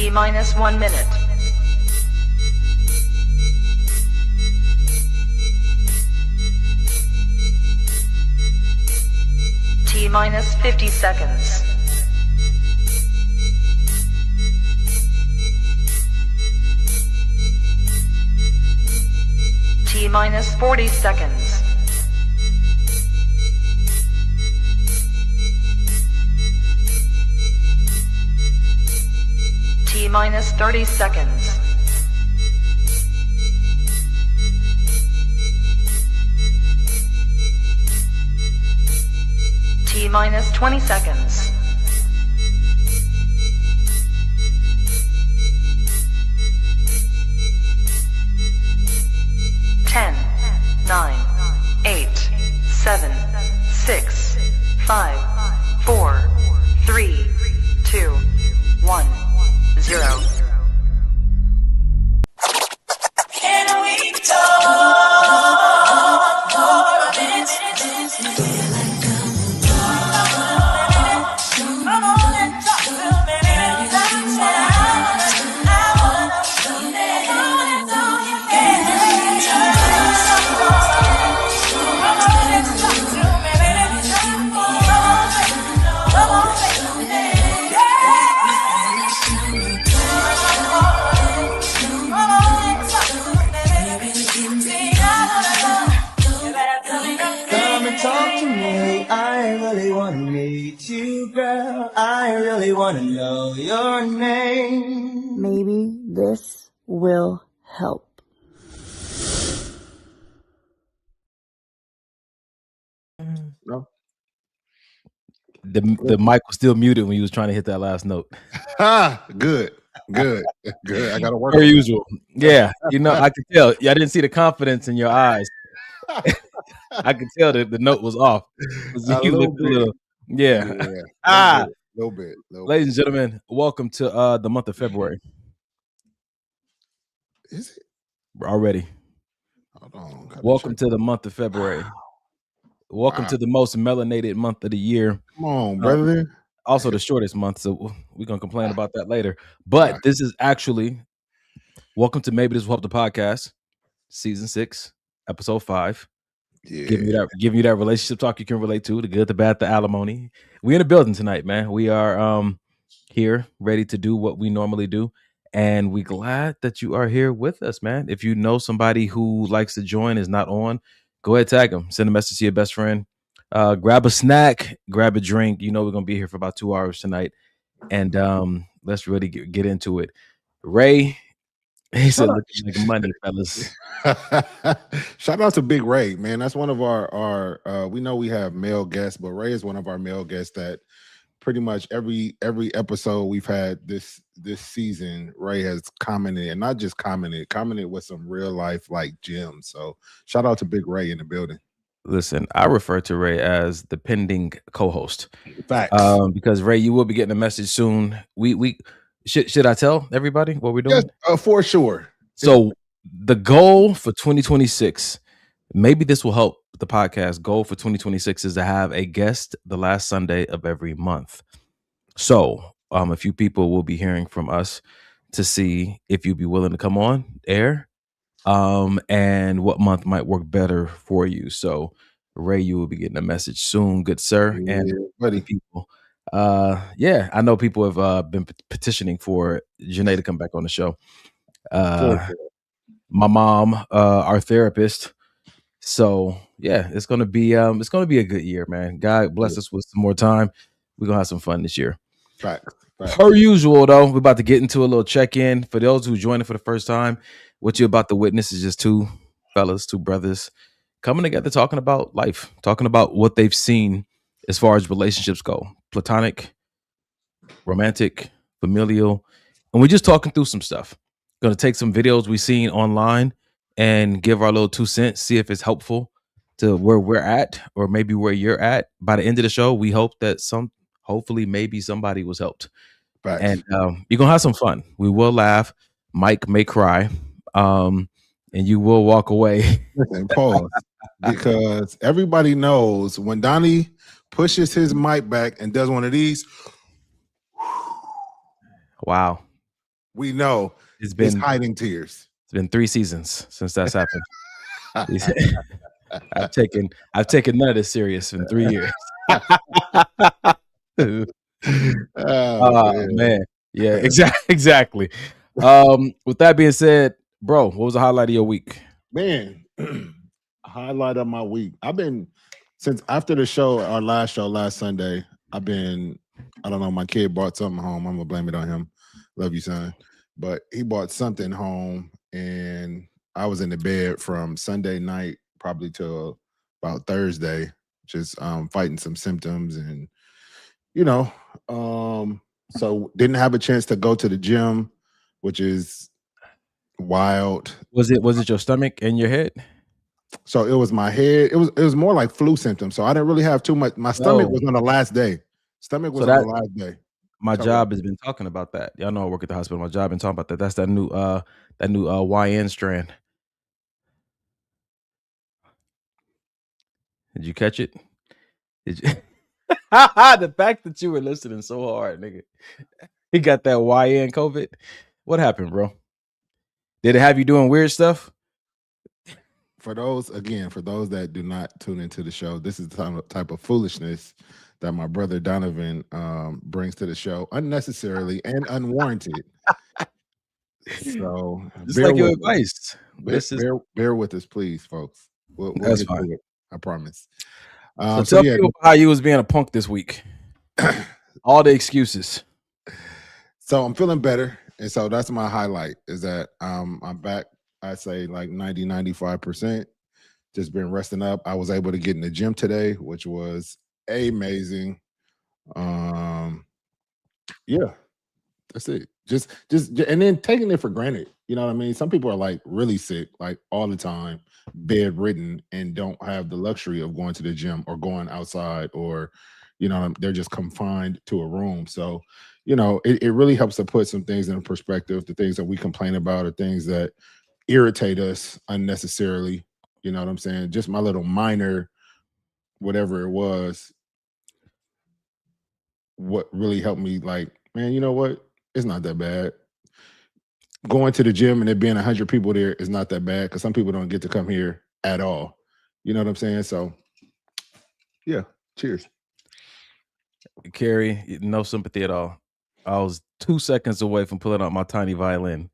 T minus 1 minute. T minus 50 seconds. T minus 40 seconds. T minus 30 seconds. T minus 20 seconds. Ten, 9, 8, 7, 6, 5, 4, 3, 2, 1, 0. Can we talk for a minute? Come on and talk to me. That's what I wanna do. Come on and talk to me. Come on and talk to me, baby. Come on, baby. Come and talk to me. I really wanna meet you, girl. I really wanna know your name. Maybe this will help. No. The mic was still muted when you was trying to hit that last note. Good. I gotta work. Per on it. usual. Yeah, I could tell. Yeah, I didn't see the confidence in your eyes. I could tell that the note was off. A You little looked a bit. little, yeah. Yeah. Little bit. Ladies and gentlemen, welcome to the month of February. Is it? We're already. Hold on. gotta Welcome check. to the month of February. Welcome to the most melanated month of the year. Come on, brother. Also the shortest month, so we're gonna complain about that later. But this is actually welcome to Maybe This Will Help the Podcast, season 6, episode 5. Yeah. Giving you that relationship talk you can relate to, the good, the bad, the alimony. We in the building tonight, man. We are here ready to do what we normally do. And we glad that you are here with us, man. If you know somebody who likes to join, is not on, go ahead, tag them. Send a message to your best friend. Grab a snack, grab a drink. We're going to be here for about 2 hours tonight. And let's really get into it. Ray, he said, looking like money, fellas. Shout out to Big Ray, man. That's one of our we know we have male guests, but Ray is one of our male guests that pretty much every episode we've had this season, Ray has commented, and not just commented with some real life like gems. So shout out to Big Ray in the building. Listen, I refer to Ray as the pending co-host. Facts. Because Ray, you will be getting a message soon. We should I tell everybody what we're doing? Yes, for sure. So the goal for 2026, maybe this will help the podcast. Goal for 2026 is to have a guest the last Sunday of every month. So a few people will be hearing from us to see if you'd be willing to come on air, and what month might work better for you. So Ray, you will be getting a message soon, good sir. Yeah, and buddy. people. I know people have been petitioning for Janae to come back on the show. My mom, our therapist. So yeah, it's gonna be a good year, man. God bless us with some more time. We're gonna have some fun this year. Facts. Per usual, though, we're about to get into a little check-in. For those who joined for the first time, what you're about to witness is just two brothers coming together, talking about life, talking about what they've seen as far as relationships go. Platonic, romantic, familial. And we're just talking through some stuff. Going to take some videos we've seen online and give our little 2 cents, see if it's helpful to where we're at or maybe where you're at. By the end of the show, we hope that hopefully maybe somebody was helped. Facts. And you're going to have some fun. We will laugh. Mike may cry. And you will walk away. Listen, pause. Because everybody knows when Donnie pushes his mic back and does one of these. Wow. We know It's it's been hiding tears. 3 seasons since that's happened. I've taken none of this serious in 3 years. Oh Oh man. man. Yeah, exactly. With that being said, bro, what was the highlight of your week? Man, highlight of my week. I've been since after the show, our last show last Sunday. I don't know. My kid brought something home. I'm gonna blame it on him. Love you, son. But he bought something home, and I was in the bed from Sunday night probably till about Thursday, just fighting some symptoms, and you know, so didn't have a chance to go to the gym, which is wild. Was it your stomach and your head? So it was my head. It was more like flu symptoms. So I didn't really have too much. My stomach was on the last day. Stomach was So on the that last day. my So job has been talking about that. Y'all know I work at the hospital. My job been talking about that. That's that new YN strand. Did you catch it? Did you? The fact that you were listening so hard, nigga. He got that YN COVID. What happened, bro? Did it have you doing weird stuff? for those that do not tune into the show, this is the type of foolishness that my brother Donovan brings to the show unnecessarily and unwarranted. So Just bear like your with us. advice. Bear with us, please, folks. We'll That's get fine. through it. I promise. So tell people how you was being a punk this week. All the excuses. So I'm feeling better. And so that's my highlight is that I'm back, I say like 95%. Just been resting up. I was able to get in the gym today, which was amazing. Yeah, that's it. Just and then taking it for granted. You know what I mean? Some people are like really sick, like all the time, bedridden, and don't have the luxury of going to the gym or going outside, or they're just confined to a room. So, it really helps to put some things in perspective. The things that we complain about are things that irritate us unnecessarily. You know what I'm saying? Just my little minor, whatever it was, what really helped me, like, man, you know what? It's not that bad. Going to the gym and there being 100 people there is not that bad because some people don't get to come here at all. You know what I'm saying? So, yeah, cheers. Carrie, no sympathy at all. I was 2 seconds away from pulling out my tiny violin.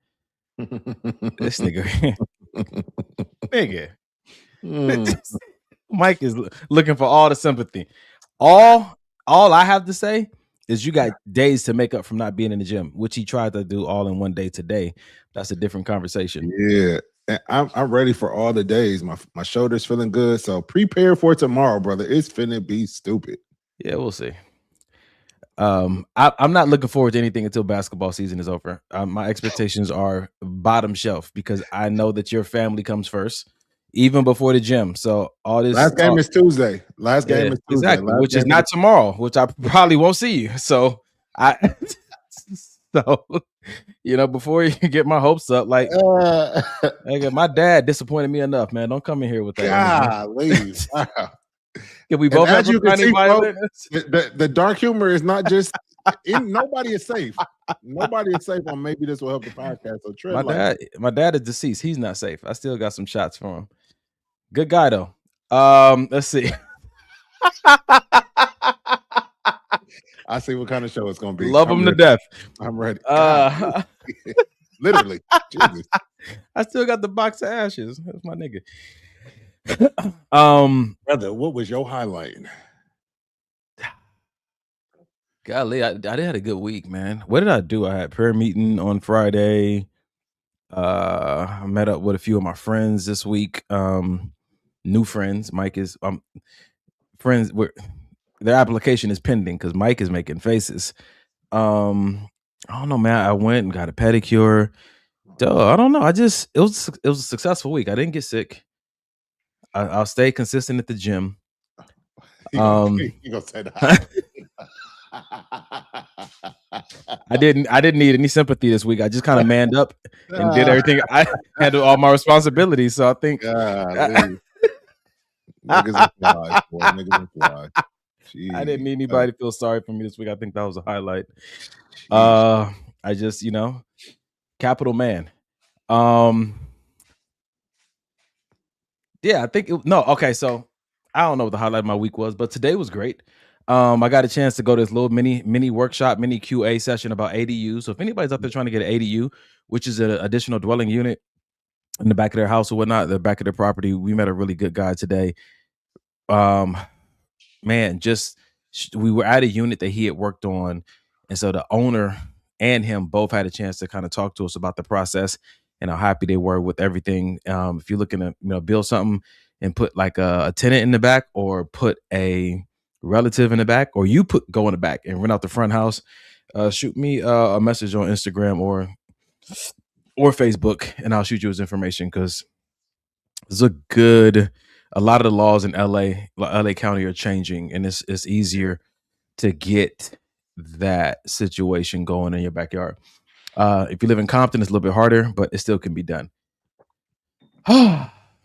This nigga. Nigga. Mike is looking for all the sympathy. All I have to say is you got days to make up from not being in the gym, which he tried to do all in one day today. That's a different conversation. Yeah. I'm ready for all the days. My shoulder's feeling good. So prepare for tomorrow, brother. It's finna be stupid. Yeah, we'll see. I'm not looking forward to anything until basketball season is over. My expectations are bottom shelf because I know that your family comes first, even before the gym. So all this last game is Tuesday. Last game is Tuesday. Exactly, which is not tomorrow, which I probably won't see you. So before you get my hopes up, like my dad disappointed me enough, man. Don't come in here with that. Golly. Wow. Can we both have you a tiny violin? The dark humor is not just nobody is safe. Nobody is safe on maybe this will help the podcast. So my dad is deceased. He's not safe. I still got some shots for him. Good guy though. Let's see. I see what kind of show it's gonna be. Love him to death. I'm ready. Literally. Jesus. I still got the box of ashes. That's my nigga. Brother, what was your highlight? Golly, I did had a good week, man. What did I do? I had prayer meeting on Friday. I met up with a few of my friends this week. New friends. Mike is friends. Their application is pending because Mike is making faces. I don't know, man. I went and got a pedicure. I don't know. It was a successful week. I didn't get sick. I'll stay consistent at the gym. You gonna say that? I didn't need any sympathy this week. I just kind of manned up and did everything. I handled all my responsibilities. So I think niggas and flies, boy. Niggas and flies. Jeez. I didn't need anybody to feel sorry for me this week. I think that was a highlight. I just, Capital Man. Yeah, I think no. Okay, so I don't know what the highlight of my week was, but today was great. I got a chance to go to this little mini workshop, mini QA session about ADU. So if anybody's out there trying to get an ADU, which is an additional dwelling unit in the back of their house or whatnot, the back of their property, we met a really good guy today. Man, we were at a unit that he had worked on, and so the owner and him both had a chance to kind of talk to us about the process and how happy they were with everything. If you're looking to build something and put like a tenant in the back, or put a relative in the back, or you go in the back and rent out the front house, shoot me a message on Instagram or Facebook, and I'll shoot you his information, because it's a lot of the laws in LA County are changing, and it's easier to get that situation going in your backyard. If you live in Compton, it's a little bit harder, but it still can be done.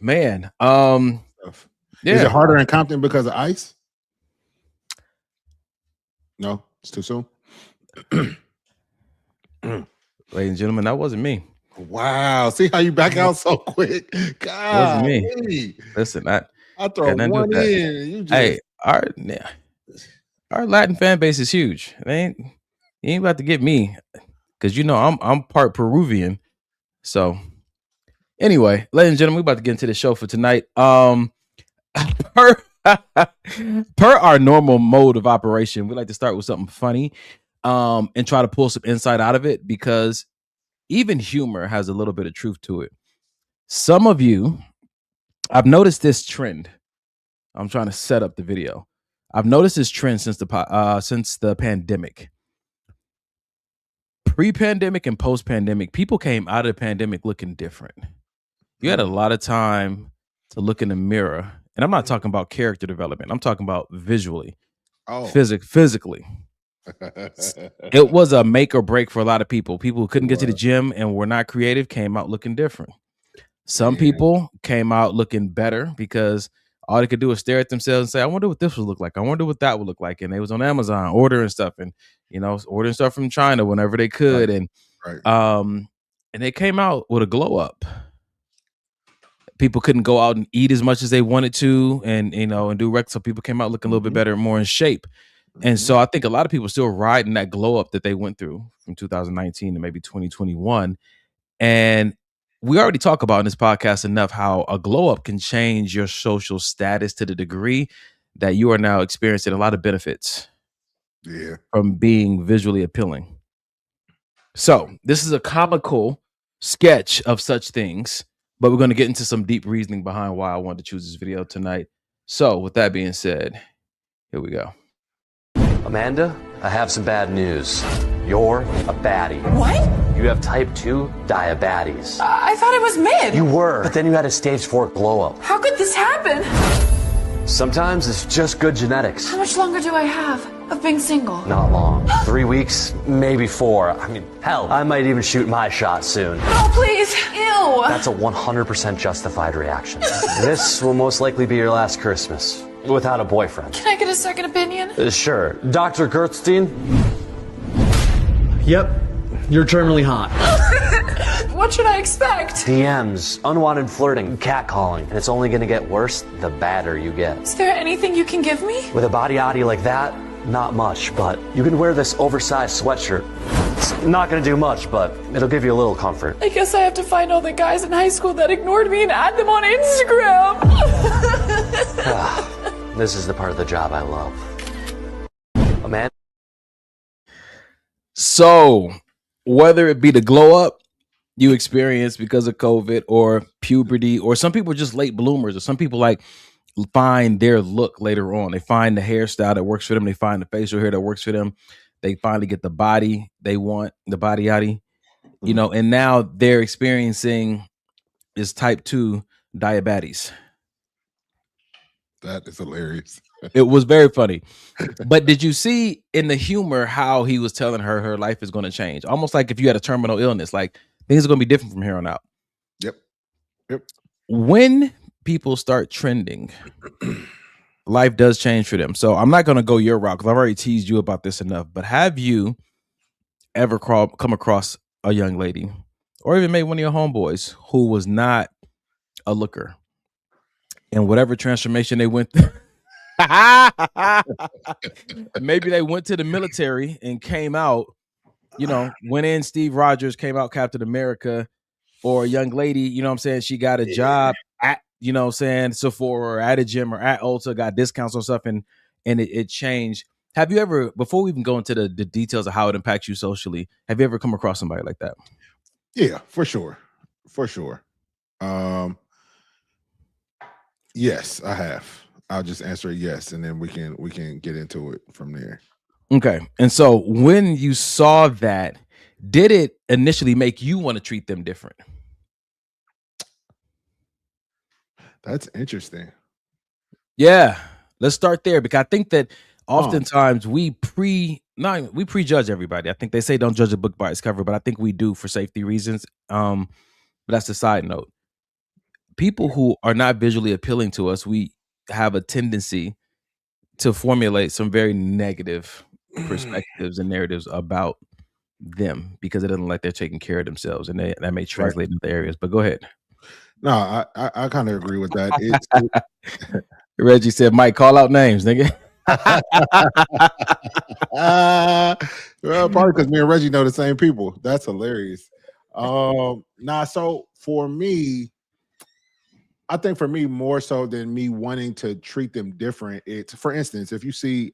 Man. Is it harder in Compton because of ICE? No, it's too soon. Ladies and gentlemen, that wasn't me. Wow. See how you back out so quick? God. Wasn't me. Listen, I throw one in. You just... Hey, our Latin fan base is huge. You ain't about to get me, because I'm part Peruvian. So anyway, ladies and gentlemen, we're about to get into the show for tonight. Per our normal mode of operation, we like to start with something funny, and try to pull some insight out of it, because even humor has a little bit of truth to it. Some of you, I've noticed this trend. I'm trying to set up the video. I've noticed this trend since the pandemic. Pre-pandemic and post-pandemic, people came out of the pandemic looking different. You had a lot of time to look in the mirror, and I'm not talking about character development. I'm talking about visually, physically. It was a make or break for a lot of people. People who couldn't get to the gym and were not creative came out looking different. Some people came out looking better, because all they could do was stare at themselves and say, I wonder what this would look like. I wonder what that would look like. And they was on Amazon ordering stuff, and ordering stuff from China whenever they could. Right. And they came out with a glow up. People couldn't go out and eat as much as they wanted to, and do rec. So people came out looking a little bit better, more in shape. And so I think a lot of people still riding that glow up that they went through from 2019 to maybe 2021. And we already talk about in this podcast enough how a glow up can change your social status to the degree that you are now experiencing a lot of benefits from being visually appealing. So this is a comical sketch of such things, but we're going to get into some deep reasoning behind why I wanted to choose this video tonight. So with that being said, here we go. Amanda, I have some bad news. You're a baddie. What? You have type 2 diabetes. I thought it was mid. You were, but then you had a stage 4 glow up. How could this happen? Sometimes it's just good genetics. How much longer do I have of being single? Not long. 3 weeks, maybe 4. I mean, hell, I might even shoot my shot soon. Oh, please. Ew. That's a 100% justified reaction. This will most likely be your last Christmas without a boyfriend. Can I get a second opinion? Sure. Dr. Gertstein? Yep. You're terminally hot. What should I expect? DMs, unwanted flirting, catcalling, and it's only gonna get worse the badder you get. Is there anything you can give me? With a body oddy like that, not much, but you can wear this oversized sweatshirt. It's not gonna do much, but it'll give you a little comfort. I guess I have to find all the guys in high school that ignored me and add them on Instagram. This is the part of the job I love. Amanda? So, whether it be the glow up you experience because of COVID, or puberty, or some people are just late bloomers, or some people find their look later on. They find the hairstyle that works for them. They find the facial hair that works for them. They finally get the body they want, the body yaddy, and now they're experiencing is type 2 diabetes. That is hilarious. It was very funny. But did you see in the humor how he was telling her life is going to change? Almost like if you had a terminal illness, like things are going to be different from here on out. Yep. When people start trending, life does change for them. So I'm not going to go your route, because I've already teased you about this enough. But have you ever come across a young lady or even maybe one of your homeboys who was not a looker, and whatever transformation they went through, maybe they went to the military and came out, went in Steve Rogers, came out Captain America, or a young lady, what I'm saying, she got a job at, what I'm saying, Sephora or at a gym or at Ulta, got discounts on stuff, and it changed. Have you ever, before we even go into the details of how it impacts you socially, have you ever come across somebody like that? Yeah, for sure. Yes, I have. I'll just answer yes, and then we can get into it from there. Okay. And so when you saw that, did it initially make you want to treat them different? That's interesting. Yeah. Let's start there, because I think that oftentimes we prejudge everybody. I think they say don't judge a book by its cover, but I think we do for safety reasons. But that's the side note. People who are not visually appealing to us, we have a tendency to formulate some very negative perspectives and narratives about them because it doesn't like they're taking care of themselves, and that may translate into areas. But go ahead. No, I kind of agree with that. Reggie said, "Mike, call out names, nigga." Well, probably because me and Reggie know the same people. That's hilarious. So for me, I think for me, more so than me wanting to treat them different, it's, for instance, if you see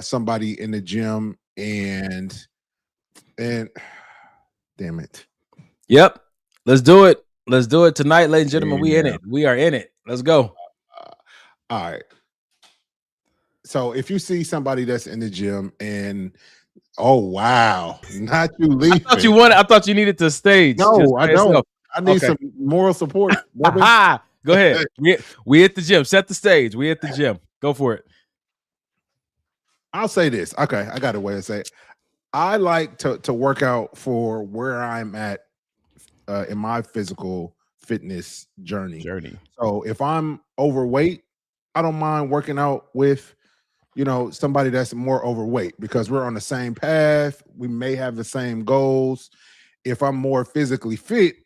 somebody in the gym and damn it. Yep. Let's do it. Let's do it tonight, ladies and gentlemen. We in it. We are in it. Let's go. All right. So if you see somebody that's in the gym and oh wow, not you leaving. I thought you needed to stage. No, I don't. I need some moral support. Go ahead. We at the gym. Set the stage. We at the gym. Go for it. I'll say this. Okay, I got a way to say it. I like to work out for where I'm at in my physical fitness journey. So if I'm overweight, I don't mind working out with, somebody that's more overweight because we're on the same path. We may have the same goals. If I'm more physically fit,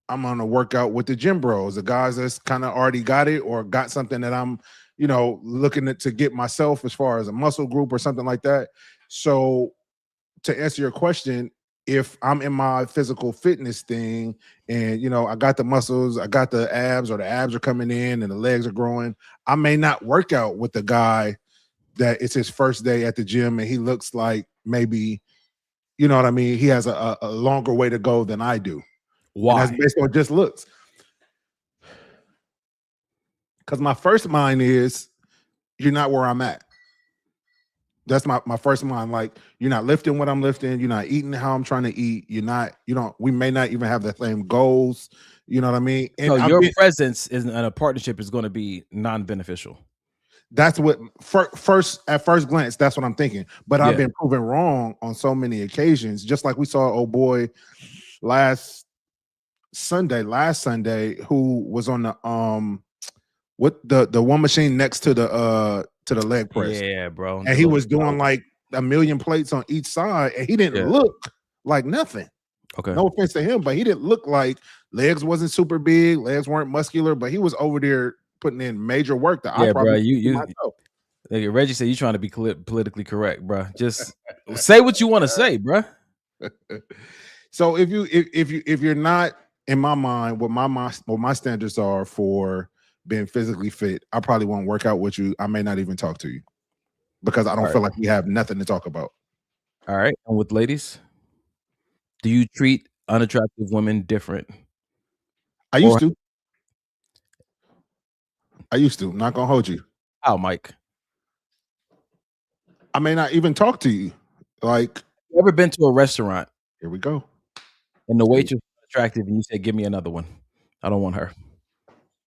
I'm going to work out with the gym bros, the guys that's kind of already got it or got something that I'm, looking to get myself as far as a muscle group or something like that. So to answer your question, if I'm in my physical fitness thing and, I got the muscles, I got the abs, or the abs are coming in and the legs are growing, I may not work out with the guy that it's his first day at the gym and he looks like maybe, you know what I mean? He has a longer way to go than I do. Why? And that's based on just looks. Because my first mind is, you're not where I'm at. That's my first mind. Like, you're not lifting what I'm lifting. You're not eating how I'm trying to eat. We may not even have the same goals. You know what I mean? And so your presence in a partnership is going to be non-beneficial. That's what at first glance, that's what I'm thinking. But I've been proven wrong on so many occasions. Just like we saw old boy last Sunday, who was on the with the one machine next to the leg press. Yeah, bro. And he was doing like 1 million plates on each side, and he didn't look like nothing. Okay. No offense to him, but he didn't look like, legs wasn't super big, legs weren't muscular, but he was over there putting in major work that I probably Reggie said you trying to be politically correct, bro. Just say what you want to say, bro. So if you're not, in my mind, what my standards are for being physically fit, I probably won't work out with you. I may not even talk to you because I don't feel like we have nothing to talk about. All right. And with ladies, do you treat unattractive women different? I used to. I'm not gonna hold you. How, Mike? I may not even talk to you. Like, you ever been to a restaurant? Here we go. And the waitress was attractive, and you said, "Give me another one. I don't want her."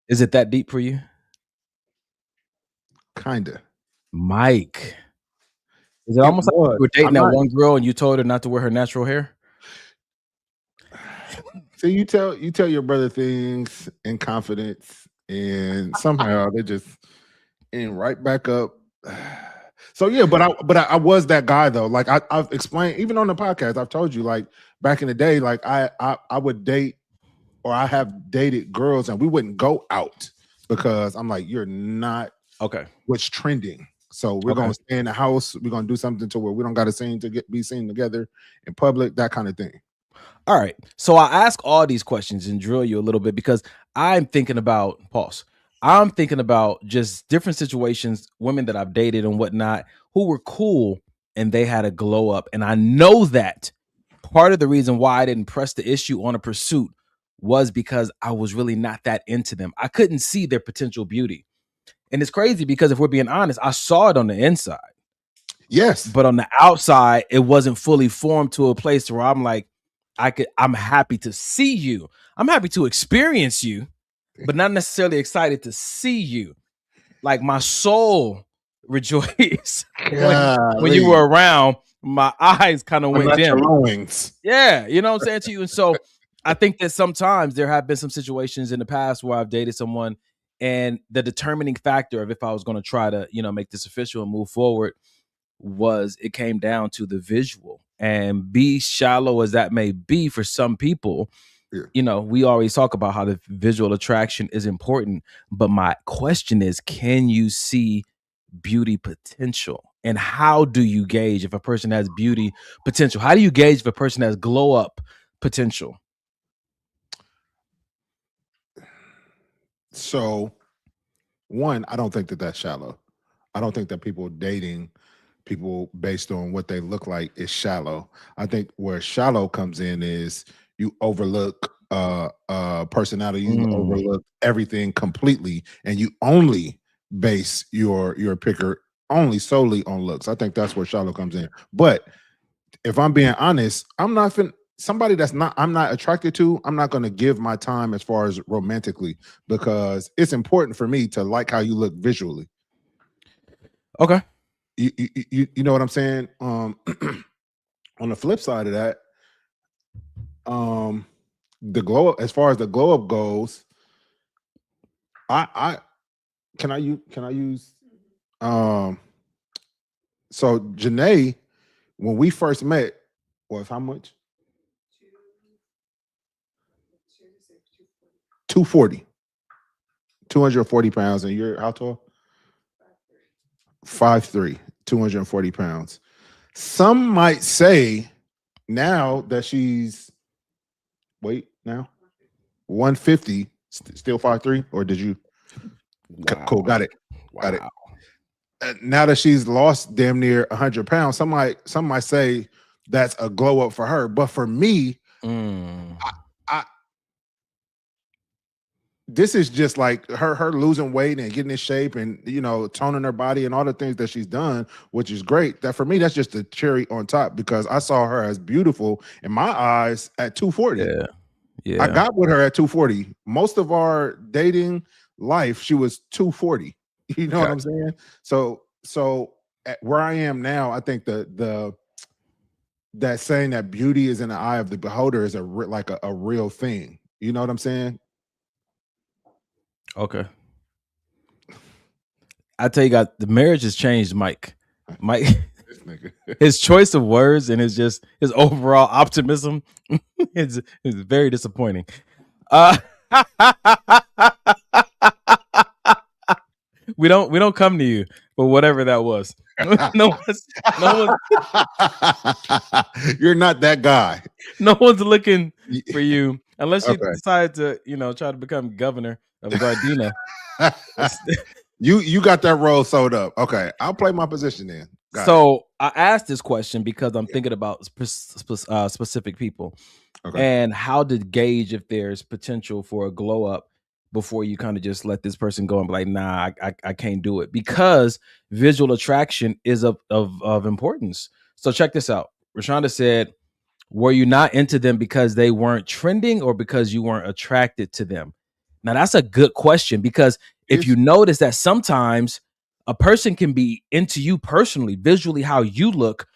Is it that deep for you? Kinda. Mike. Is it almost like you were dating that one girl and you told her not to wear her natural hair? So you tell your brother things in confidence, and somehow they just end right back up. So yeah, but I was that guy though. Like I've explained even on the podcast. I've told you like back in the day, like I would date or I have dated girls and we wouldn't go out because I'm like, you're not Okay. what's trending. So we're gonna stay in the house. We're gonna do something to where we don't got to be seen together in public, that kind of thing. All right. So I ask all these questions and drill you a little bit because I'm thinking about pause. I'm thinking about just different situations, women that I've dated and whatnot, who were cool and they had a glow up. And I know that part of the reason why I didn't press the issue on a pursuit was because I was really not that into them. I couldn't see their potential beauty. And it's crazy because if we're being honest, I saw it on the inside. Yes. But on the outside, it wasn't fully formed to a place where I'm like, I'm happy to see you. I'm happy to experience you, but not necessarily excited to see you. Like my soul rejoiced when you were around. My eyes kind of went dim. Yeah, you know what I'm saying to you. And so I think that sometimes there have been some situations in the past where I've dated someone, and the determining factor of if I was going to try to, make this official and move forward was it came down to the visual. And be shallow as that may be for some people, we always talk about how the visual attraction is important. But my question is, can you see beauty potential? And how do you gauge if a person has beauty potential? How do you gauge if a person has glow up potential? So, one, I don't think that that's shallow. I don't think that people dating people based on what they look like is shallow. I think where shallow comes in is you overlook personality, you overlook everything completely, and you only base your picker only solely on looks. I think that's where shallow comes in. But if I'm being honest, somebody I'm not attracted to, I'm not going to give my time as far as romantically, because it's important for me to like how you look visually. Okay. You know what I'm saying? On the flip side of that, the glow up, as far as the glow up goes, can I use so Janae, when we first met, was how much? 240. 240 pounds, and you're how tall? 5'3", 240 pounds. Some might say now that she's 150, still 5'3", or did you? Wow. Cool, got it. Got it. Now that she's lost damn near 100 pounds, some might say that's a glow up for her. But for me, this is just like her losing weight and getting in shape and toning her body and all the things that she's done, which is great. That for me, that's just the cherry on top, because I saw her as beautiful in my eyes at 240. Yeah. I got with her at 240. Most of our dating life, she was 240. You know what I'm saying? So at where I am now, I think that saying that beauty is in the eye of the beholder is a real thing. You know what I'm saying? Okay. I tell you guys, the marriage has changed Mike. His choice of words and his overall optimism is very disappointing. We don't come to you for whatever that was. No one's You're not that guy. No one's looking for you unless you decide to, try to become governor of Gardena. You got that role sewed up. Okay, I'll play my position then. So I asked this question because I'm thinking about specific people and how to gauge if there's potential for a glow up before you kind of just let this person go and be like, nah, I can't do it, because visual attraction is of importance. So check this out. Rashonda said, were you not into them because they weren't trending or because you weren't attracted to them? Now, that's a good question, because if you notice that sometimes a person can be into you personally, visually, how you look,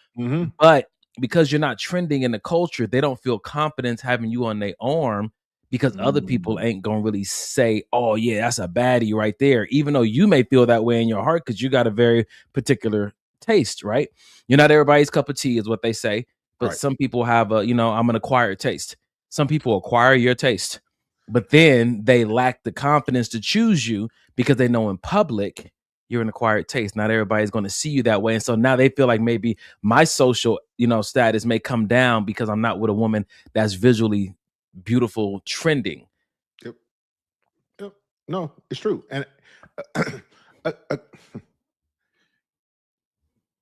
but because you're not trending in the culture, they don't feel confidence having you on their arm, because other people ain't going to really say, oh, yeah, that's a baddie right there, even though you may feel that way in your heart because you got a very particular taste, right? You're not everybody's cup of tea, is what they say. But Right. some people have I'm an acquired taste. Some people acquire your taste, but then they lack the confidence to choose you because they know in public you're an acquired taste. Not everybody's going to see you that way. And so now they feel like maybe my social, status may come down because I'm not with a woman that's visually beautiful, trending. Yep. Yep. No, it's true. And uh, uh,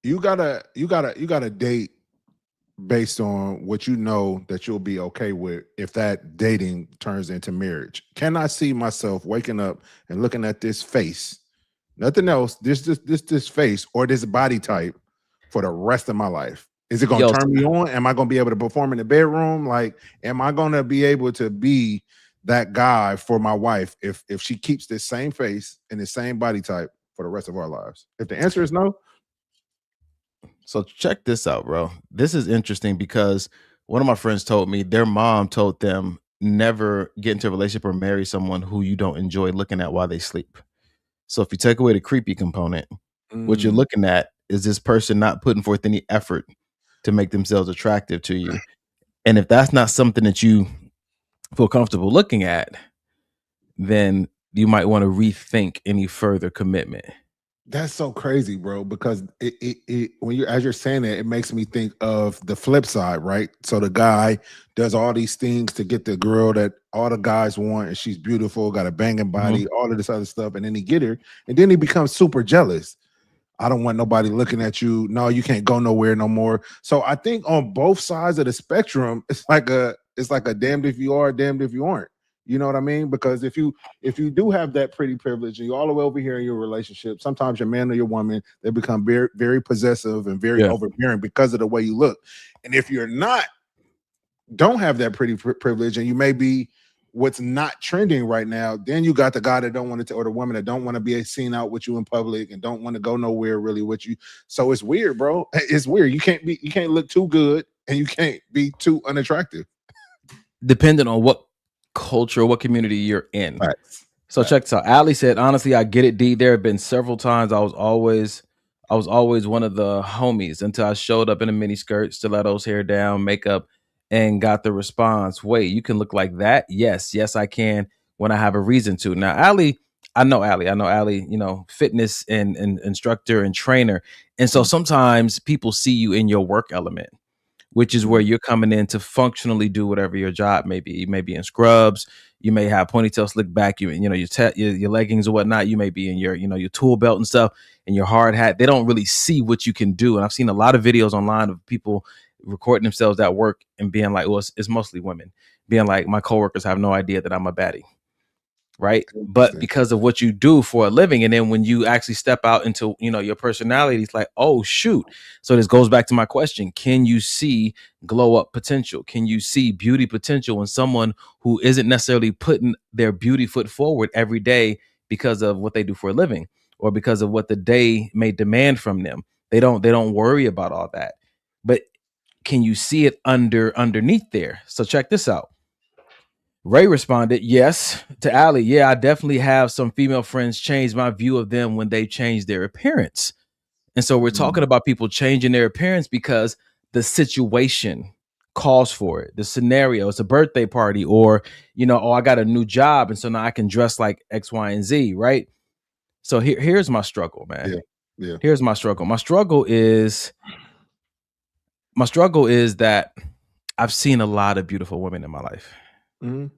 you gotta date based on what you know that you'll be okay with if that dating turns into marriage. Can I see myself waking up and looking at this face, nothing else, this face or this body type for the rest of my life? Is it gonna Yo, turn me on? Am I gonna be able to perform in the bedroom? Like, am I gonna be able to be that guy for my wife if she keeps this same face and the same body type for the rest of our lives? If the answer is no, so check this out, bro. This is interesting because one of my friends told me their mom told them never get into a relationship or marry someone who you don't enjoy looking at while they sleep. So if you take away the creepy component, what you're looking at is this person not putting forth any effort to make themselves attractive to you. And if that's not something that you feel comfortable looking at, then you might want to rethink any further commitment. that's so crazy, bro, because it when you're as you're saying that, it makes me think of the flip side, right? So the guy does all these things to get the girl that all the guys want, and she's beautiful, got a banging Mhm. body, all of this other stuff, and then he get her, and then he becomes super jealous. I don't want nobody looking at you. No, you can't go nowhere no more. So I think on both sides of the spectrum, it's like a damned if you are, damned if you aren't. You know what I mean? Because if you do have that pretty privilege and you're all the way over here in your relationship, sometimes your man or your woman, they become very, very possessive and very Yeah. overbearing because of the way you look. And if you're not, don't have that pretty privilege, and you may be what's not trending right now, then you got the guy that don't want to, or the woman that don't want to be seen out with you in public and don't want to go nowhere really with you. So it's weird, bro. It's weird. You can't look too good and you can't be too unattractive. Depending on what culture, what community you're in. Facts. So check this out. Ali said, honestly, I get it, D. There have been several times I was always one of the homies until I showed up in a mini skirt, stilettos, hair down, makeup, and got the response. Wait, you can look like that? Yes, yes, I can when I have a reason to. Now, Ali, I know Ali. I know Ali, fitness and instructor and trainer. And so Mhm. sometimes people see you in your work element, which is where Mhm. you're coming in to functionally do whatever your job may be. You may be in scrubs, you may have ponytail slick back, your leggings or whatnot. You may be in your tool belt and stuff, and your hard hat. They don't really see what you can do. And I've seen a lot of videos online of people recording themselves at work and being like, well, it's mostly women being like, my coworkers have no idea that I'm a baddie, right? But Interesting. because of what you do for a living, and then when you actually step out into your personality, it's like, oh shoot. So this goes back to my question: can you see glow up potential? Can you see beauty potential in someone who isn't necessarily putting their beauty foot forward every day because of what they do for a living or because of what the day may demand from them? They don't worry about all that. But can you see it underneath there? So check this out. Ray responded, yes, to Ali. Yeah, I definitely have some female friends change my view of them when they change their appearance. And so we're talking Mm. about people changing their appearance because the situation calls for it. The scenario, it's a birthday party, or, oh, I got a new job. And so now I can dress like X, Y, and Z, right? So here's my struggle, man. Yeah. Yeah. Here's my struggle. My struggle is that I've seen a lot of beautiful women in my life. Mhm.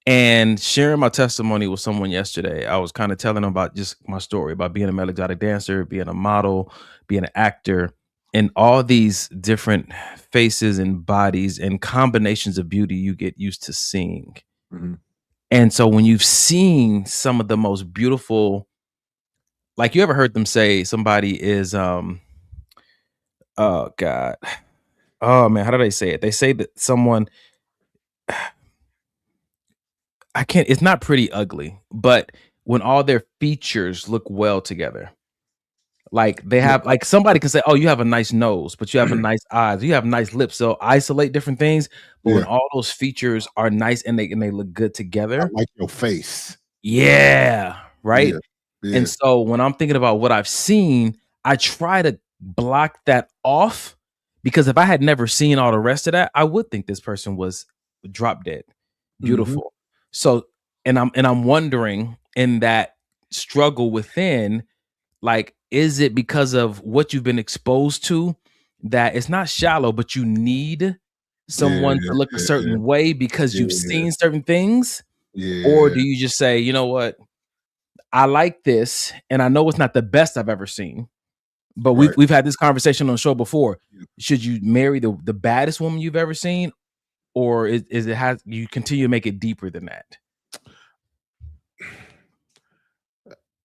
And sharing my testimony with someone yesterday, I was kind of telling them about just my story about being a male exotic dancer, being a model, being an actor, and all these different faces and bodies and combinations of beauty you get used to seeing. Mhm. And so when you've seen some of the most beautiful, like you ever heard them say somebody is oh God. Oh man, how do they say it? They say that someone, I can't, it's not pretty ugly, but when all their features look well together. Like they Yeah. have, like somebody can say, "Oh, you have a nice nose, but you have a nice eyes, you have nice lips." So isolate different things, but when Yeah. all those features are nice and they look good I together, like your face. yeah, right. Yeah. Yeah. And so when I'm thinking about what I've seen, I try to block that off because if I had never seen all the rest of that, I would think this person was drop dead beautiful. So, and I'm wondering in that struggle within, like, is it because of what you've been exposed to that it's not shallow, but you need someone to look a certain way because you've seen certain things? Or do you just say, you know what, I like this, and I know it's not the best I've ever seen, but we've had this conversation on the show before. Should you marry the baddest woman you've ever seen, or is it has you continue to make it deeper than that?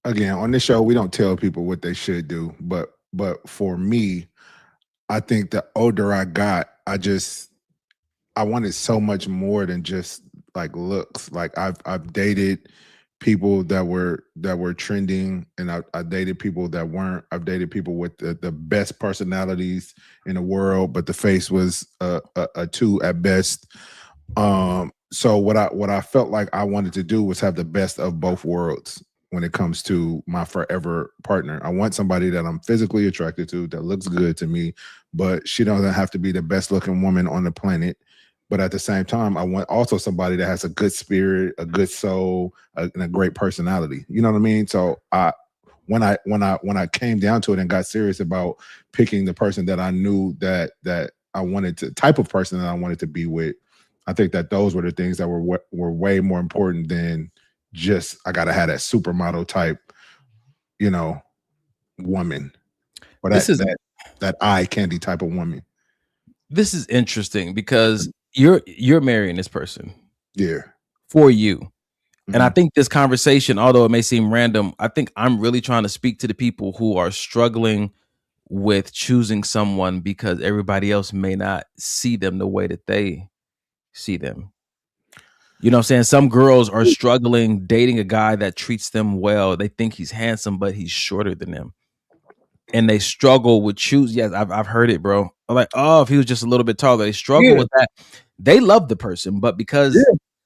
Again, on this show, we don't tell people what they should do, but for me, I think the older I got, I wanted so much more than just like looks. Like I've dated people that were trending, and I dated people that weren't. I've dated people with the best personalities in the world, but the face was a two at best. So what I felt like I wanted to do was have the best of both worlds when it comes to my forever partner. I want somebody that I'm physically attracted to, that looks good to me, but she doesn't have to be the best looking woman on the planet. But at the same time, I want also somebody that has a good spirit, a good soul, and a great personality. You know what I mean? So when I came down to it and got serious about picking the person that I knew that I wanted to, type of person that I wanted to be with, I think that those were the things that were way more important than just I gotta have that supermodel type, woman, or that eye candy type of woman. This is interesting because you're marrying this person, for you. And I think this conversation, although it may seem random, I think I'm really trying to speak to the people who are struggling with choosing someone because everybody else may not see them the way that they see them. You know what I'm saying? Some girls are struggling dating a guy that treats them well. They think he's handsome, but he's shorter than them. And they struggle with choose. Yes, I've heard it, bro. I'm like, oh, if he was just a little bit taller, they struggle with that. They love the person, but because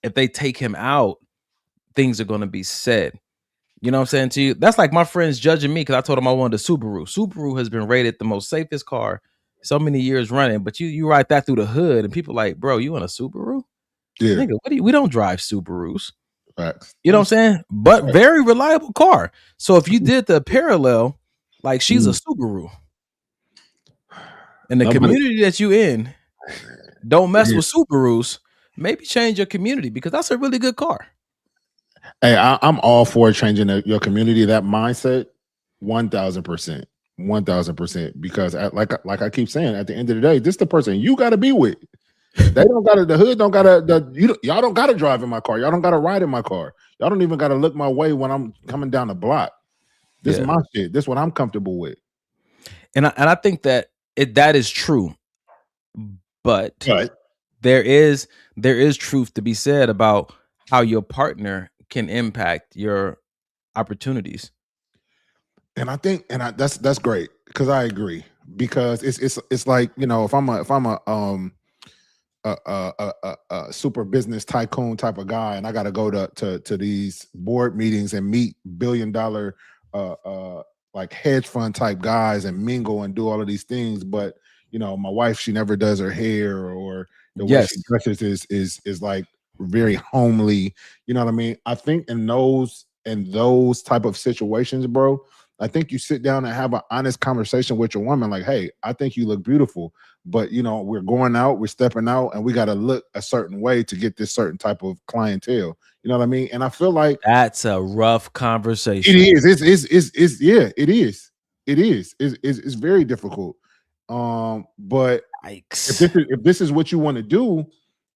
if they take him out, things are going to be said. You know what I'm saying to you? That's like my friends judging me because I told them I wanted a Subaru. Subaru has been rated the most safest car so many years running, but you ride that through the hood and people like, bro, you want a Subaru? Yeah. Nigga, we don't drive Subarus. Facts. You know what I'm saying? But very reliable car. So if you did the parallel, like she's a Subaru. And the community that you in, don't mess with Subarus, maybe change your community because that's a really good car. Hey, I'm all for changing your community, that mindset, 1,000%, 1,000%. Because like I keep saying, at the end of the day, this is the person you got to be with. They don't got to. The hood don't got to. Y'all don't got to drive in my car. Y'all don't got to ride in my car. Y'all don't even got to look my way when I'm coming down the block. This is my shit. This is what I'm comfortable with. And I think that that is true, but there is truth to be said about how your partner can impact your opportunities. And I think, that's great because I agree, because it's like, if I'm a super business tycoon type of guy and I got to go to these board meetings and meet $billion like hedge fund type guys and mingle and do all of these things, but my wife, she never does her hair, or the way she dresses is like very homely. You know what I mean? I think in those type of situations, bro, I think you sit down and have an honest conversation with your woman, like, hey, I think you look beautiful, but we're going out, we're stepping out, and we got to look a certain way to get this certain type of clientele. You know what I mean? And I feel like that's a rough conversation. It is. It is. It's very difficult. But if this is what you want to do,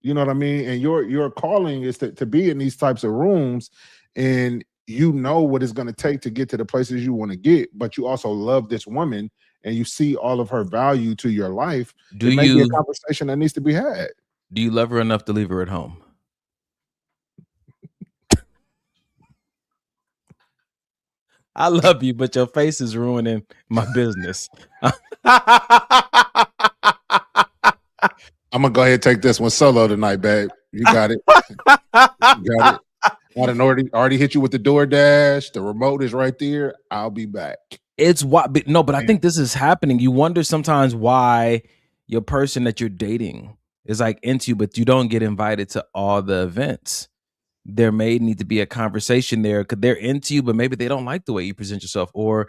you know what I mean, and your calling is to be in these types of rooms, and what it's going to take to get to the places you want to get, but you also love this woman and you see all of her value to your life, it may be a conversation that needs to be had. Do you love her enough to leave her at home? I love you, but your face is ruining my business. I'm gonna go ahead and take this one solo tonight, babe. You got it. You got it. I already hit you with the DoorDash. The remote is right there. I'll be back. It's what, but no, but I think this is happening. You wonder sometimes why your person that you're dating is like into you, but you don't get invited to all the events. There may need to be a conversation there because they're into you, but maybe they don't like the way you present yourself, or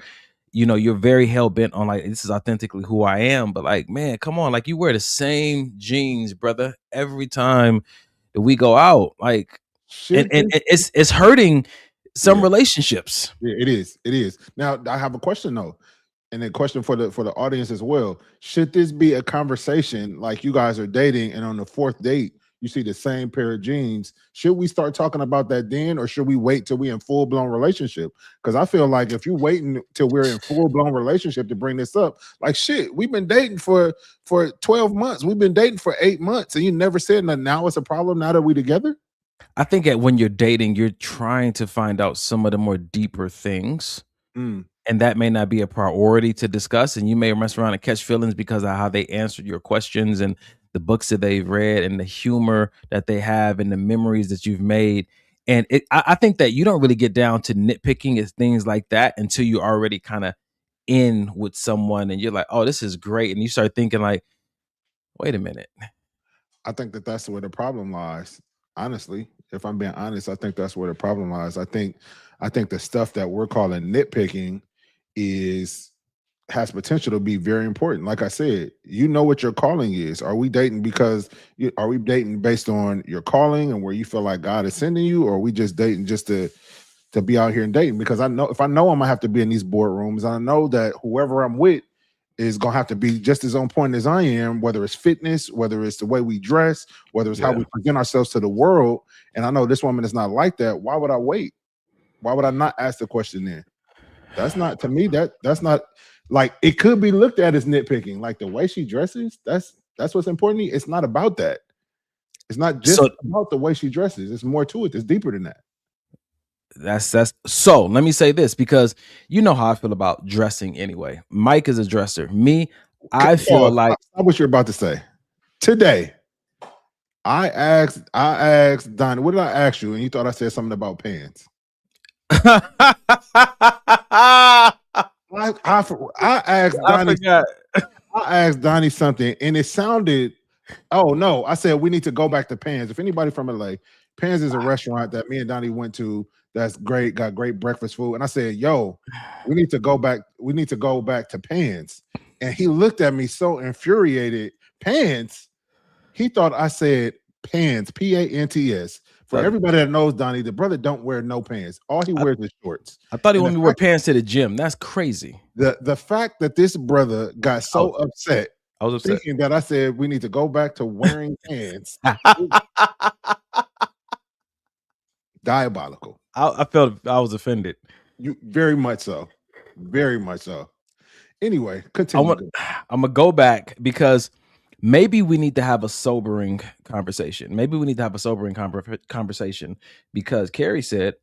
you're very hell bent on like this is authentically who I am. But like, man, come on, like you wear the same jeans, brother, every time that we go out, like, and Should and this? it's hurting some Yeah, relationships. yeah, it is. It is. Now I have a question though, and a question for the audience as well. Should this be a conversation like you guys are dating, and on the fourth date you see the same pair of jeans? Should we start talking about that then, or should we wait till we in full blown relationship? Because I feel like if you waiting till we're in full blown relationship to bring this up, like shit, we've been dating for 12 months, we've been dating for 8 months, and you never said nothing. Now it's a problem. Now that we together. I think that when you're dating, you're trying to find out some of the more deeper things, Mm, and that may not be a priority to discuss. And you may mess around and catch feelings because of how they answered your questions and the books that they've read and the humor that they have and the memories that you've made. And I think that you don't really get down to nitpicking at things like that until you're already kind of in with someone and you're like, oh, this is great. And you start thinking like, wait a minute. I think that that's where the problem lies. Honestly, if I'm being honest, I think that's where the problem lies. I think the stuff that we're calling nitpicking is has potential to be very important. Like I said, you know what your calling is. Are we dating because are we dating based on your calling and where you feel like God is sending you, or are we just dating just to be out here and dating? Because I know if I know I'm gonna have to be in these boardrooms, and I know that whoever I'm with is gonna have to be just as on point as I am, whether it's fitness, whether it's the way we dress, whether it's how Yeah. we present ourselves to the world. And I know this woman is not like that. Why would I wait? Why would I not ask the question then? That's not to me, that's not like it could be looked at as nitpicking, like the way she dresses. That's what's important to me. It's not about that. It's not just So about the way she dresses. It's more to it. It's deeper than that. that's so let me say this because you know how I feel about dressing anyway. Mike is a dresser. Me, I feel Pause. like Stop what you're about to say. Today, I asked Donnie, what did I ask you? And you thought I said something about pants. I I asked Donnie. forgot. I asked Donnie something, and it sounded. Oh no! I said we need to go back to Pans. If anybody from LA, Pans is a restaurant that me and Donnie went to. That's great. Got great breakfast food. And I said, "Yo, we need to go back. We need to go back to Pans." And he looked at me so infuriated. Pans. He thought I said pants. Pants. For everybody that knows Donnie, the brother don't wear no pants. All he wears is shorts. I thought he And wanted me to wear pants to the gym. That's crazy. the fact that this brother got so upset I was upset. thinking that I said we need to go back to wearing pants, diabolical. I felt I was offended. You very much so, very much so. Anyway, I continue. want. I'm gonna go back because maybe we need to have a sobering conversation. Maybe we need to have a sobering conversation because Carrie said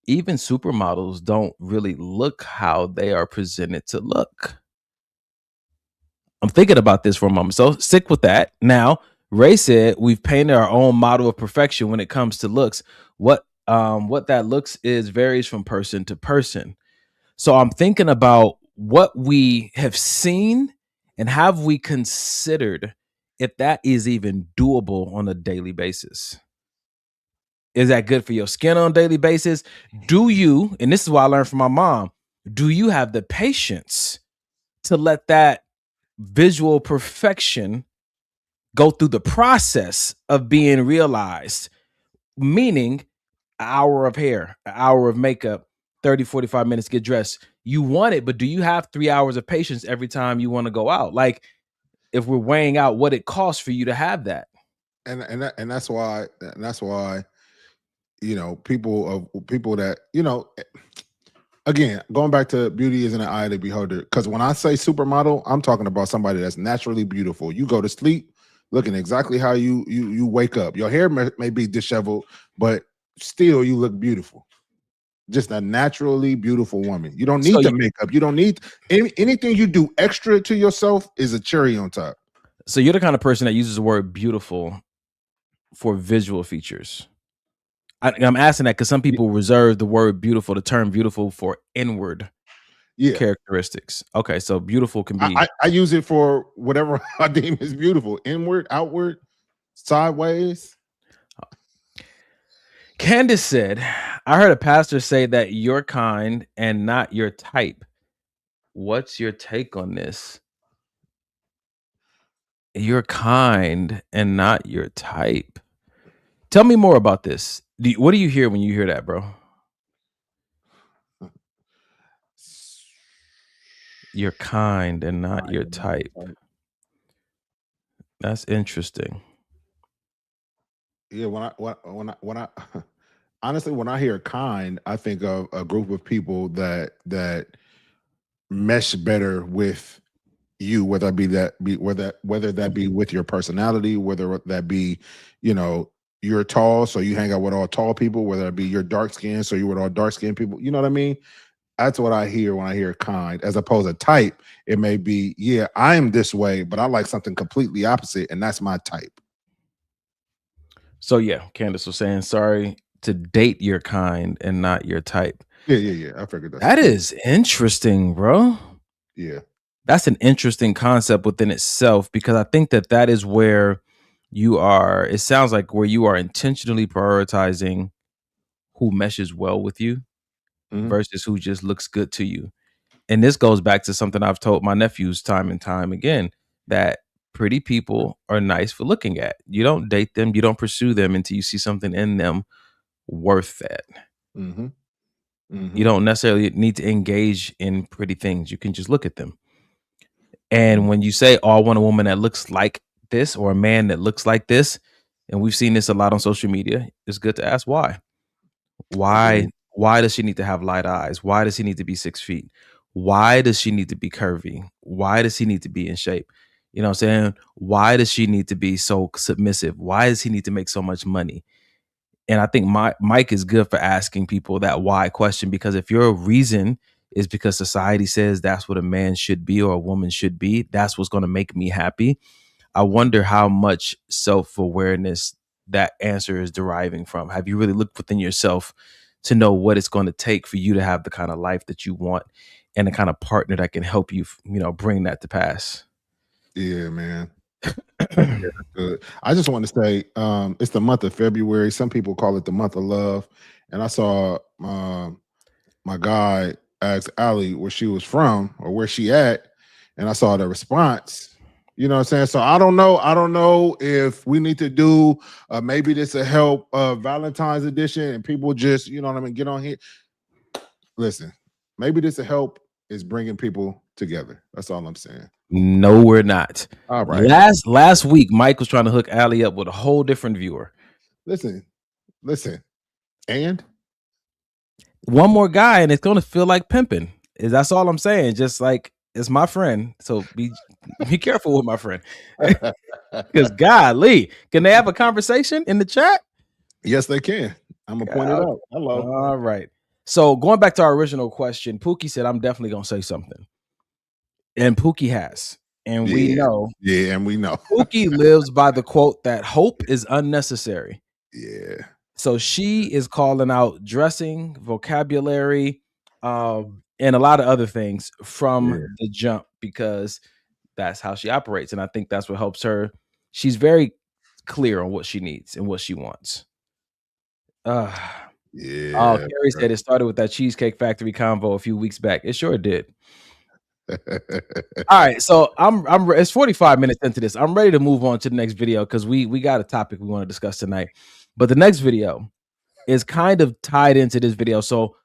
even supermodels don't really look how they are presented to look. I'm thinking about this for a moment, so stick with that. Now, Ray said we've painted our own model of perfection when it comes to looks. What that looks is varies from person to person. So I'm thinking about what we have seen and have we considered if that is even doable on a daily basis. Is that good for your skin on a daily basis? Do you, and this is what I learned from my mom, do you have the patience to let that visual perfection go through the process of being realized? Meaning, an hour of hair, an hour of makeup, 30, 45 minutes to get dressed. You want it, but do you have 3 hours of patience every time you want to go out? Like, if we're weighing out what it costs for you to have that. And that's why people that again, going back to beauty is in the eye of the beholder. Because when I say supermodel, I'm talking about somebody that's naturally beautiful. You go to sleep looking exactly how you wake up. Your hair may be disheveled, but still you look beautiful. Just a naturally beautiful woman. You don't need the makeup. You don't need anything you do extra to yourself is a cherry on top. So you're the kind of person that uses the word beautiful for visual features. I'm asking that because some people reserve the word beautiful, the term beautiful, for inward. Yeah. characteristics. Okay, so beautiful can be. I use it for whatever I deem is beautiful. Inward, outward, sideways. Candace said, I heard a pastor say that you're kind and not your type. What's your take on this? You're kind and not your type. Tell me more about this. What do you hear when you hear that, bro? You're kind and not your type. That's interesting. Yeah, when I honestly, when I hear kind, I think of a group of people that mesh better with you, whether that be with your personality, whether that be, you know, you're tall, so you hang out with all tall people, whether it be you're dark skinned, so you're with all dark skinned people. You know what I mean? That's what I hear when I hear kind, as opposed to type. It may be, yeah, I'm this way, but I like something completely opposite, and that's my type. So yeah, Candace was saying, sorry to date your kind and not your type. Yeah. I figured that is interesting, bro. Yeah. That's an interesting concept within itself, because I think that is where you are. It sounds like where you are intentionally prioritizing who meshes well with you versus who just looks good to you. And this goes back to something I've told my nephews time and time again, that pretty people are nice for looking at. You don't date them, you don't pursue them until you see something in them worth that. You don't necessarily need to engage in pretty things. You can just look at them. And when you say, oh, I want a woman that looks like this, or a man that looks like this, and we've seen this a lot on social media, it's good to ask why. Why does she need to have light eyes? Why does he need to be 6 feet? Why does she need to be curvy? Why does he need to be in shape? You know what I'm saying? Why does she need to be so submissive? Why does he need to make so much money? And I think Mike is good for asking people that why question, because if your reason is because society says that's what a man should be or a woman should be, that's what's going to make me happy. I wonder how much self-awareness that answer is deriving from. Have you really looked within yourself to know what it's going to take for you to have the kind of life that you want and the kind of partner that can help you, bring that to pass? Yeah, man. Good. I just want to say, it's the month of February. Some people call it the month of love. And I saw my guy ask Allie where she was from or where she at, and I saw the response. You know what I'm saying? So I don't know if we need to do maybe this will help Valentine's edition, and people just, you know what I mean, get on here. Listen, maybe this will help is bringing people together. That's all I'm saying. No, we're not. All right. Last week, Mike was trying to hook Allie up with a whole different viewer. Listen. And one more guy, and it's going to feel like pimping. That's all I'm saying. Just like, it's my friend, so be careful with my friend. Because golly, can they have a conversation in the chat? Yes, they can. I'm gonna point it out. Hello. All right. So going back to our original question, Pookie said, I'm definitely gonna say something. And Pookie has. And we know. Yeah, and we know. Pookie lives by the quote that hope is unnecessary. Yeah. So she is calling out dressing, vocabulary, and a lot of other things from the jump, because that's how she operates. And I think that's what helps her. She's very clear on what she needs and what she wants. Yeah. Oh, Carrie said it started with that Cheesecake Factory convo a few weeks back. It sure did. All right, so I'm it's 45 minutes into this. I'm ready to move on to the next video, because we got a topic we want to discuss tonight. But the next video is kind of tied into this video. So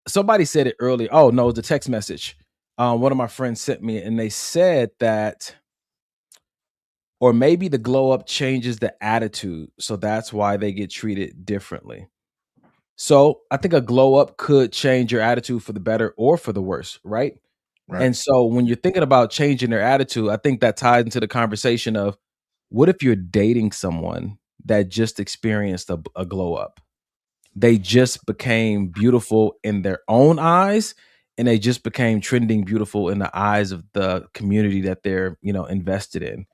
somebody said it earlier. Oh no, it's a text message. One of my friends sent me, and they said that, or maybe the glow up changes the attitude, so that's why they get treated differently. So I think a glow up could change your attitude for the better or for the worse, right? And so when you're thinking about changing their attitude, I think that ties into the conversation of, what if you're dating someone that just experienced a glow up? They just became beautiful in their own eyes, and they just became trending beautiful in the eyes of the community that they're, invested in.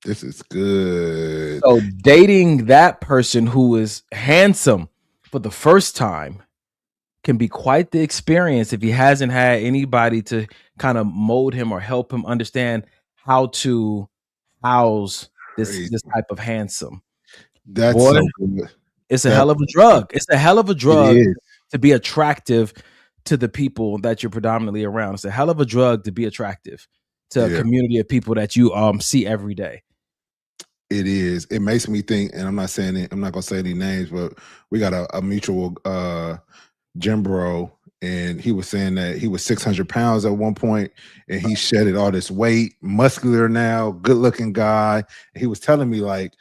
This is good. So dating that person who is handsome for the first time can be quite the experience if he hasn't had anybody to kind of mold him or help him understand how to house Crazy. this type of handsome. That's Boy, so good. it's a That's hell of a so drug. It's a hell of a It drug is. to be attractive to the people that you're predominantly around. It's a hell of a drug to be attractive to a Yeah. community of people that you see every day. It is. It makes me think, and I'm not saying it, I'm not gonna say any names, but we got a mutual gym bro, and he was saying that he was 600 pounds at one point, and he shedded all this weight, muscular now, good looking guy. And he was telling me like,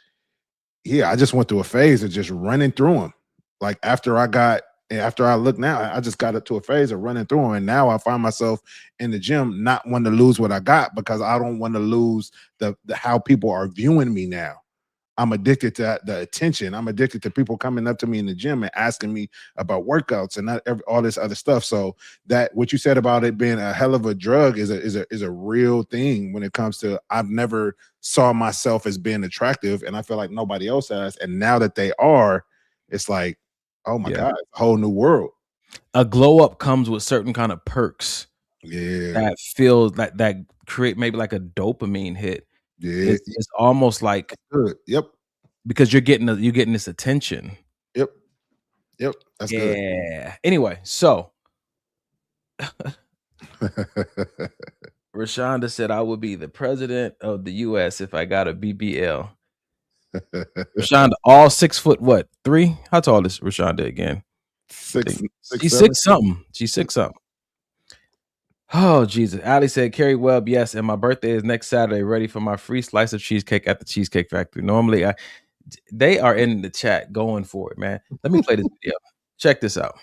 yeah, I just went through a phase of just running through him. Like after I look now, I just got up to a phase of running through him, and now I find myself in the gym not wanting to lose what I got because I don't want to lose the how people are viewing me now. I'm addicted to the attention. I'm addicted to people coming up to me in the gym and asking me about workouts and all this other stuff. So that what you said about it being a hell of a drug is a real thing when it comes to I've never saw myself as being attractive, and I feel like nobody else has. And now that they are, it's like, oh my God, a whole new world. A glow up comes with certain kind of perks Yeah. that feels that create maybe like a dopamine hit. Yeah. It's almost like Good. Yep. because you're getting this attention. Yep. That's good. Yeah. Anyway, so Rashonda said I would be the president of the US if I got a BBL. Rashonda, all 6 foot what? 3? How tall is Rashonda again? She's 6 something. She's 6 something. Oh Jesus. Ali said, Carrie Webb, yes, and my birthday is next Saturday. Ready for my free slice of cheesecake at the Cheesecake Factory. Normally, they are in the chat going for it, man. Let me play this video. Check this out.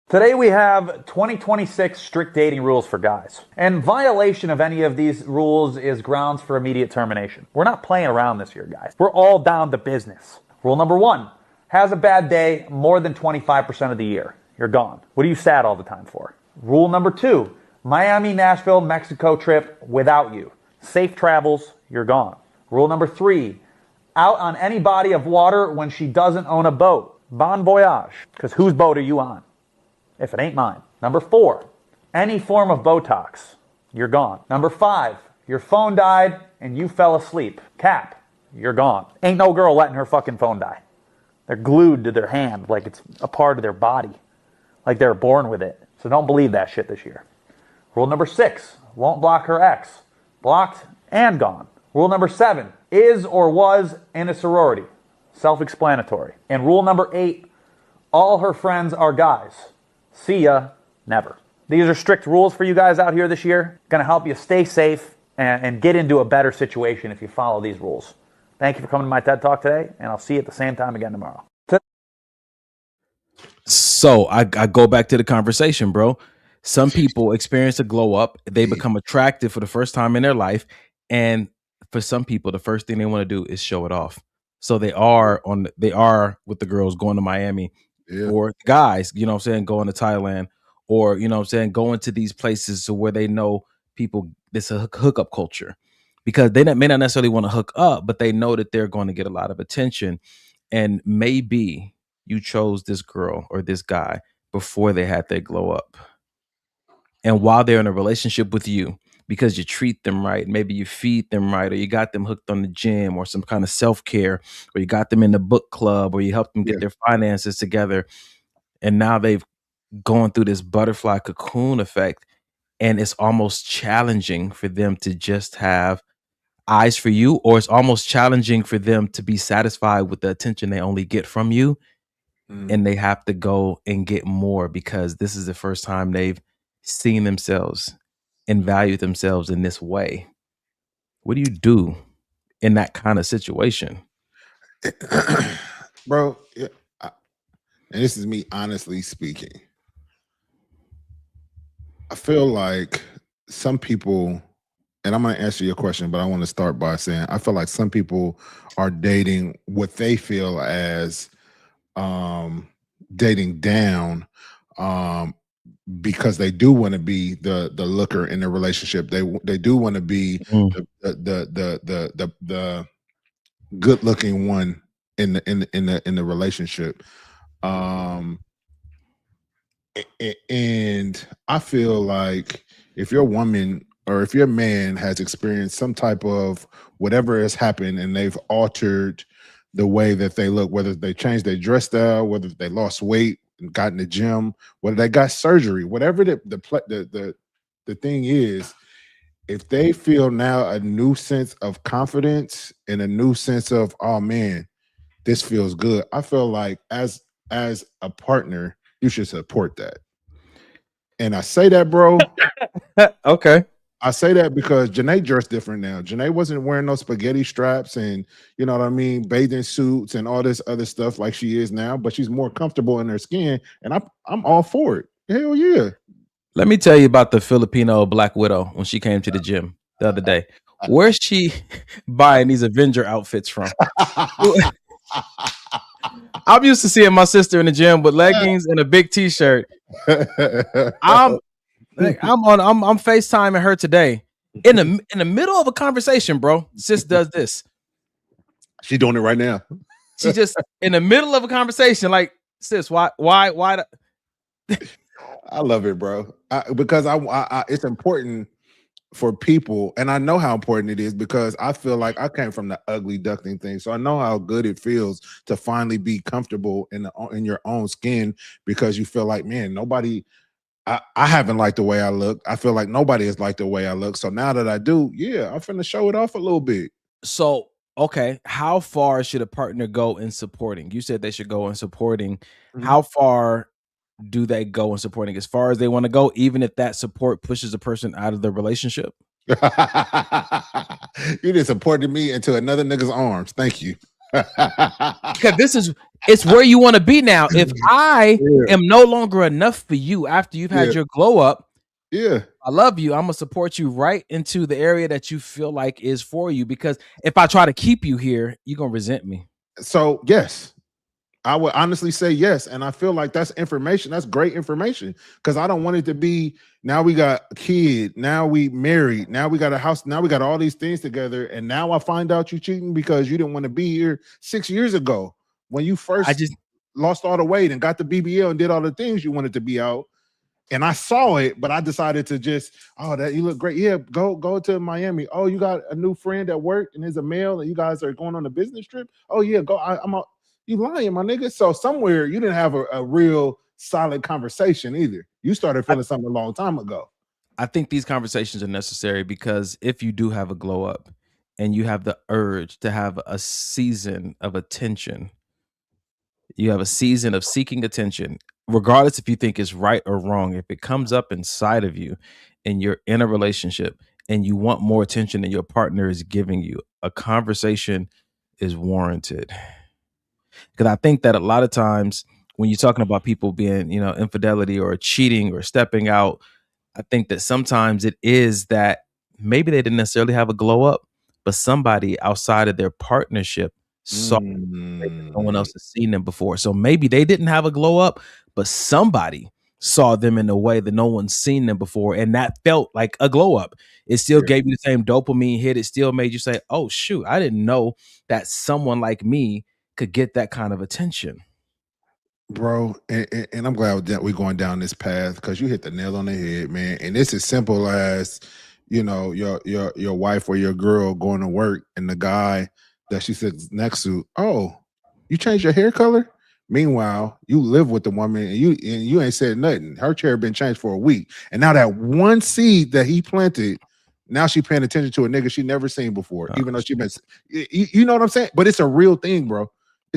Today we have 2026 strict dating rules for guys. And violation of any of these rules is grounds for immediate termination. We're not playing around this year, guys. We're all down to business. Rule number 1, has a bad day more than 25% of the year. You're gone. What are you sad all the time for? Rule number 2, Miami, Nashville, Mexico trip without you. Safe travels, you're gone. Rule number 3, out on any body of water when she doesn't own a boat. Bon voyage, because whose boat are you on? If it ain't mine. Number 4, any form of Botox, you're gone. Number 5, your phone died and you fell asleep. Cap, you're gone. Ain't no girl letting her fucking phone die. They're glued to their hand like it's a part of their body, like they're born with it. So don't believe that shit this year. Rule number 6, won't block her ex. Blocked and gone. Rule number 7, is or was in a sorority. Self-explanatory. And rule number 8, all her friends are guys. See ya, never. These are strict rules for you guys out here this year. Going to help you stay safe and get into a better situation if you follow these rules. Thank you for coming to my TED Talk today, and I'll see you at the same time again tomorrow. So I go back to the conversation, bro. Some people experience a glow up. They become attractive for the first time in their life. And for some people, the first thing they want to do is show it off. So they are with the girls going to Miami. Yeah. Or guys, you know what I'm saying, going to Thailand, or, you know what I'm saying, going to these places to where they know people, this a hookup culture, because they may not necessarily want to hook up, but they know that they're going to get a lot of attention. And maybe you chose this girl or this guy before they had their glow up. And while they're in a relationship with you, because you treat them right, maybe you feed them right, or you got them hooked on the gym or some kind of self-care, or you got them in the book club, or you help them get their finances together. And now they've gone through this butterfly cocoon effect, and it's almost challenging for them to just have eyes for you, or it's almost challenging for them to be satisfied with the attention they only get from you. And they have to go and get more because this is the first time they've seen themselves and valued themselves in this way. What do you do in that kind of situation? Bro, yeah, and this is me honestly speaking. I feel like some people, and I'm going to answer your question, but I want to start by saying I feel like some people are dating what they feel as dating down because they do want to be the looker in the relationship. They do want to be the good looking one in the relationship. And I feel like if your woman or if your man has experienced some type of whatever has happened and they've altered the way that they look, whether they changed their dress style, whether they lost weight and got in the gym, whether they got surgery, whatever the thing is, if they feel now a new sense of confidence and a new sense of, oh man, this feels good. I feel like as a partner, you should support that. And I say that, bro. Okay. I say that because Janae dressed different now. Janae wasn't wearing no spaghetti straps and you know what I mean, bathing suits and all this other stuff like she is now, but she's more comfortable in her skin, and I'm all for it. Hell yeah. Let me tell you about the Filipino Black Widow when she came to the gym the other day. Where's she buying these Avenger outfits from? I'm used to seeing my sister in the gym with leggings and a big t-shirt. I'm FaceTiming her today in the middle of a conversation, bro. Sis does this. She's doing it right now. She just in the middle of a conversation, like, sis, why? I love it, bro. Because it's important for people, and I know how important it is because I feel like I came from the ugly duckling thing, so I know how good it feels to finally be comfortable in your own skin because you feel like, man, nobody. I haven't liked the way I look. I feel like nobody has liked the way I look. So now that I do, yeah, I'm finna show it off a little bit. So, okay, how far should a partner go in supporting? You said they should go in supporting. Mm-hmm. How far do they go in supporting? As far as they want to go, even if that support pushes a person out of the relationship? You just supported me into another nigga's arms. Thank you. Because it's where you want to be now. If I am no longer enough for you after you've had your glow up, I love you. I'm gonna support you right into the area that you feel like is for you. Because if I try to keep you here, you're gonna resent me. So yes, I would honestly say yes. And I feel like that's information. That's great information because I don't want it to be now we got a kid, now we married, now we got a house, now we got all these things together. And now I find out you cheating because you didn't want to be here 6 years ago when you first lost all the weight and got the BBL and did all the things you wanted to be out. And I saw it, but I decided to just, that you look great. Yeah, go to Miami. Oh, you got a new friend at work and he's a male and you guys are going on a business trip. Oh yeah, go. I'm out. You lying, my nigga. So somewhere you didn't have a real solid conversation either. You started feeling something a long time ago. I think these conversations are necessary because if you do have a glow up and you have the urge to have a season of attention, you have a season of seeking attention, regardless if you think it's right or wrong, if it comes up inside of you and you're in a relationship and you want more attention than your partner is giving you, a conversation is warranted. Because I think that a lot of times when you're talking about people being, infidelity or cheating or stepping out, I think that sometimes it is that maybe they didn't necessarily have a glow up, but somebody outside of their partnership saw no one else has seen them before. So maybe they didn't have a glow up, but somebody saw them in a way that no one's seen them before. And that felt like a glow up. It still gave you the same dopamine hit. It still made you say, oh, shoot, I didn't know that someone like me could get that kind of attention. Bro, and I'm glad that we're going down this path because you hit the nail on the head, man. And it's as simple as, your wife or your girl going to work and the guy that she sits next to, oh, you changed your hair color? Meanwhile, you live with the woman and you ain't said nothing. Her chair been changed for a week. And now that one seed that he planted, now she paying attention to a nigga she never seen before, even though she been, you know what I'm saying? But it's a real thing, bro.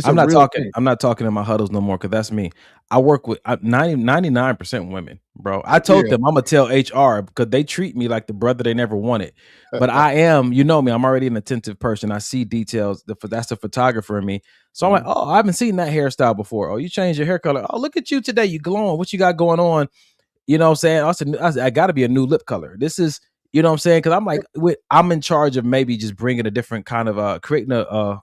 I'm not talking in my huddles no more because that's me. I work with 99% women, bro. I told them I'm gonna tell HR because they treat me like the brother they never wanted. But I am, me, I'm already an attentive person. I see details. That's the photographer in me. So I'm like, oh, I haven't seen that hairstyle before. Oh, you changed your hair color. Oh, look at you today. You glowing. What you got going on? You know what I'm saying? I got to be a new lip color. This is, you know what I'm saying? Because I'm like, I'm in charge of maybe just bringing a different kind of creating the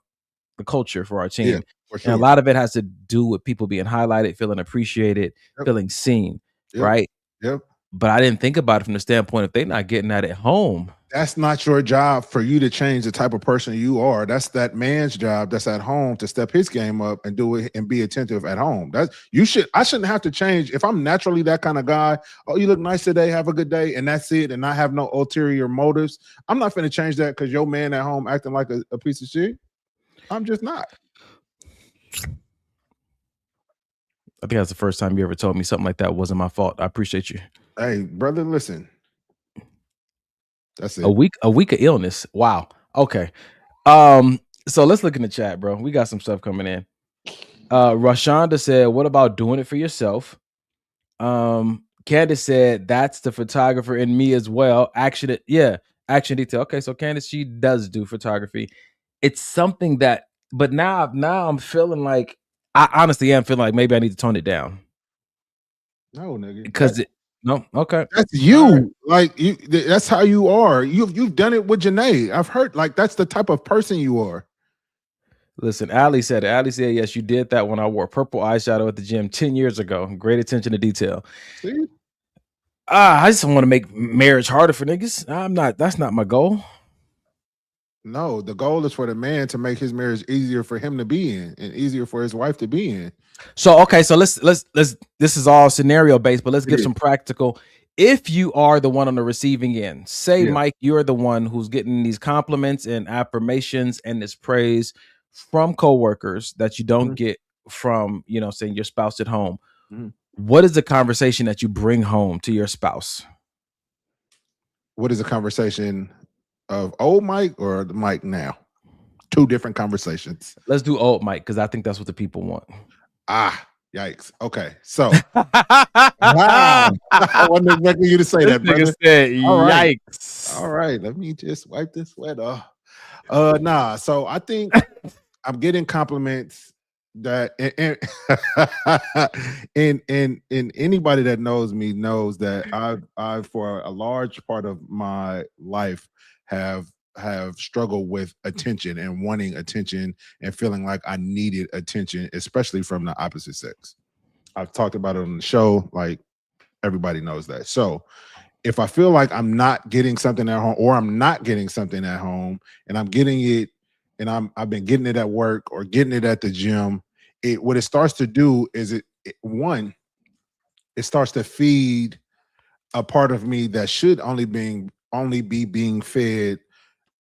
culture for our team. For sure. And a lot of it has to do with people being highlighted, feeling appreciated, feeling seen, right? Yep. But I didn't think about it from the standpoint if they're not getting that at home. That's not your job for you to change the type of person you are. That's that man's job that's at home to step his game up and do it and be attentive at home. I shouldn't have to change if I'm naturally that kind of guy. Oh, you look nice today, have a good day, and that's it, and I have no ulterior motives. I'm not gonna change that because your man at home acting like a piece of shit. I'm just not. I think that's the first time you ever told me something like that wasn't my fault. I appreciate you. Hey, brother, listen. That's it. A week of illness. Wow. Okay. So let's look in the chat, bro. We got some stuff coming in. Rashonda said, what about doing it for yourself? Candace said, that's the photographer in me as well. Action detail. Okay, so Candace, she does do photography. It's something that, but now I'm feeling like, I honestly am feeling like maybe I need to tone it down. No, nigga. Because no, okay. That's you. Right. Like you. That's how you are. You've done it with Janae. I've heard like that's the type of person you are. Listen, Ali said, yes, you did that when I wore purple eyeshadow at the gym 10 years ago. Great attention to detail. See? I just want to make marriage harder for niggas. That's not my goal. No, the goal is for the man to make his marriage easier for him to be in and easier for his wife to be in. So, okay, so let's this is all scenario based, but let's get some practical. If you are the one on the receiving end, say, Mike, you're the one who's getting these compliments and affirmations and this praise from coworkers that you don't get from, saying your spouse at home. What is the conversation that you bring home to your spouse? What is the conversation of old Mike or the Mike now? Two different conversations. Let's do old Mike because I think that's what the people want. Yikes. Okay, so wow. I wasn't expecting you to say that, brother. Said, yikes. All right, let me just wipe this sweat off. So I think I'm getting compliments that and anybody that knows me knows that I've for a large part of my life have struggled with attention and wanting attention and feeling like I needed attention, especially from the opposite sex. I've talked about it on the show, like everybody knows that. So if I feel like I'm not getting something at home or I'm not getting something at home and I'm getting it and I've been getting it at work or getting it at the gym, what it starts to do is it starts to feed a part of me that should only be being fed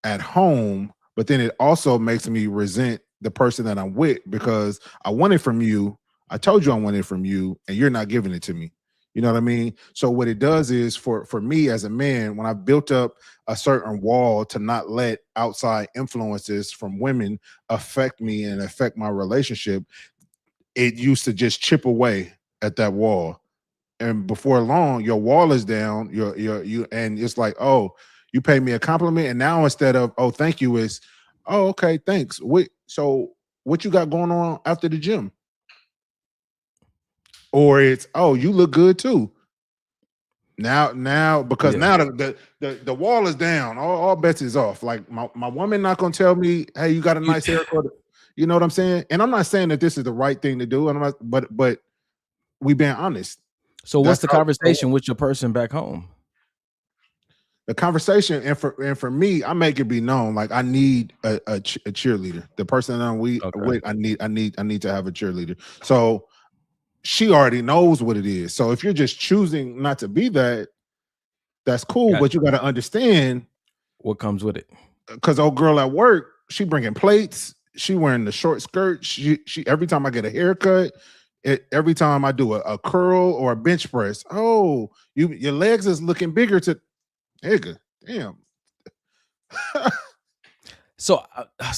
at home, but then it also makes me resent the person that I'm with because I want it from you. I told you I want it from you, and you're not giving it to me. You know what I mean? So what it does is for me as a man, when I built up a certain wall to not let outside influences from women affect me and affect my relationship, it used to just chip away at that wall. And before long, your wall is down. You and it's like, oh, you pay me a compliment, and now instead of oh, thank you, is oh, okay, thanks. So what you got going on after the gym? Or it's oh, you look good too. Now because now the wall is down, all bets is off. Like my woman not gonna tell me, hey, you got a nice haircut. You know what I'm saying? And I'm not saying that this is the right thing to do, and I'm not, but we being honest. So what's the conversation with your person back home? The conversation, and for me, I make it be known like I need a cheerleader. The person that I'm with, I need to have a cheerleader. So she already knows what it is. So if you're just choosing not to be that, that's cool. But you got to understand what comes with it. Because old girl at work, she bringing plates. She wearing the short skirt. She every time I get a haircut. Every time I do a curl or a bench press, oh, your legs is looking bigger to nigga. Damn. So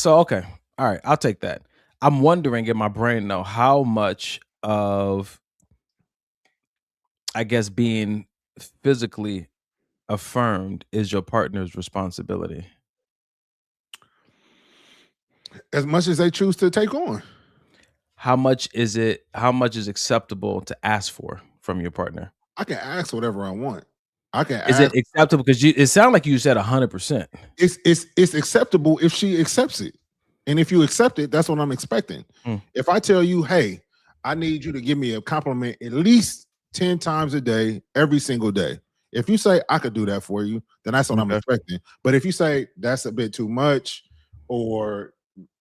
okay. All right, I'll take that. I'm wondering in my brain though, how much of I guess being physically affirmed is your partner's responsibility? As much as they choose to take on. How much is acceptable to ask for from your partner? I can ask whatever I want. I can Is it acceptable? Because it sounded like you said 100%. It's acceptable if she accepts it. And if you accept it, that's what I'm expecting. If I tell you, hey, I need you to give me a compliment at least 10 times a day, every single day. If you say I could do that for you, then that's what I'm expecting. But if you say that's a bit too much, or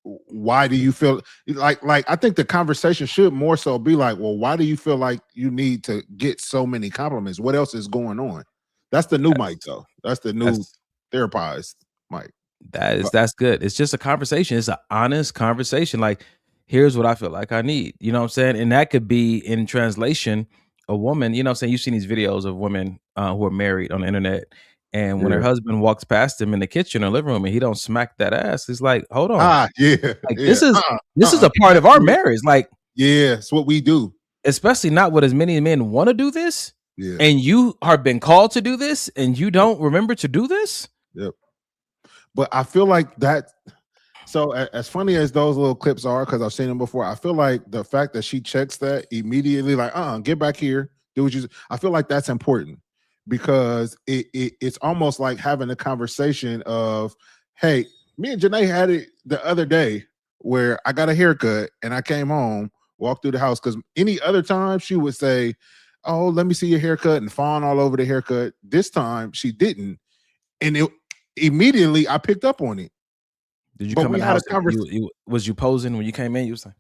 why do you feel like I think the conversation should more so be like, well, why do you feel like you need to get so many compliments? What else is going on? That's the new Mike, though. That's the new therapized Mike. That's good. It's just a conversation. It's an honest conversation. Like, here's what I feel like I need. You know what I'm saying? And that could be in translation. A woman, you know what I'm saying? You've seen these videos of women who are married on the internet. And when her husband walks past him in the kitchen or living room and he don't smack that ass, he's like, hold on. This is a part of our marriage. Like, yeah, it's what we do. Especially not with as many men want to do this. Yeah. And you are been called to do this and you don't remember to do this. Yep. But I feel like that. So as funny as those little clips are, because I've seen them before, I feel like the fact that she checks that immediately, like, get back here, do what you. I feel like that's important because it's almost like having a conversation of, hey, me and Janae had it the other day where I got a haircut and I came home, walked through the house, because any other time she would say, oh, let me see your haircut and fawn all over the haircut. This time she didn't. And immediately I picked up on it. Did you come in the house? Was you posing when you came in? You was like,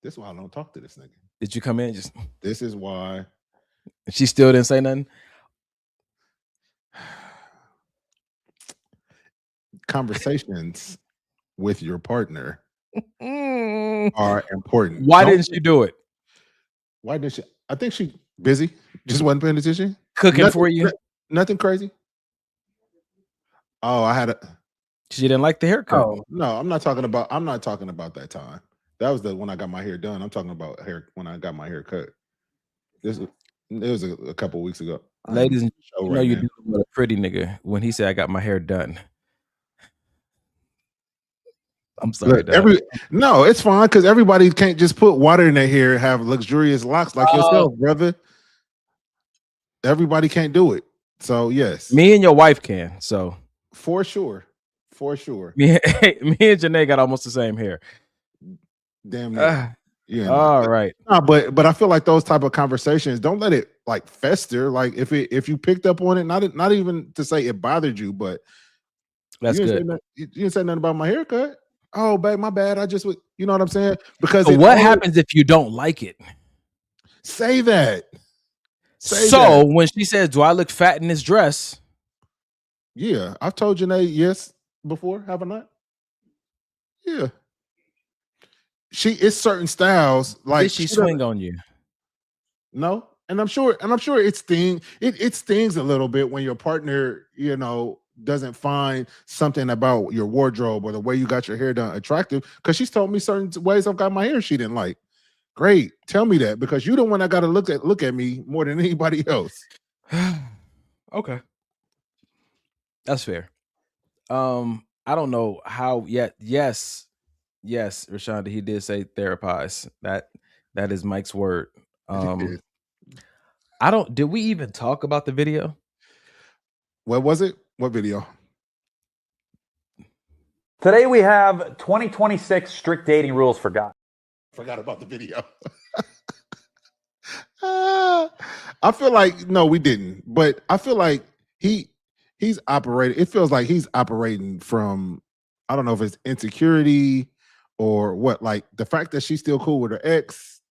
this is why I don't talk to this nigga. Did you come in? Just this is why. She still didn't say nothing? Conversations with your partner are important. Why didn't she do it? Why didn't she? I think she busy. Just wasn't paying attention. Cooking for you? Nothing crazy. Oh, I had a. She didn't like the haircut. Oh, no, I'm not talking about that time. That was when I got my hair done. I'm talking about when I got my hair cut. It was a couple weeks ago. Ladies, you know you do with a pretty nigga when he said I got my hair done. I'm sorry. Look, no, it's fine because everybody can't just put water in their hair and have luxurious locks like yourself, brother. Everybody can't do it. So yes, me and your wife can. So for sure. Me and Janae got almost the same hair. Damn near. Yeah. All right. No, but I feel like those type of conversations, don't let it like fester. Like if you picked up on it, not even to say it bothered you, but that's good. You didn't say nothing about my haircut. Oh, babe, my bad. I just would, you know what I'm saying? Because what happens if you don't like it? Say that. When she says, "Do I look fat in this dress?" Yeah, I've told Janae yes before, have I not? Yeah. It's certain styles. Like, did she swing on you? No. And I'm sure it stings a little bit when your partner, doesn't find something about your wardrobe or the way you got your hair done attractive. Because she's told me certain ways I've got my hair she didn't like. Great. Tell me that, because you're the one that got to look at me more than anybody else. Okay. That's fair. I don't know how yet. Yes, Rashonda, he did say therapize. That is Mike's word. Did we even talk about the video? What was it? What video? Today we have 2026 strict dating rules for guys. Forgot about the video. I feel like, no, we didn't. But I feel like he's operating. It feels like he's operating from, I don't know if it's insecurity or what. Like the fact that she's still cool with her ex,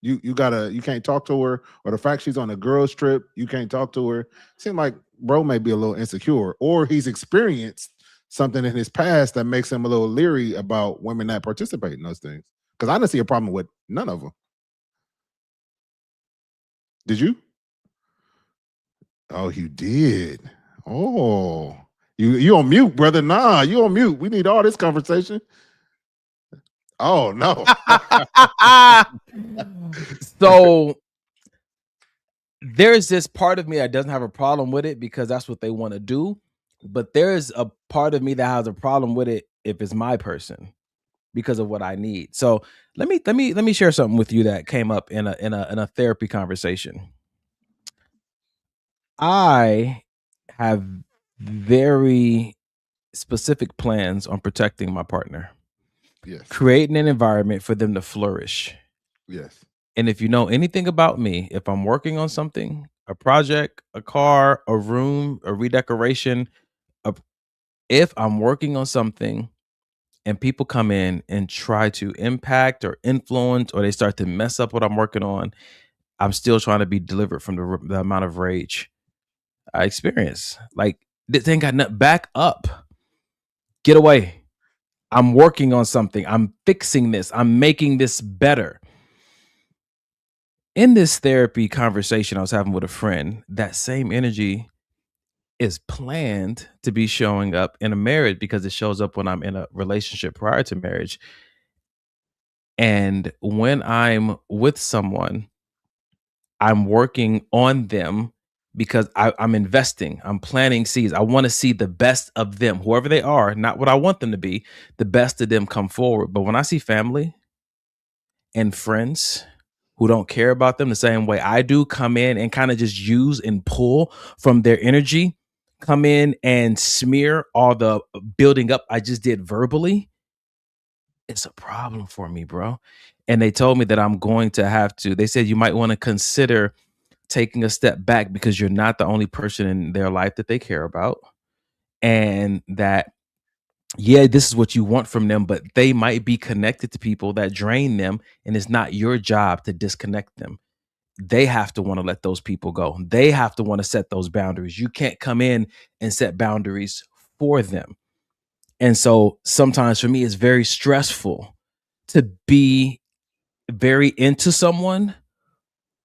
you can't talk to her, or the fact she's on a girls trip, you can't talk to her. Seems like bro may be a little insecure, or he's experienced something in his past that makes him a little leery about women that participate in those things. Because I didn't see a problem with none of them. Did you? Oh, you did. Oh, you on mute, brother. Nah, you on mute. We need all this conversation. Oh, no. So there's this part of me that doesn't have a problem with it because that's what they want to do. But there's a part of me that has a problem with it if it's my person, because of what I need. So let me share something with you that came up in a therapy conversation. I have very specific plans on protecting my partner. Yes. Creating an environment for them to flourish. Yes. And if you know anything about me, if I'm working on something, a project, a car, a room, a redecoration. If I'm working on something and people come in and try to impact or influence, or they start to mess up what I'm working on, I'm still trying to be delivered from the amount of rage I experience. Like, this thing got nothing. Back up. Get away. I'm working on something. I'm fixing this. I'm making this better. In this therapy conversation I was having with a friend, that same energy is planned to be showing up in a marriage because it shows up when I'm in a relationship prior to marriage. And when I'm with someone, I'm working on them because I'm investing, I'm planting seeds. I want to see the best of them, whoever they are, not what I want them to be, the best of them come forward. But when I see family and friends who don't care about them the same way I do come in and kind of just use and pull from their energy, come in and smear all the building up I just did verbally, it's a problem for me, bro. And they told me that I'm going to have to, they said you might want to consider taking a step back because you're not the only person in their life that they care about. And that, yeah, this is what you want from them, but they might be connected to people that drain them. And it's not your job to disconnect them. They have to want to let those people go. They have to want to set those boundaries. You can't come in and set boundaries for them. And so sometimes for me, it's very stressful to be very into someone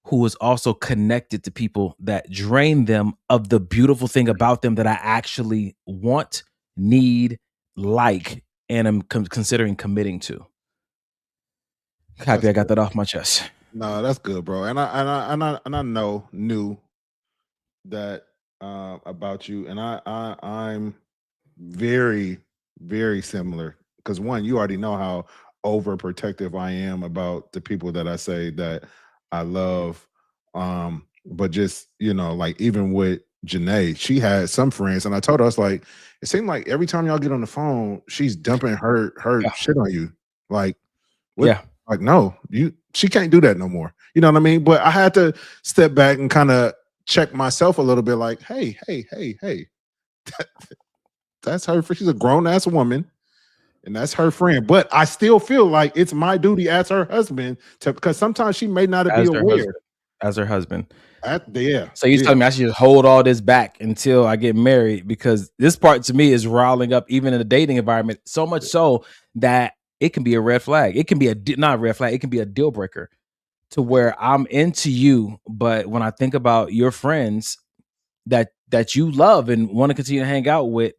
who is also connected to people that drain them of the beautiful thing about them that I actually want, need, like, and I'm considering committing to. Happy That's I got good. that off my chest. No, that's good, bro. And I knew that about you, and I'm very, very similar. Because one, you already know how overprotective I am about the people that I say that I love. But just, like, even with Janae, she had some friends, and I told her, I was like, it seemed like every time y'all get on the phone, she's dumping her Yeah. shit on you. Like, what? Yeah. Like, no, she can't do that no more. You know what I mean? But I had to step back and kind of check myself a little bit, like, hey, that's her. She's a grown ass woman, and that's her friend. But I still feel like it's my duty as her husband to, because sometimes she may not be As her aware. husband. As her husband. Yeah. So you Yeah. telling me I should just hold all this back until I get married? Because this part to me is riling up even in a dating environment, so much so that it can be a red flag. It can be not a red flag. It can be a deal breaker to where I'm into you, but when I think about your friends that you love and want to continue to hang out with,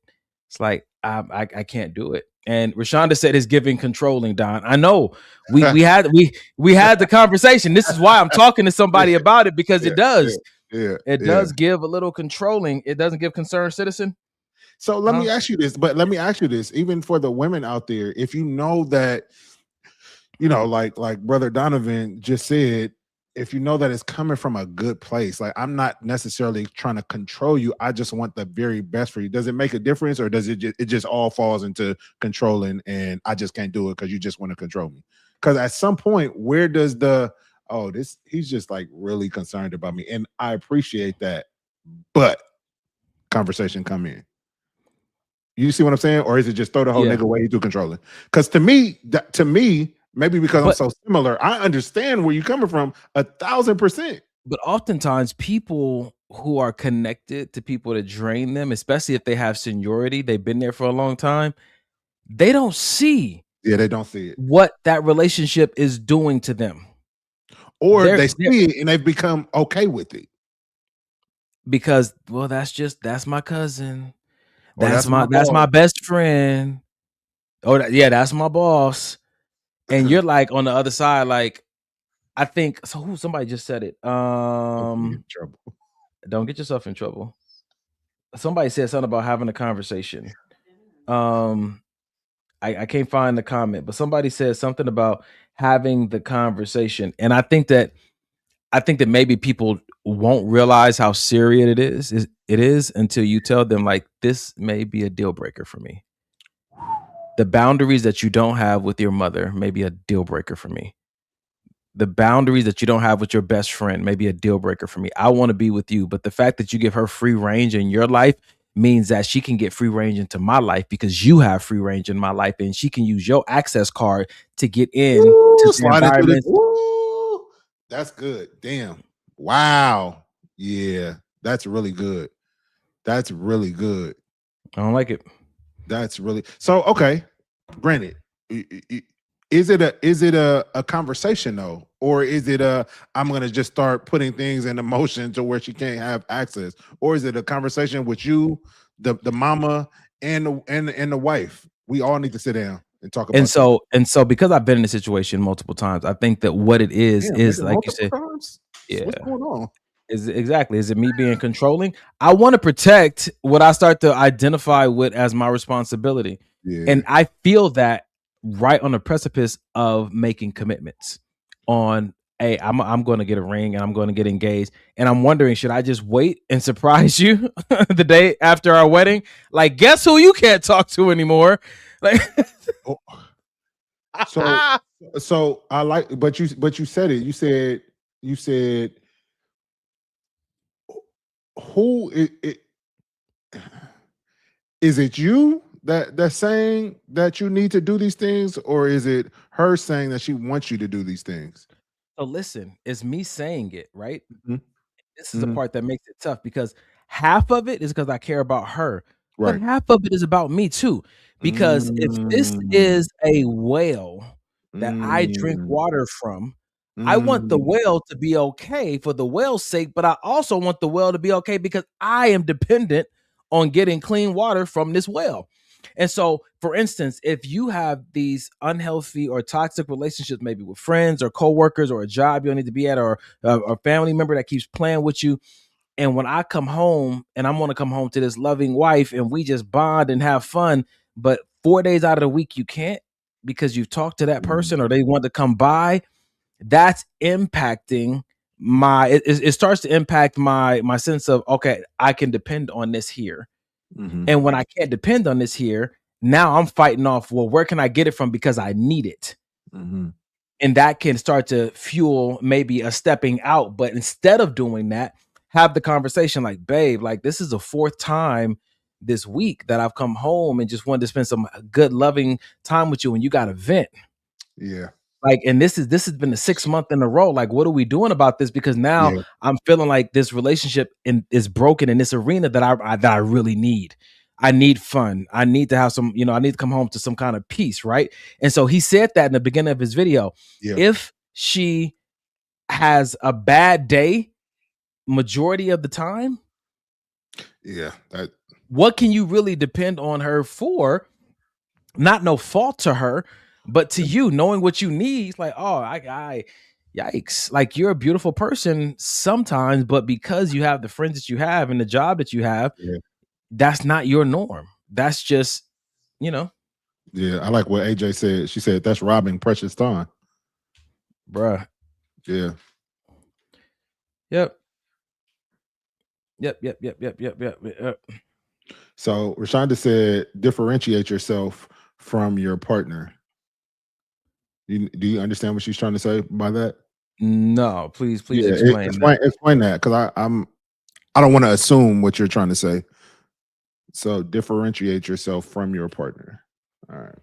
it's like I can't do it. And Rashonda said it's giving controlling, Don. I know we had the conversation. This is why I'm talking to somebody about it, because it does. Yeah. It does give a little controlling. It doesn't give concerned citizen. So let me ask you this, even for the women out there, if you know that, like Brother Donovan just said, if you know that it's coming from a good place, like, I'm not necessarily trying to control you, I just want the very best for you. Does it make a difference, or does it just all falls into controlling, and I just can't do it because you just want to control me? Because at some point, where does he's just like really concerned about me, and I appreciate that, but conversation come in. You see what I'm saying? Or is it just throw the whole nigga away, he do controlling? Because to me, maybe because I'm so similar, I understand where you're coming from 1,000%. But oftentimes people who are connected to people that drain them, especially if they have seniority, they've been there for a long time, they don't see. Yeah, they don't see it. What that relationship is doing to them. Or they see it and they've become okay with it. Because, well, that's my cousin. Or That's my best friend. Oh, that's my boss. And you're like on the other side, like, I think so. Somebody just said it. Don't get yourself in trouble. Somebody said something about having a conversation. I can't find the comment, but somebody said something about having the conversation. And I think that maybe people won't realize how serious it is until you tell them, like, this may be a deal breaker for me. The boundaries that you don't have with your mother may be a deal breaker for me. the boundaries that you don't have with your best friend may be a deal breaker for me. I want to be with you, but the fact that you give her free range in your life means that she can get free range into my life because you have free range in my life, and she can use your access card to get in to the Sliding through the. environments. Ooh, that's good. Damn. Wow. Yeah, that's really good. That's really good. I don't like it. That's really so. Okay, granted, is it a conversation though, or is it a I'm gonna just start putting things in motion to where she can't have access, or is it a conversation with you, the mama, and the wife? We all need to sit down and talk about. And so because I've been in a situation multiple times, I think that what it is like you said, times. yeah. What's going on? Is it me being controlling? I want to protect what I start to identify with as my responsibility. Yeah. And I feel that right on the precipice of making commitments on, hey, I'm going to get a ring and I'm going to get engaged. And I'm wondering, should I just wait and surprise you the day after our wedding? Like, guess who you can't talk to anymore? Like, so I like, but you said it. You said who is it you that's saying that you need to do these things, or is it her saying that she wants you to do these things? so listen, it's me saying it, right? Mhm. This is the part that makes it tough because half of it is because I care about her, but Right. half of it is about me too. Because if this is a well that I drink water from, I want the well to be okay for the well's sake, but I also want the well to be okay because I am dependent on getting clean water from this well. And so, for instance, if you have these unhealthy or toxic relationships, maybe with friends or coworkers or a job you don't need to be at, or a family member that keeps playing with you, and when I come home and I'm going to come home to this loving wife and we just bond and have fun, but 4 days out of the week you can't because you've talked to that person or they want to come by, that's impacting it starts to impact my sense of, okay, I can depend on this here. And when I can't depend on this here, now I'm fighting off, well, where can I get it from because I need it? And that can start to fuel maybe a stepping out. But instead of doing that, have the conversation like, babe, like this is the fourth time this week that I've come home and just wanted to spend some good, loving time with you, and you got to vent. Yeah. Like, and this has been the 6th month in a row. Like, what are we doing about this? Because now I'm feeling like this relationship is broken in this arena that I really need. I need fun. I need to have some, I need to come home to some kind of peace, right? And so he said that in the beginning of his video. Yeah. If she has a bad day, majority of the time, what can you really depend on her for? Not no fault to her, but to you, knowing what you need, like, oh, I yikes. Like, you're a beautiful person sometimes, but because you have the friends that you have and the job that you have, that's not your norm. That's just, Yeah, I like what AJ said. She said that's robbing precious time. Bruh. Yeah. Yep. So Rashonda said, differentiate yourself from your partner. Do you understand what she's trying to say by that? No, please explain. Explain that, because I don't want to assume what you're trying to say. So differentiate yourself from your partner. All right.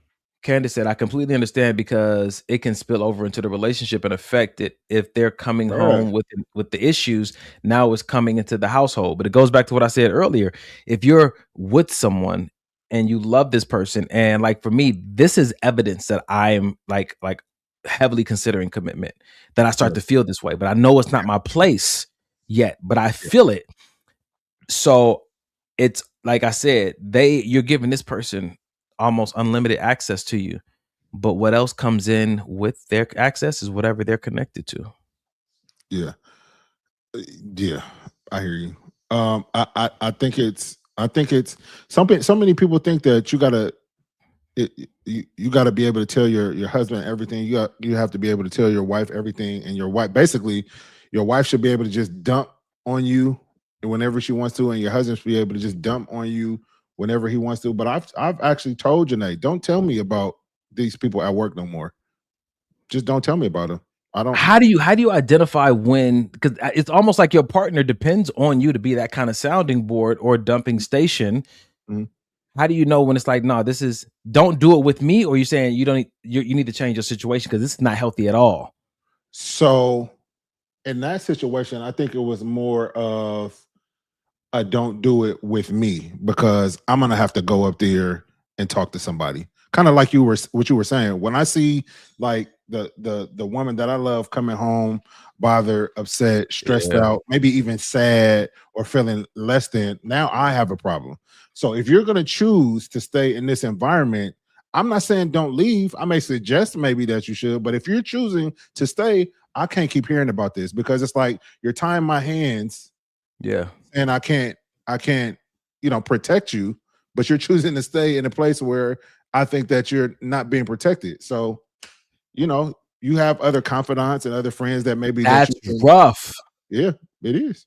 Candace said, I completely understand because it can spill over into the relationship and affect it if they're coming home with the issues. Now it's coming into the household. But it goes back to what I said earlier. If you're with someone and you love this person, and like for me, this is evidence that I am like heavily considering commitment, that I start to feel this way. But I know it's not my place yet, but I feel it. So it's like I said, you're giving this person almost unlimited access to you, but what else comes in with their access is whatever they're connected to. Yeah, I hear you. I think it's something. So many people think that you gotta be able to tell your husband everything. You have to be able to tell your wife everything, and your wife should be able to just dump on you whenever she wants to, and your husband should be able to just dump on you whenever he wants to. But I've actually told Janae, don't tell me about these people at work no more. Just don't tell me about them. I don't. How do you identify when, because it's almost like your partner depends on you to be that kind of sounding board or dumping station. Mhm. How do you know when it's like, no, this is, don't do it with me, or you saying you don't you need to change your situation because this is not healthy at all? So in that situation, I think it was more of a don't do it with me because I'm gonna have to go up there and talk to somebody. Kind of like what you were saying. When I see like the woman that I love coming home bothered, upset, stressed Yeah. out, maybe even sad or feeling less than, now I have a problem. So if you're gonna choose to stay in this environment, I'm not saying don't leave. I may suggest maybe that you should, but if you're choosing to stay, I can't keep hearing about this because it's like you're tying my hands Yeah. and I can't, protect you, but you're choosing to stay in a place where I think that you're not being protected. So, you have other confidants and other friends that maybe that That's you can, rough. yeah, it is.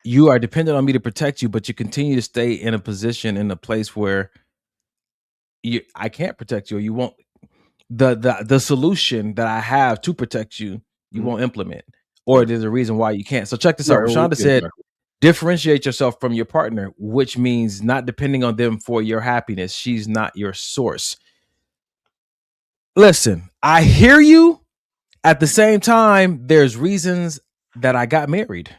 You are dependent on me to protect you, but you continue to stay in a position, in a place where I can't protect you, or you won't. The solution that I have to protect you, you Mhm. won't implement, or Yeah. there's a reason why you can't. So check this out. Right. Rashonda Yeah, said, exactly. differentiate yourself from your partner, which means not depending on them for your happiness. She's not your source. Listen, I hear you. At the same time, there's reasons that I got married.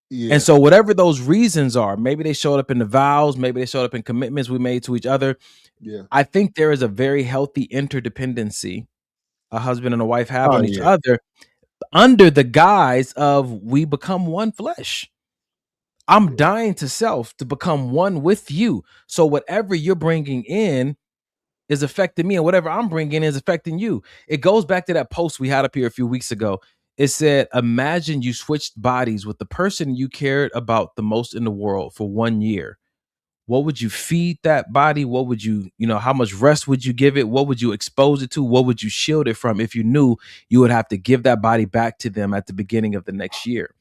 Yeah. And so whatever those reasons are, maybe they showed up in the vows, maybe they showed up in commitments we made to each other. Yeah. I think there is a very healthy interdependency a husband and a wife have Oh on each yeah. other under the guise of we become one flesh. I'm dying to self to become one with you. So whatever you're bringing in is affecting me, and whatever I'm bringing in is affecting you. It goes back to that post we had up here a few weeks ago. It said, imagine you switched bodies with the person you cared about the most in the world for 1 year. What would you feed that body? What would how much rest would you give it? What would you expose it to? What would you shield it from if you knew you would have to give that body back to them at the beginning of the next year?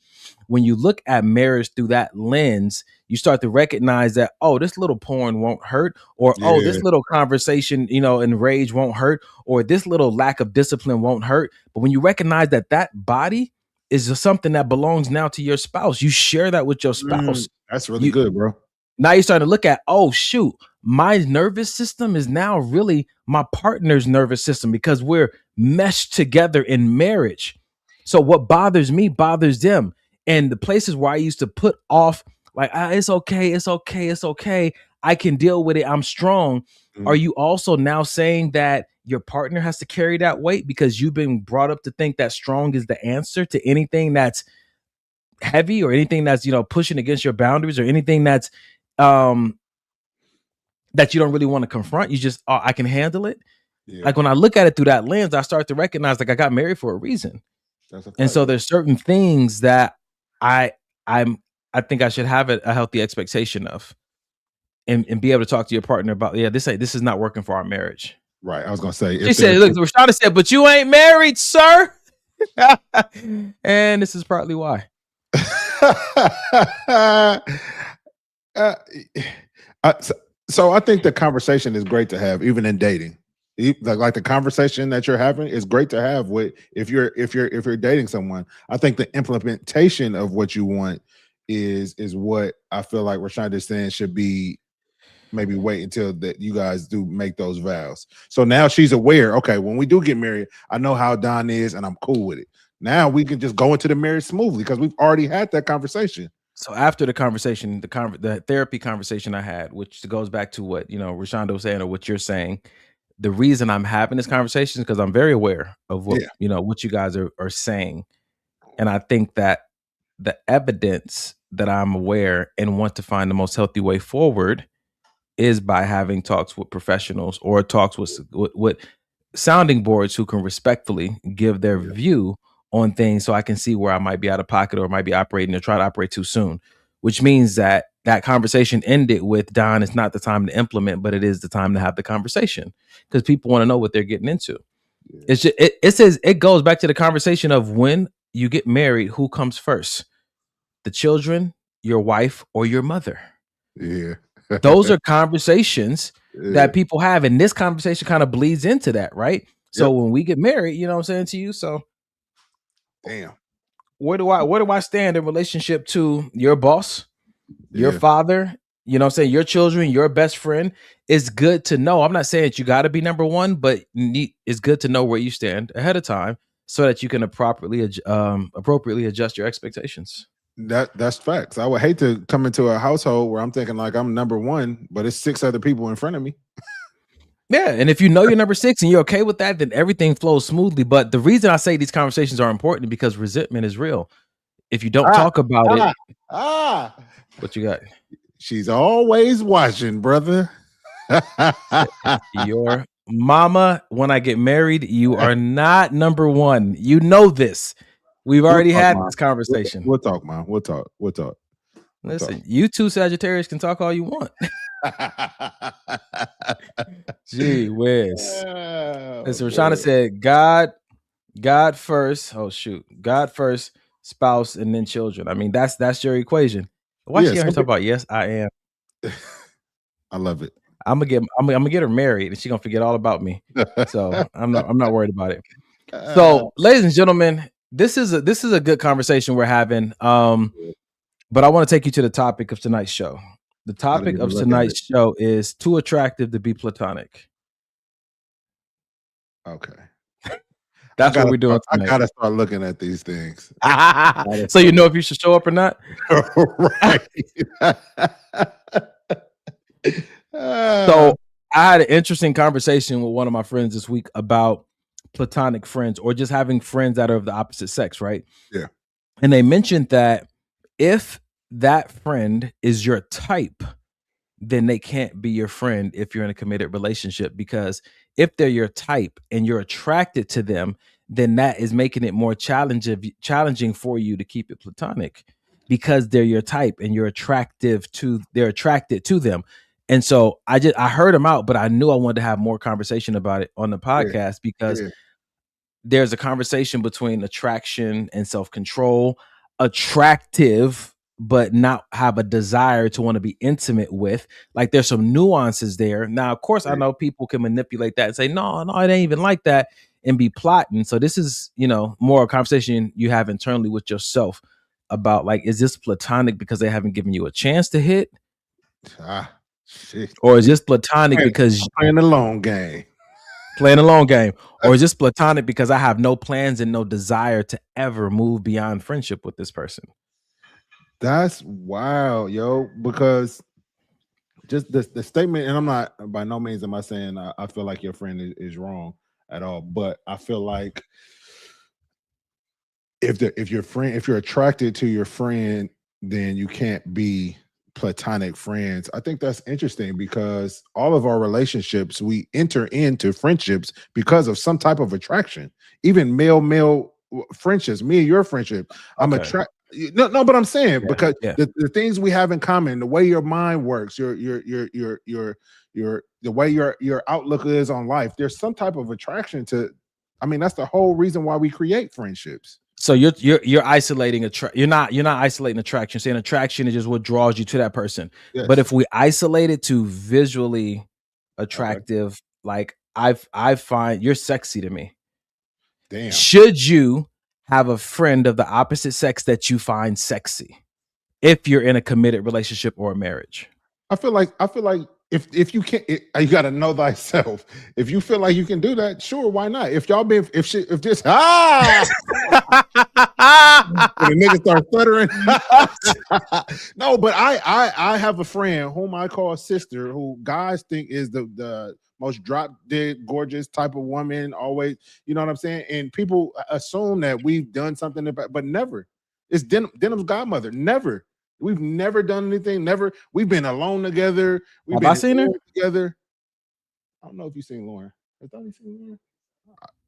When you look at marriage through that lens, you start to recognize that, oh, this little porn won't hurt, or oh, Yeah. this little conversation, in rage won't hurt, or this little lack of discipline won't hurt. But when you recognize that that body is just something that belongs now to your spouse, you share that with your spouse. That's really You good, bro. Now you're starting to look at, oh shoot, my nervous system is now really my partner's nervous system because we're meshed together in marriage. So what bothers me bothers them. And the places where I used to put off, like, it's okay, it's okay, it's okay, I can deal with it, I'm strong. Are Mhm. you also now saying that your partner has to carry that weight because you've been brought up to think that strong is the answer to anything that's heavy, or anything that's pushing against your boundaries, or anything that's um that you don't really want to confront? You just, oh, I can handle it. Yeah. Like when I look at it through that lens, I start to recognize like I got married for a reason. That's a And fact, so bro. there's certain things that I I'm I think I should have a healthy expectation of, and be able to talk to your partner about, yeah, this is not working for our marriage. Right. I was gonna say She if said, there's look, Rashada said, but you ain't married, sir. And this is partly why. Uh, so I think the conversation is great to have, even in dating. Like the conversation that you're having is great to have with if you're dating someone. I think the implementation of what you want is what I feel like Rashonda is saying should be, maybe wait until that you guys do make those vows. So now she's aware. Okay, when we do get married, I know how Don is, and I'm cool with it. Now we can just go into the marriage smoothly because we've already had that conversation. So after the conversation, the therapy conversation I had, which goes back to what Rashonda was saying, or what you're saying, the reason I'm having this conversation is because I'm very aware of what Yeah. what you guys are saying, and I think that the evidence that I'm aware and want to find the most healthy way forward is by having talks with professionals, or talks with sounding boards who can respectfully give their Yeah. view on things, so I can see where I might be out of pocket, or might be operating or try to operate too soon, which means that conversation ended with, Don, it's not the time to implement, but it is the time to have the conversation, because people want to know what they're getting into. Yeah. It's just, it says, it goes back to the conversation of, when you get married, who comes first? The children, your wife, or your mother? Yeah. Those are conversations Yeah. that people have, and this conversation kind of bleeds into that, right? So Yep. when we get married, you know what I'm saying to you? So Damn. Where do I stand in relationship to your boss, your Yeah. father, you know what I'm saying, your children, your best friend? It's good to know. I'm not saying that you got to be number one, but it's good to know where you stand ahead of time so that you can appropriately adjust your expectations. That's facts. I would hate to come into a household where I'm thinking like I'm number one, but it's 6 other people in front of me. Yeah, and if you know you're number 6 and you're okay with that, then everything flows smoothly. But the reason I say these conversations are important because resentment is real. If you don't talk about it, what you got? She's always watching, brother. Your mama, when I get married, you are not number one. You know this. We've already had this conversation. We'll talk, man. We'll talk. Listen, you two Sagittarius can talk all you want. Gee whiz. Listen, Rashana said, God first. Oh shoot, God first, spouse, and then children. I mean, that's your equation. Why she here talk about? Yes, I am. I love it. I'm gonna get her married, and she's gonna forget all about me. So I'm not worried about it. So, ladies and gentlemen, this is a good conversation we're having. But I want to take you to the topic of tonight's show. The topic of tonight's show is too attractive to be platonic. Okay. That's what we're doing tonight. I gotta start looking at these things. So you know if you should show up or not? Right. So I had an interesting conversation with one of my friends this week about platonic friends or just having friends that are of the opposite sex, right? Yeah. And they mentioned that if that friend is your type, then they can't be your friend if you're in a committed relationship, because if they're your type and you're attracted to them, then that is making it more challenging for you to keep it platonic because they're your type and they're attracted to them. And so I heard him out, but I knew I wanted to have more conversation about it on the podcast because there's a conversation between attraction and self-control, attractive, but not have a desire to want to be intimate with. Like there's some nuances there. Now, of course, I know people can manipulate that and say, no, it ain't even like that and be plotting. So this is, more a conversation you have internally with yourself about like, is this platonic because they haven't given you a chance to hit? Shit. Or is this platonic because playing the long game? Or is this platonic because I have no plans and no desire to ever move beyond friendship with this person? That's wild, yo, because just the statement, and I'm not, by no means am I saying I feel like your friend is wrong at all, but I feel like if you're attracted to your friend, then you can't be platonic friends. I think that's interesting because all of our relationships, we enter into friendships because of some type of attraction. Even male friendships, me and your friendship, I'm attracted. No, but I'm saying because the things we have in common, the way your mind works, the way your outlook is on life, there's some type of attraction to. I mean, that's the whole reason why we create friendships. So you're isolating you're not isolating attraction. Saying attraction is just what draws you to that person. Yes. But if we isolate it to visually attractive, like I find you're sexy to me. Damn. Should you have a friend of the opposite sex that you find sexy if you're in a committed relationship or a marriage? I feel like if you can't, you got to know thyself. If you feel like you can do that, sure, why not? If y'all been, if this, when the niggas start stuttering. No, but I have a friend whom I call sister, who guys think is the most drop dead gorgeous type of woman. Always, you know what I'm saying? And people assume that we've done something about, but never. It's Denim's godmother. Never. We've never done anything. Never. We've been alone together. We've been seen her together. I don't know if you've seen Lauren. Have you seen Lauren?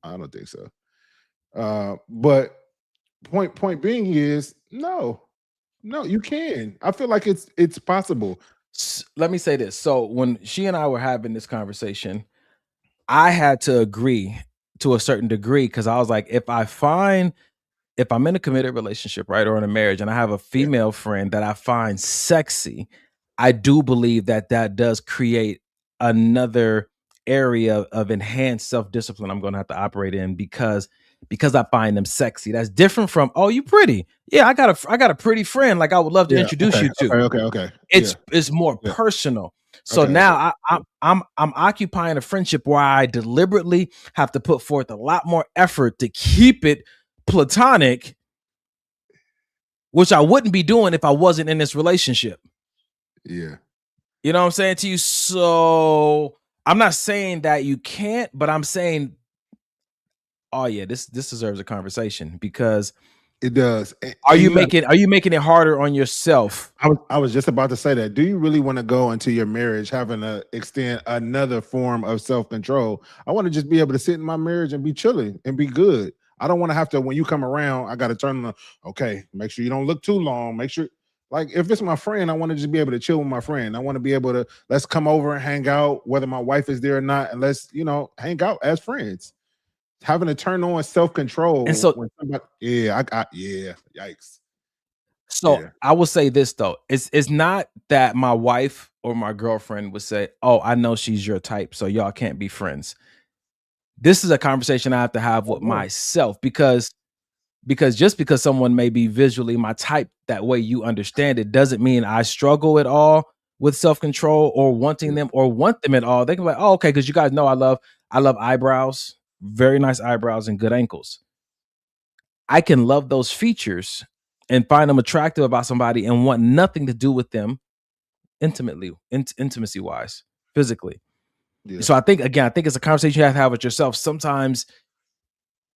I don't think so. But point being is no, you can. I feel like it's possible. Let me say this. So when she and I were having this conversation, I had to agree to a certain degree because I was like, if I'm in a committed relationship, right, or in a marriage, and I have a female friend that I find sexy, I do believe that does create another area of enhanced self-discipline I'm going to have to operate in, because because I find them sexy. That's different from, oh, you pretty. Yeah, I got a pretty friend. Like I would love to introduce you to. Okay. It's more Yeah. personal. So now I'm occupying a friendship where I deliberately have to put forth a lot more effort to keep it platonic, which I wouldn't be doing if I wasn't in this relationship. Yeah. You know what I'm saying to you? So I'm not saying that you can't, but I'm saying, oh yeah, this deserves a conversation because it does. Are you making it harder on yourself? I was just about to say that. Do you really want to go into your marriage having to extend another form of self-control? I want to just be able to sit in my marriage and be chilling and be good. I don't want to have to, when you come around, I got to turn on, okay, make sure you don't look too long. Make sure, like, if it's my friend, I want to just be able to chill with my friend. I want to be able to, let's come over and hang out, whether my wife is there or not, and let's, hang out as friends. Having to turn on self-control. And so, when somebody, yikes. So I will say this though, it's not that my wife or my girlfriend would say, "Oh, I know she's your type, so y'all can't be friends." This is a conversation I have to have with myself because just because someone may be visually my type, that way you understand it, doesn't mean I struggle at all with self-control or wanting them or want them at all. They can be like, "Oh, okay," because you guys know I love eyebrows, very nice eyebrows and good ankles. I can love those features and find them attractive about somebody and want nothing to do with them intimacy wise, physically. Yeah. So I think it's a conversation you have to have with yourself sometimes.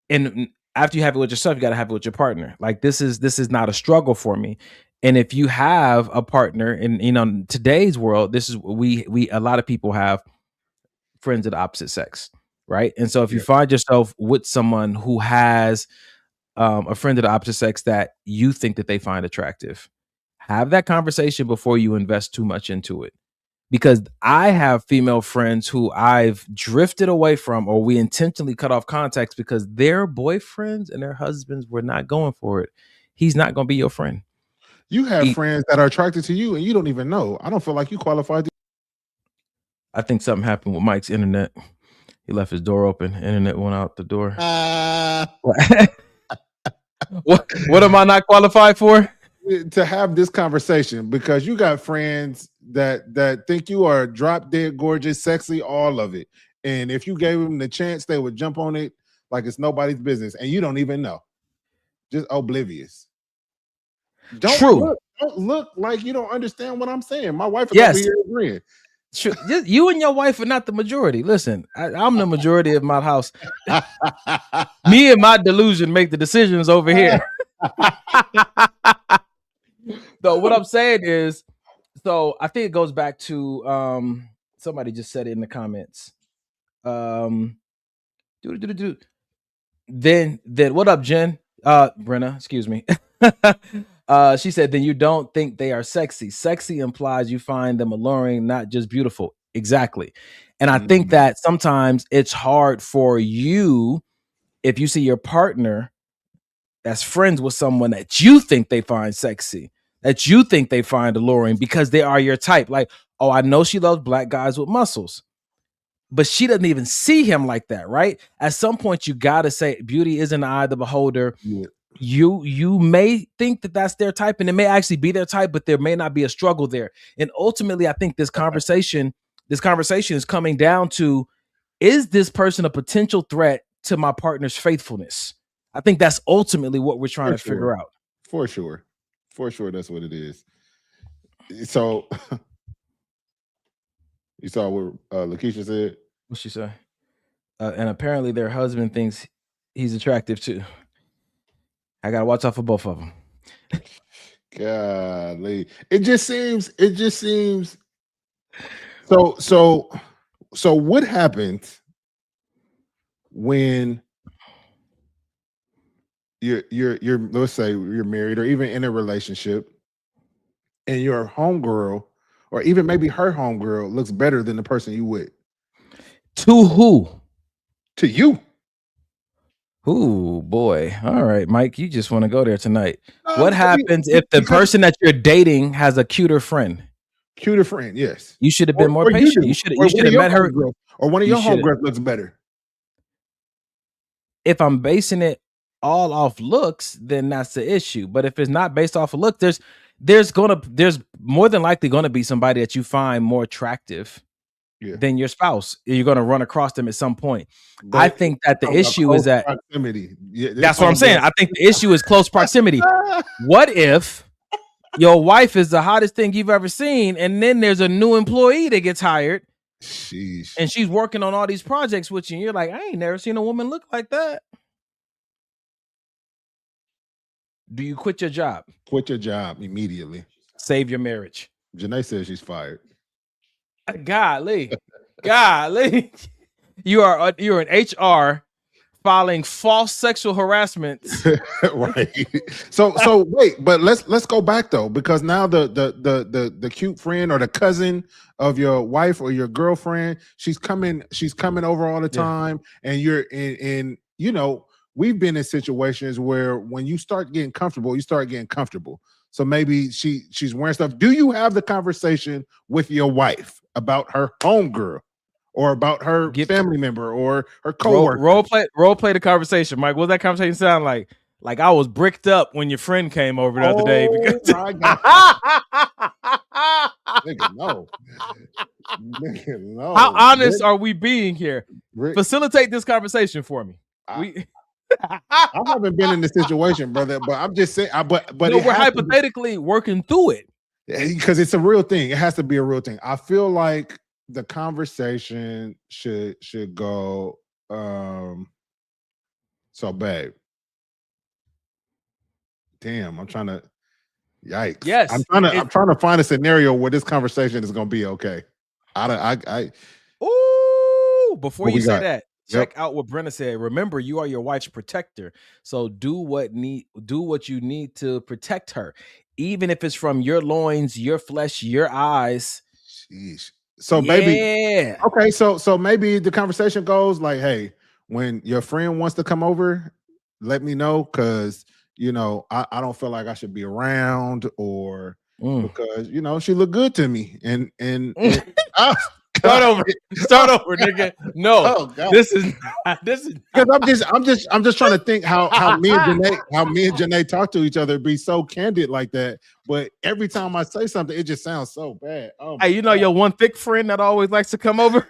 And after you have it with yourself, you got to have it with your partner. Like this is not a struggle for me. And if you have a partner in today's world, this is we a lot of people have friends of the opposite sex, right? And so if you find yourself with someone who has a friend of the opposite sex that you think that they find attractive, have that conversation before you invest too much into it. Because I have female friends who I've drifted away from, or we intentionally cut off contacts because their boyfriends and their husbands were not going for it. He's not going to be your friend. You have friends that are attracted to you and you don't even know. I don't feel like you qualified. I think something happened with Mike's internet. He left his door open. Internet went out the door. What am I not qualified for? To have this conversation, because you got friends that think you are drop dead gorgeous, sexy, all of it. And if you gave them the chance, they would jump on it like it's nobody's business. And you don't even know. Just oblivious. Don't look like you don't understand what I'm saying. My wife is over here agreeing. You and your wife are not the majority. Listen, I'm the majority of my house. Me and my delusion make the decisions over here. So what I'm saying is, so I think it goes back to somebody just said it in the comments. Then what up, Jen? Brenna, excuse me. She said, then you don't think they are sexy. Sexy implies you find them alluring, not just beautiful. Exactly. And I think that sometimes it's hard for you if you see your partner that's friends with someone that you think they find sexy, that you think they find alluring because they are your type. Like, oh, I know she loves black guys with muscles, but she doesn't even see him like that, right? At some point, you got to say beauty is in the eye of the beholder. Yeah. You may think that that's their type, and it may actually be their type, but there may not be a struggle there. And ultimately, I think this conversation is coming down to, is this person a potential threat to my partner's faithfulness? I think that's ultimately what we're trying to figure out. For sure, that's what it is. So you saw what Lakeisha said? What'd she say? And apparently their husband thinks he's attractive too. I gotta watch out for both of them. Golly. It just seems so what happens when you're let's say you're married or even in a relationship and your homegirl or even maybe her homegirl looks better than the person you with? To who? To you. Ooh, boy. All right, Mike, you just want to go there tonight. What happens if the person that you're dating has a cuter friend? Cuter friend, yes. You should have been more patient. You should have met her. Or one of your homegirls looks better. if I'm basing it all off looks, then that's the issue. But if it's not based off of look, there's more than likely gonna be somebody that you find more attractive than your spouse. You're gonna run across them at some point. But I think that the issue is that proximity. Yeah, that's what I'm saying. I think the issue is close proximity. What if your wife is the hottest thing you've ever seen, and then there's a new employee that gets hired, and she's working on all these projects with you, and you're like, I ain't never seen a woman look like that. Do you quit your job? Quit your job immediately. Save your marriage. Janae says she's fired. Golly. You're an HR filing false sexual harassment. Right. So wait, but let's go back though, because now the cute friend or the cousin of your wife or your girlfriend, she's coming over all the time, and you're in you know, we've been in situations where when you start getting comfortable, So maybe she's wearing stuff. Do you have the conversation with your wife about her homegirl or about her family member or her coworker? Role play the conversation, Mike. What does that conversation sound like? Like I was bricked up when your friend came over the other day. Because my God. Nigga, no. Nigga, no. How honest are we being here? Facilitate this conversation for me. I haven't been in this situation, brother, but I'm just saying. But no, we're hypothetically working through it because it's a real thing. It has to be a real thing. I feel like the conversation should go. So, babe. Damn, I'm trying to. Yikes! Yes, I'm trying to find a scenario where this conversation is going to be okay. Ooh! Before you say that. Check out what Brenna said. Remember, you are your wife's protector. So do what you need to protect her. Even if it's from your loins, your flesh, your eyes. Sheesh. So maybe okay, so maybe the conversation goes like, hey, when your friend wants to come over, let me know, because you know, I don't feel like I should be around, or because you know she looked good to me. And Start over, nigga. No, this is because I'm just trying to think how me and Janae talk to each other, be so candid like that. But every time I say something, it just sounds so bad. Oh, hey, you know your one thick friend that always likes to come over.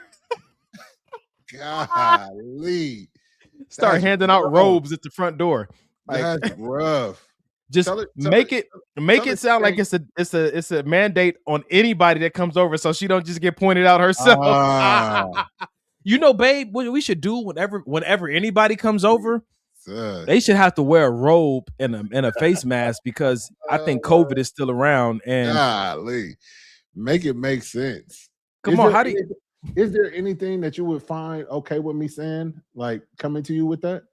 Golly, start handing out robes at the front door. Like, that's rough. Just make it sound like it's a mandate on anybody that comes over, so she don't just get pointed out herself. You know, babe, what we should do whenever anybody comes over, they should have to wear a robe and a face mask, because I think COVID is still around. And golly, make it make sense. Come on, is there anything that you would find okay with me saying, like coming to you with that?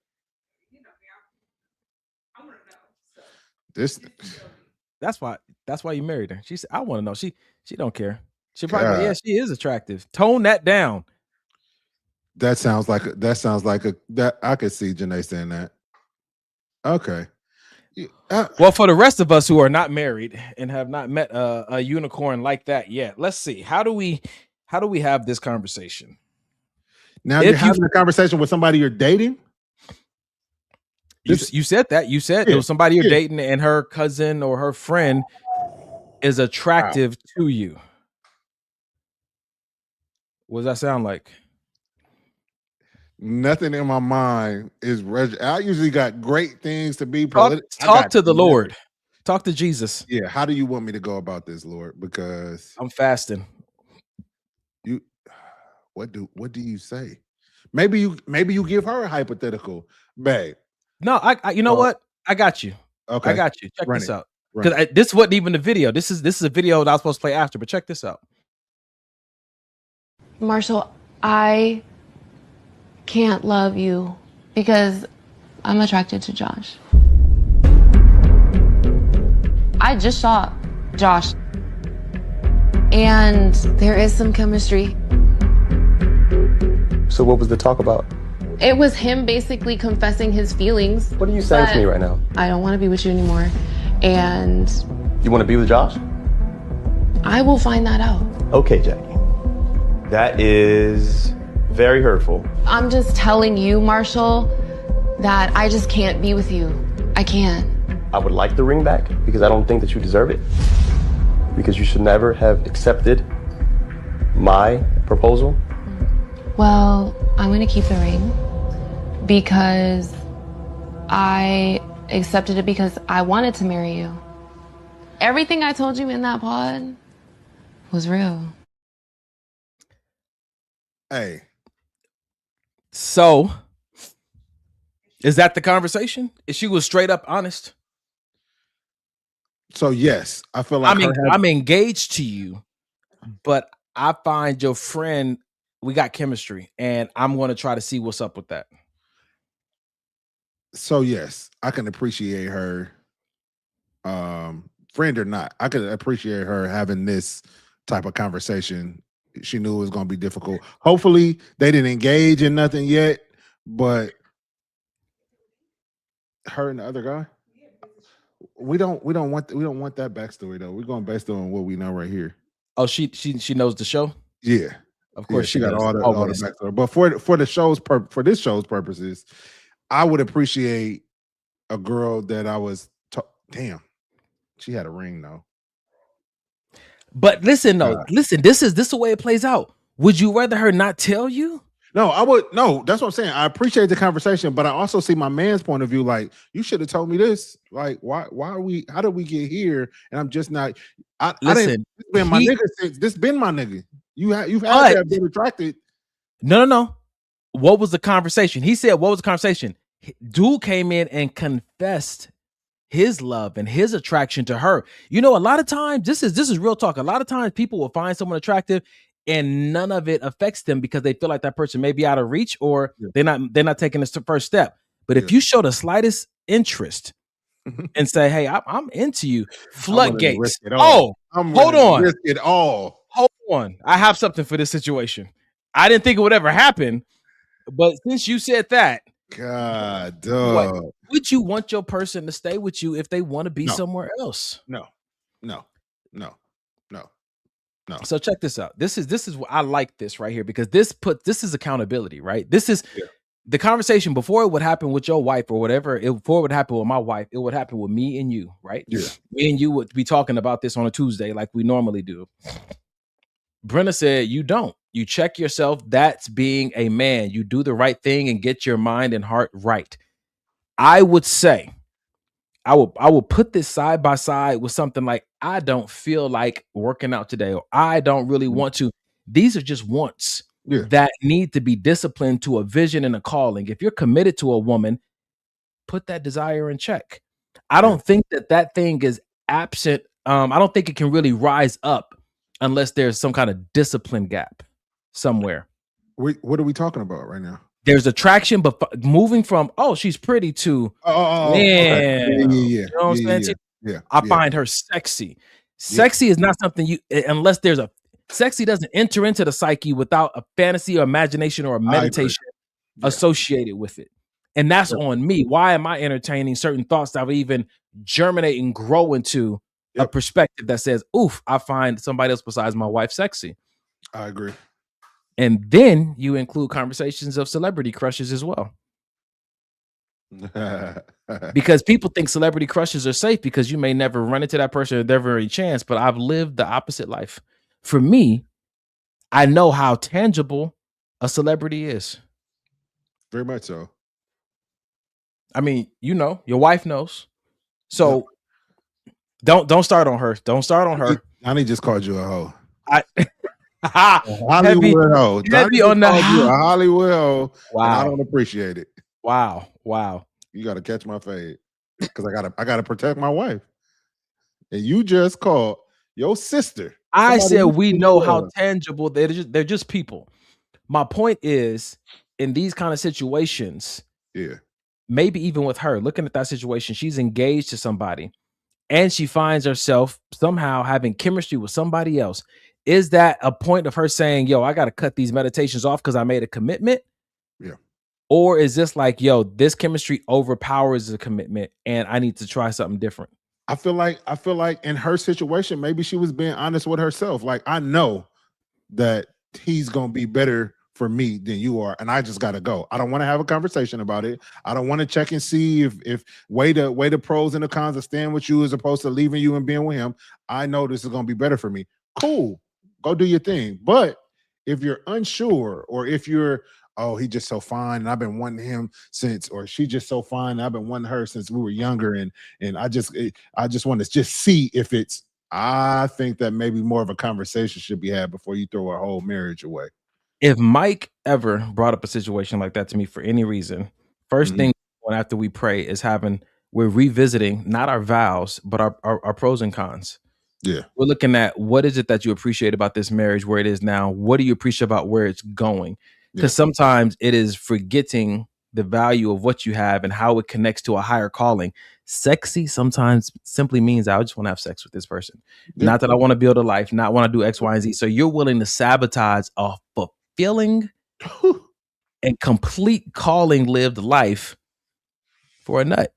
That's why you married her. She said, I want to know. She don't care. She probably she is attractive. Tone that down. That sounds like that I could see Janae saying that. Okay. Well, for the rest of us who are not married and have not met a unicorn like that yet, let's see. How do we have this conversation? Now you're having a conversation with somebody you're dating? You said that. You said it was somebody you're dating and her cousin or her friend is attractive to you. What does that sound like? Nothing in my mind is. I usually got great things to be. Talk to the Lord. Talk to Jesus. Yeah. How do you want me to go about this, Lord? Because I'm fasting. What do you say? Maybe you give her a hypothetical, babe. No, you know what? I got you. Okay, I got you. Check this out. Because this wasn't even the video. This is a video that I was supposed to play after. But check this out. Marshall, I can't love you because I'm attracted to Josh. I just saw Josh, and there is some chemistry. So what was the talk about? It was him basically confessing his feelings. What are you saying to me right now? I don't want to be with you anymore. And you want to be with Josh? I will find that out. Okay, Jackie. That is very hurtful. I'm just telling you, Marshall, that I just can't be with you. I can't. I would like the ring back because I don't think that you deserve it. Because you should never have accepted my proposal. Well, I'm gonna keep the ring because I accepted it because I wanted to marry you. Everything I told you in that pod was real. Hey. So, is that the conversation? If she was straight up honest? So yes, I feel like I'm engaged to you, but I find your friend, we got chemistry, and I'm going to try to see what's up with that. So yes, I can appreciate her, friend or not. I could appreciate her having this type of conversation. She knew it was going to be difficult. Hopefully, they didn't engage in nothing yet, but her and the other guy, we don't want that backstory though. We're going based on what we know right here. Oh, she knows the show. Yeah, of course she got all the backstory. But for the show's for this show's purposes, I would appreciate a girl that I was. Damn, she had a ring though. But listen, listen. This is the way it plays out. Would you rather her not tell you? No, I would. No, that's what I'm saying. I appreciate the conversation, but I also see my man's point of view. Like, you should have told me this. Like, why are we? How did we get here? And I'm just not. I didn't. This been my nigga since. This been my nigga. You've had to have been attracted. No. What was the conversation? He said, "What was the conversation?" Dude came in and confessed his love and his attraction to her. You know, a lot of times, this is real talk. A lot of times people will find someone attractive and none of it affects them because they feel like that person may be out of reach or they're not taking this first step. But if you show the slightest interest and say, "Hey, I'm into you," floodgates. Oh, hold on. Risk it all. Hold on. I have something for this situation. I didn't think it would ever happen, but since you said that, God, dog. Would you want your person to stay with you if they want to be somewhere else? No. So check this out. This is what I like this right here because this is accountability, right? This is the conversation before it would happen with your wife or whatever. Before it would happen with my wife, it would happen with me and you, right? Yeah. Me and you would be talking about this on a Tuesday like we normally do. Brenna said, "You don't. You check yourself. That's being a man. You do the right thing and get your mind and heart right." I would say, I will put this side by side with something like, "I don't feel like working out today," or "I don't really want to." These are just wants that need to be disciplined to a vision and a calling. If you're committed to a woman, put that desire in check. I don't think that thing is absent. I don't think it can really rise up unless there's some kind of discipline gap somewhere. What are we talking about right now? There's attraction, but moving from, "Oh, she's pretty," to, okay. You know what I'm saying? I find her sexy. Sexy is not something you, unless there's sexy doesn't enter into the psyche without a fantasy or imagination or a meditation associated with it. And that's on me. Why am I entertaining certain thoughts that would even germinate and grow into a perspective that says, "Oof, I find somebody else besides my wife sexy"? I agree. And then you include conversations of celebrity crushes as well. Because people think celebrity crushes are safe because you may never run into that person or never any chance, but I've lived the opposite life. For me, I know how tangible a celebrity is. Very much so. I mean, you know, your wife knows. So don't start on her. Don't start on her. Donnie just called you a hoe. Hollywood hoe. Heavy on the Hollywood hoe. Wow. And I don't appreciate it. Wow. You got to catch my fade because I got to protect my wife. And you just called your sister. I said we know how tangible they're just people. My point is, in these kind of situations, maybe even with her, looking at that situation, she's engaged to somebody and she finds herself somehow having chemistry with somebody else. Is that a point of her saying, "Yo, I got to cut these meditations off because I made a commitment"? Yeah. Or is this like, "Yo, this chemistry overpowers the commitment and I need to try something different"? I feel like in her situation, maybe she was being honest with herself. Like, I know that he's going to be better for me than you are, and I just gotta go. I don't want to have a conversation about it. I don't want to check and see if weigh the pros and the cons of staying with you as opposed to leaving you and being with him. I know this is gonna be better for me. Cool, go do your thing. But if you're unsure, or if you're, oh, he just so fine, and I've been wanting him since, or she just so fine, and I've been wanting her since we were younger, and I just want to just see if it's. I think that maybe more of a conversation should be had before you throw a whole marriage away. If Mike ever brought up a situation like that to me for any reason, first thing after we pray is we're revisiting not our vows, but our pros and cons. Yeah. We're looking at what is it that you appreciate about this marriage, where it is now? What do you appreciate about where it's going? Because sometimes it is forgetting the value of what you have and how it connects to a higher calling. Sexy sometimes simply means I just want to have sex with this person. Yeah. Not that I want to build a life, not want to do X, Y, and Z. So you're willing to sabotage a fulfilling and complete calling lived life for a nut.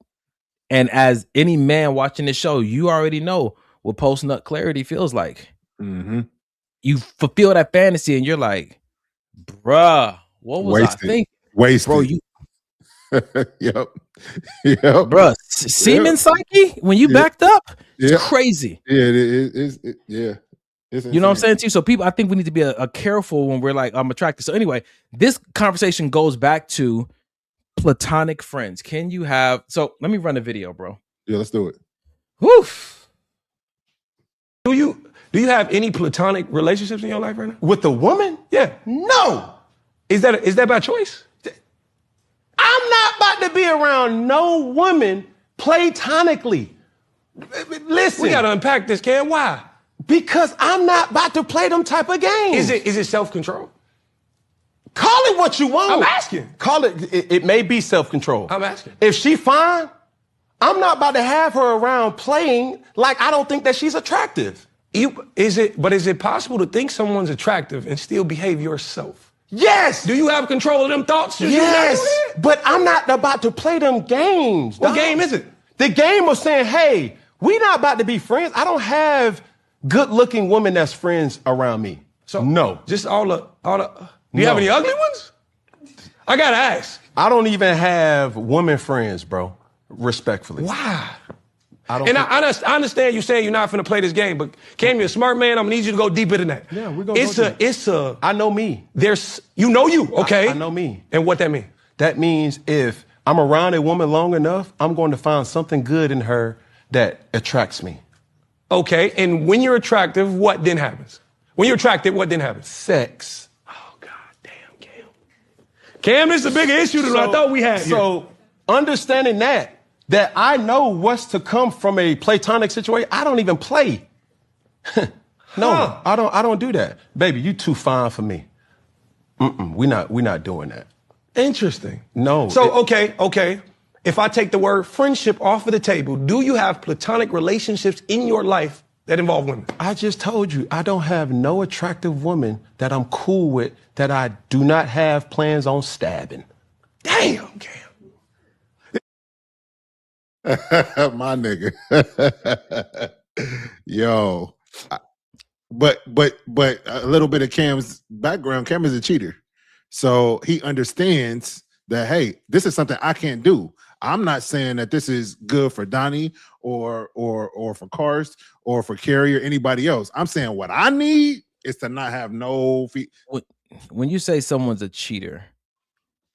And as any man watching this show, you already know what post-nut clarity feels like. Mm-hmm. You fulfill that fantasy and you're like, bruh, what was I thinking? Wasted. Bro, you yep. Bruh, semen psyche when you backed up, it's crazy. Yeah, it is. You know what I'm saying to you? So people, I think we need to be a careful when we're like, I'm attracted. So anyway, this conversation goes back to platonic friends. Can you have, so let me run a video, bro. Yeah, let's do it. Woof. Do you have any platonic relationships in your life right now? With a woman? Yeah. No. Is that by choice? I'm not about to be around no woman platonically. Listen. We gotta unpack this, Cam. Why? Because I'm not about to play them type of games. Is it self-control? Call it what you want. I'm asking. Call it, it may be self-control. I'm asking. If she fine, I'm not about to have her around playing like I don't think that she's attractive. Is it possible to think someone's attractive and still behave yourself? Yes. Do you have control of them thoughts? Yes. But I'm not about to play them games. What game is it? The game of saying, hey, we not about to be friends. I don't have good-looking women that's friends around me. So no. Just all the. Do you have any ugly ones? I gotta ask. I don't even have women friends, bro. Respectfully. Why? I understand you saying you're not finna play this game, but Cam, you're a smart man. I'm gonna need you to go deeper than that. Yeah, we're gonna I know me. You know you, okay? I know me. And what that mean? That means if I'm around a woman long enough, I'm going to find something good in her that attracts me. Okay, and when you're attractive, what then happens? When you're attracted, what then happens? Sex. Oh, God damn, Cam. Cam, this is a bigger issue than I thought we had here. So, understanding that I know what's to come from a platonic situation, I don't even play. No, I don't do that. Baby, you too fine for me. We're not doing that. Interesting. No. So, okay. If I take the word friendship off of the table, do you have platonic relationships in your life that involve women? I just told you, I don't have no attractive woman that I'm cool with that I do not have plans on stabbing. Damn, Cam. My nigga. Yo. But a little bit of Cam's background. Cam is a cheater. So he understands that, hey, this is something I can't do. I'm not saying that this is good for Donnie or for Karst or for Carrie or anybody else. I'm saying what I need is to not have no feet. When you say someone's a cheater,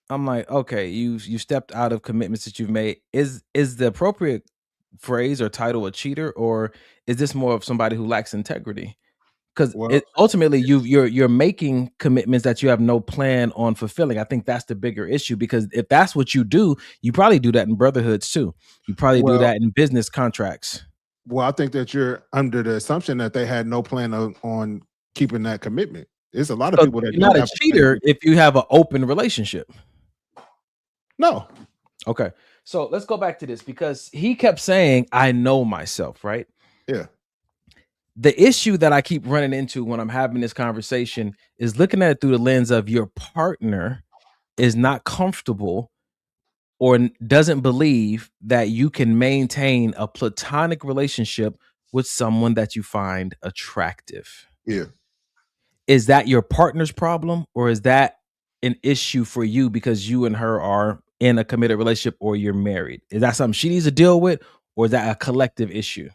I'm like, okay, you stepped out of commitments that you've made. Is the appropriate phrase or title a cheater, or is this more of somebody who lacks integrity? Because ultimately you're making commitments that you have no plan on fulfilling. I think that's the bigger issue, because if that's what you do, you probably do that in brotherhoods too. You probably do that in business contracts. Well, I think that you're under the assumption that they had no plan on keeping that commitment. There's a lot of people that you're not a cheater if you have an open relationship. No. Okay. So let's go back to this, because he kept saying, I know myself, right? Yeah. The issue that I keep running into when I'm having this conversation is looking at it through the lens of your partner is not comfortable or doesn't believe that you can maintain a platonic relationship with someone that you find attractive. Yeah. Is that your partner's problem, or is that an issue for you because you and her are in a committed relationship or you're married? Is that something she needs to deal with, or is that a collective issue?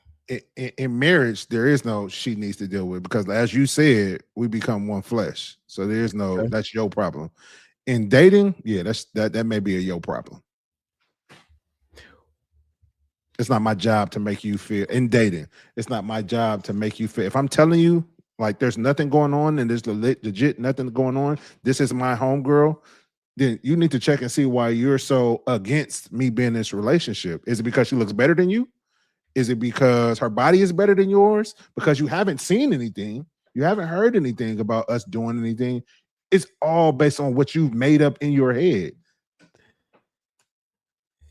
In marriage, there is no she needs to deal with, because as you said, we become one flesh. So there's no that's your problem. In dating, yeah, that may be a your problem. It's not my job to make you feel in dating. It's not my job to make you feel. If I'm telling you like there's nothing going on and there's legit nothing going on, this is my homegirl, then you need to check and see why you're so against me being in this relationship. Is it because she looks better than you? Is it because her body is better than yours? Because you haven't seen anything, you haven't heard anything about us doing anything. It's all based on what you've made up in your head.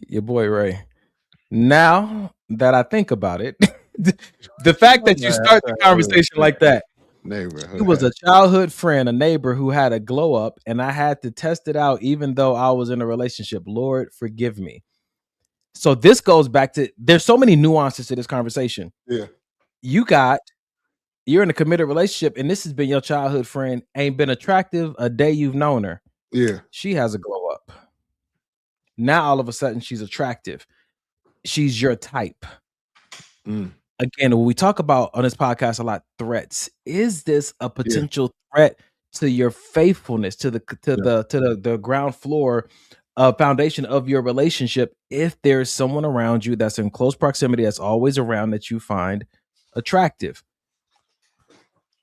Your boy Ray. Now that I think about it, the fact that you start the conversation like that, neighborhood. It was a childhood friend, a neighbor who had a glow up, and I had to test it out even though I was in a relationship. Lord, forgive me. So this goes back to, there's so many nuances to this conversation. Yeah. You're in a committed relationship, and this has been your childhood friend, ain't been attractive a day you've known her. Yeah. She has a glow up. Now all of a sudden she's attractive. She's your type. Again, when we talk about on this podcast a lot, threats, is this a potential threat to your faithfulness, to the ground floor foundation of your relationship, if there's someone around you that's in close proximity, that's always around, that you find attractive?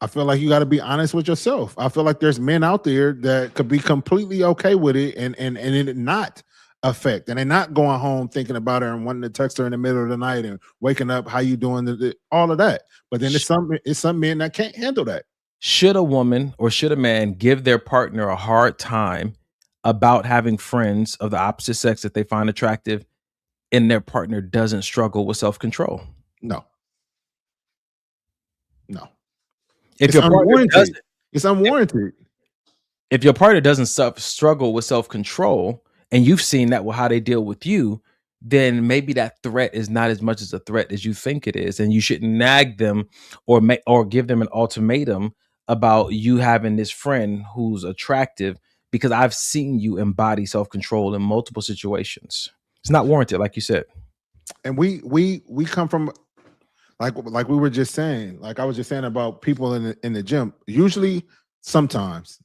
I feel like you got to be honest with yourself. I feel like there's men out there that could be completely okay with it and it not affect, and they're not going home thinking about her and wanting to text her in the middle of the night and waking up, how you doing, all of that. But then it's some men that can't handle that. Should a woman or should a man give their partner a hard time about having friends of the opposite sex that they find attractive, and their partner doesn't struggle with self-control? No. If your partner doesn't, it's unwarranted. If your partner doesn't struggle with self-control, and you've seen that with how they deal with you, then maybe that threat is not as much as a threat as you think it is, and you shouldn't nag them or give them an ultimatum about you having this friend who's attractive, because I've seen you embody self-control in multiple situations. It's not warranted, like you said. And we come from, like we were just saying, like I was just saying about people in the gym. Usually, sometimes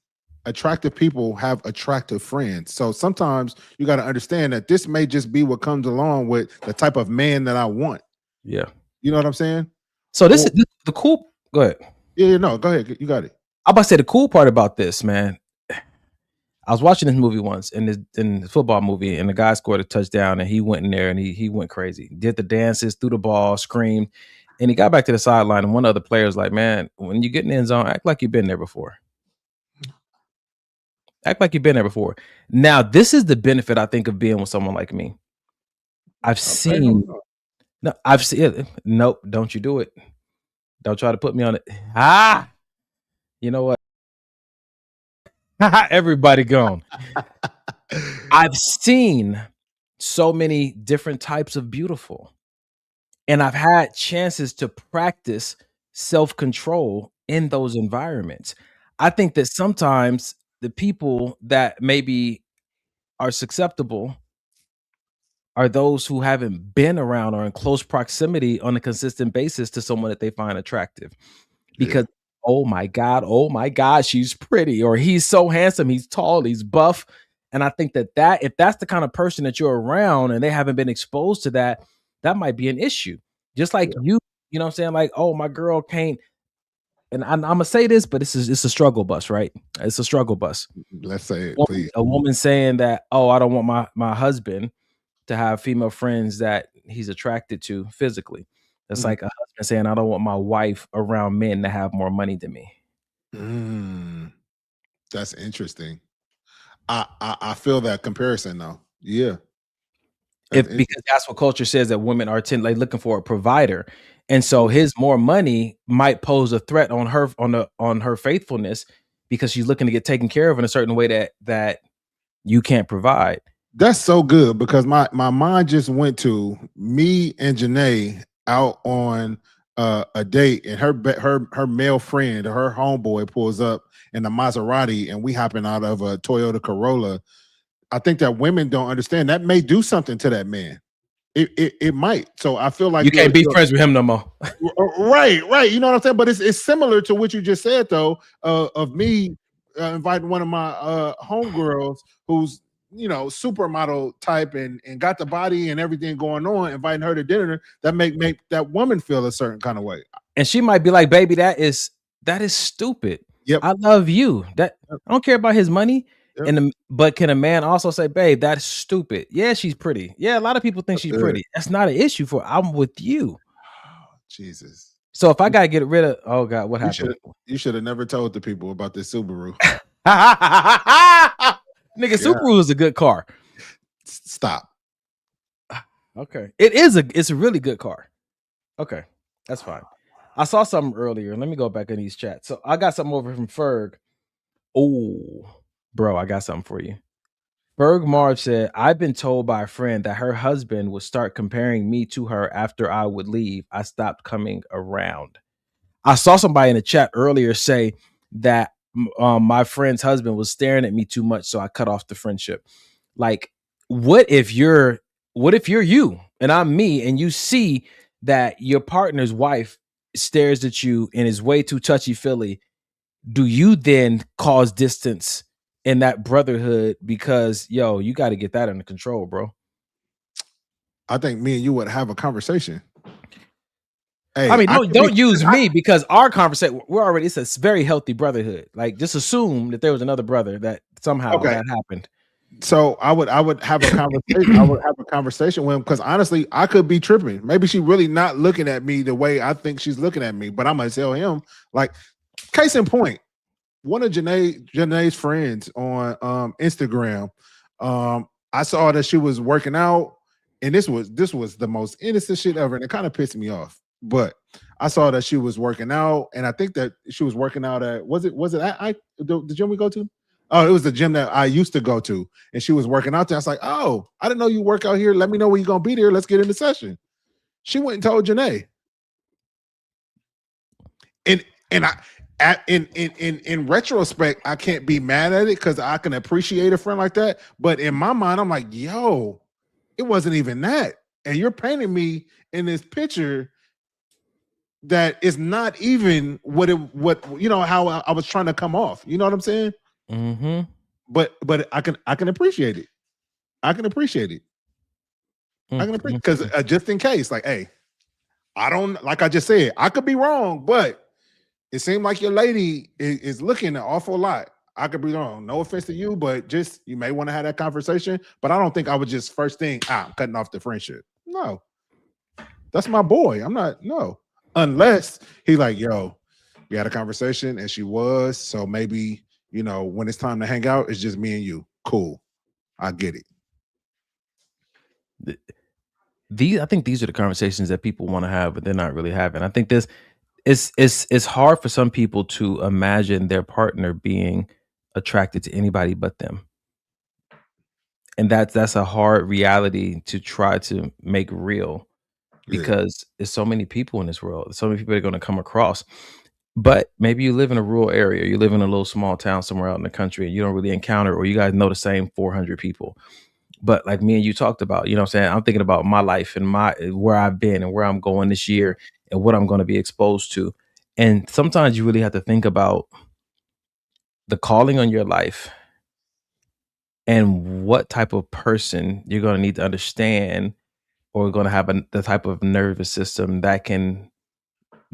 attractive people have attractive friends. So sometimes you got to understand that this may just be what comes along with the type of man that I want. Yeah. You know what I'm saying? So this is the cool. Go ahead. Yeah, no, go ahead. You got it. I'm about to say the cool part about this, man. I was watching this movie once, in the football movie, and the guy scored a touchdown, and he went in there and he went crazy, did the dances, threw the ball, screamed, and he got back to the sideline. And one of the players like, man, when you get in the end zone, act like you've been there before. Act like you've been there before. Now, this is the benefit, I think, of being with someone like me. I've seen it. Nope, don't you do it. Don't try to put me on it. You know what? Everybody gone. I've seen so many different types of beautiful, and I've had chances to practice self-control in those environments. I think that sometimes the people that maybe are susceptible are those who haven't been around or in close proximity on a consistent basis to someone that they find attractive. Because oh my God, she's pretty, or he's so handsome, he's tall, he's buff. And I think that if that's the kind of person that you're around and they haven't been exposed to that, that might be an issue. Just like you know what I'm saying? Like, oh, my girl can't. And I'm gonna say this, but it's a struggle bus, right? It's a struggle bus. Let's say it, please. A woman saying that, oh, I don't want my husband to have female friends that he's attracted to physically. That's like a husband saying, I don't want my wife around men that have more money than me. That's interesting. I feel that comparison though. Yeah. Because that's what culture says, that women are looking for a provider. And so his more money might pose a threat on her faithfulness, because she's looking to get taken care of in a certain way that you can't provide. That's so good, because my mind just went to me and Janae out on a date, and her male friend or her homeboy pulls up in a Maserati, and we hopping out of a Toyota Corolla. I think that women don't understand that may do something to that man. It might. So I feel like you can't be friends with him no more. Right. You know what I'm saying? But it's similar to what you just said, though, of me inviting one of my homegirls who's supermodel type and got the body and everything going on, inviting her to dinner. That make that woman feel a certain kind of way. And she might be like, "Baby, that is stupid. Yep. I love you. That I don't care about his money." Yep. But can a man also say, "Babe, that's stupid"? Yeah, she's pretty. Yeah, a lot of people think she's pretty. That's not an issue for. I'm with you. Jesus. So if I gotta get rid of, oh God, what happened? You should have never told the people about this Subaru. Nigga, Subaru is a good car. Stop. Okay, it's a really good car. Okay, that's fine. I saw something earlier. Let me go back in these chats. So I got something over from Ferg. Oh, bro, I got something for you. Ferg Marv said, "I've been told by a friend that her husband would start comparing me to her after I would leave. I stopped coming around." I saw somebody in the chat earlier say that my friend's husband was staring at me too much, so I cut off the friendship. Like, what if you're you and I'm me, and you see that your partner's wife stares at you and is way too touchy-feely? Do you then cause distance in that brotherhood because, yo, you got to get that under control, bro? I think me and you would have a conversation. Hey, I mean, don't use me because our conversation, it's a very healthy brotherhood. Like, just assume that there was another brother that somehow that happened. So I would have a conversation. I would have a conversation with him because honestly, I could be tripping. Maybe she really not looking at me the way I think she's looking at me. But I'm gonna tell him, like, case in point, one of Janae's friends on Instagram, I saw that she was working out, and this was the most innocent shit ever, and it kind of pissed me off. But I saw that she was working out, and I think that she was working out at was it the gym we go to? Oh, it was the gym that I used to go to, and she was working out there. I was like, "Oh, I didn't know you work out here. Let me know when you're gonna be there. Let's get in the session." She went and told Janae, and in retrospect, I can't be mad at it because I can appreciate a friend like that. But in my mind, I'm like, "Yo, it wasn't even that," and you're painting me in this picture that is not even what how I was trying to come off. You know what I'm saying? Mm-hmm. But I can appreciate it. I can appreciate it. I can appreciate because just in case, like, hey, I don't, like I just said, I could be wrong, but it seemed like your lady is looking an awful lot. I could be wrong. No offense to you, but just you may want to have that conversation. But I don't think I would just first thing, I'm cutting off the friendship. No, that's my boy. I'm not, no. Unless he like, yo, we had a conversation and she was, so maybe, when it's time to hang out, it's just me and you. Cool. I get it. I think these are the conversations that people want to have, but they're not really having. I think it's hard for some people to imagine their partner being attracted to anybody but them. And that's a hard reality to try to make real because there's so many people in this world. So many people are going to come across. But maybe you live in a rural area, you live in a little small town somewhere out in the country, and you don't really encounter, or you guys know the same 400 people. But like me and you talked about, I'm saying, I'm thinking about my life and where I've been and where I'm going this year and what I'm going to be exposed to. And sometimes you really have to think about the calling on your life and what type of person you're going to need to understand, or going to have the type of nervous system that can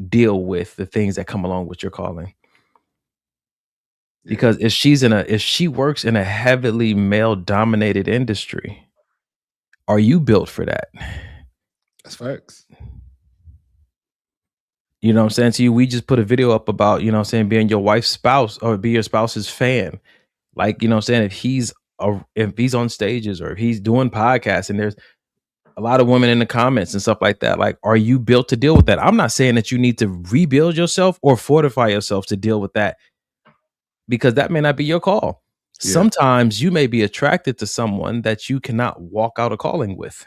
deal with the things that come along with your calling. Because if she works in a heavily male dominated industry, are you built for that? That's facts. You know what I'm saying to you? We just put a video up about, being your wife's spouse or be your spouse's fan. Like, if he's on stages or if he's doing podcasts and there's a lot of women in the comments and stuff like that. Like, are you built to deal with that? I'm not saying that you need to rebuild yourself or fortify yourself to deal with that, because that may not be your call. Yeah. Sometimes you may be attracted to someone that you cannot walk out a calling with.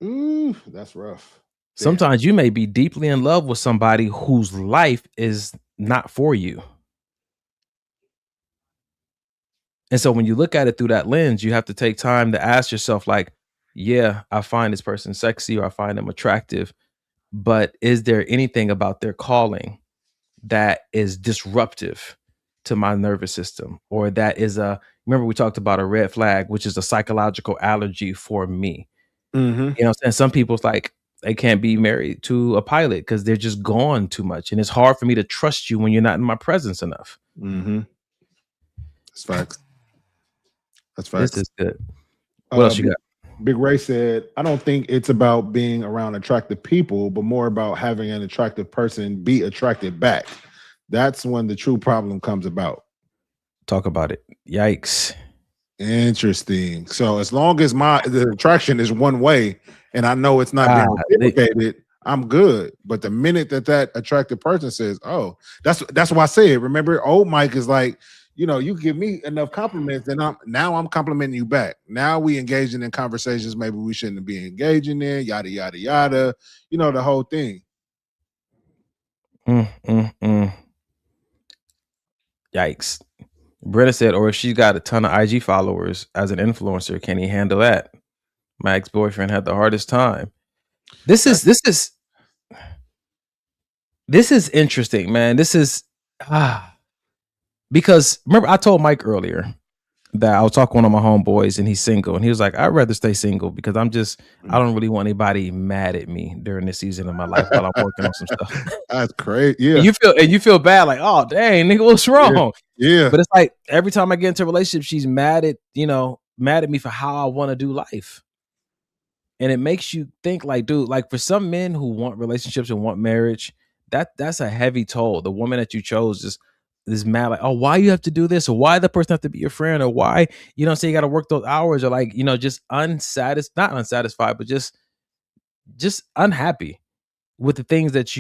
Ooh, that's rough. Sometimes you may be deeply in love with somebody whose life is not for you. And so when you look at it through that lens, you have to take time to ask yourself, like, yeah, I find this person sexy or I find them attractive, but is there anything about their calling that is disruptive to my nervous system? Or that is remember we talked about a red flag, which is a psychological allergy for me. Mm-hmm. You know, and some people's like, they can't be married to a pilot because they're just gone too much. And it's hard for me to trust you when you're not in my presence enough. Mm-hmm. That's facts. That's facts. This is good. What else you got? Big Ray said, I don't think it's about being around attractive people, but more about having an attractive person be attracted back. That's when the true problem comes about. Talk about it. Yikes. Interesting. So as long as the attraction is one way and I know it's not being reciprocated, I'm good. But the minute that attractive person says, oh, that's why I said, remember, old Mike is like, you know, you give me enough compliments, and I'm complimenting you back. Now we engaging in conversations maybe we shouldn't be engaging in, yada, yada, yada. You know, the whole thing. Yikes. Britta said, or if she's got a ton of IG followers as an influencer, can he handle that? My ex-boyfriend had the hardest time. This is interesting, man. This is because remember I told Mike earlier that I was talking to one of my homeboys and he's single, and he was like, I'd rather stay single because I don't really want anybody mad at me during this season of my life while I'm working on some stuff. That's crazy. Yeah. And you feel bad, like, oh dang, nigga, what's wrong? Yeah. But it's like every time I get into a relationship, she's mad at me for how I want to do life. And it makes you think, like, dude, like for some men who want relationships and want marriage, that's a heavy toll. The woman that you chose is mad, like, oh, why you have to do this, or why the person have to be your friend, or why say you got to work those hours, or like just not unsatisfied, but just unhappy with the things that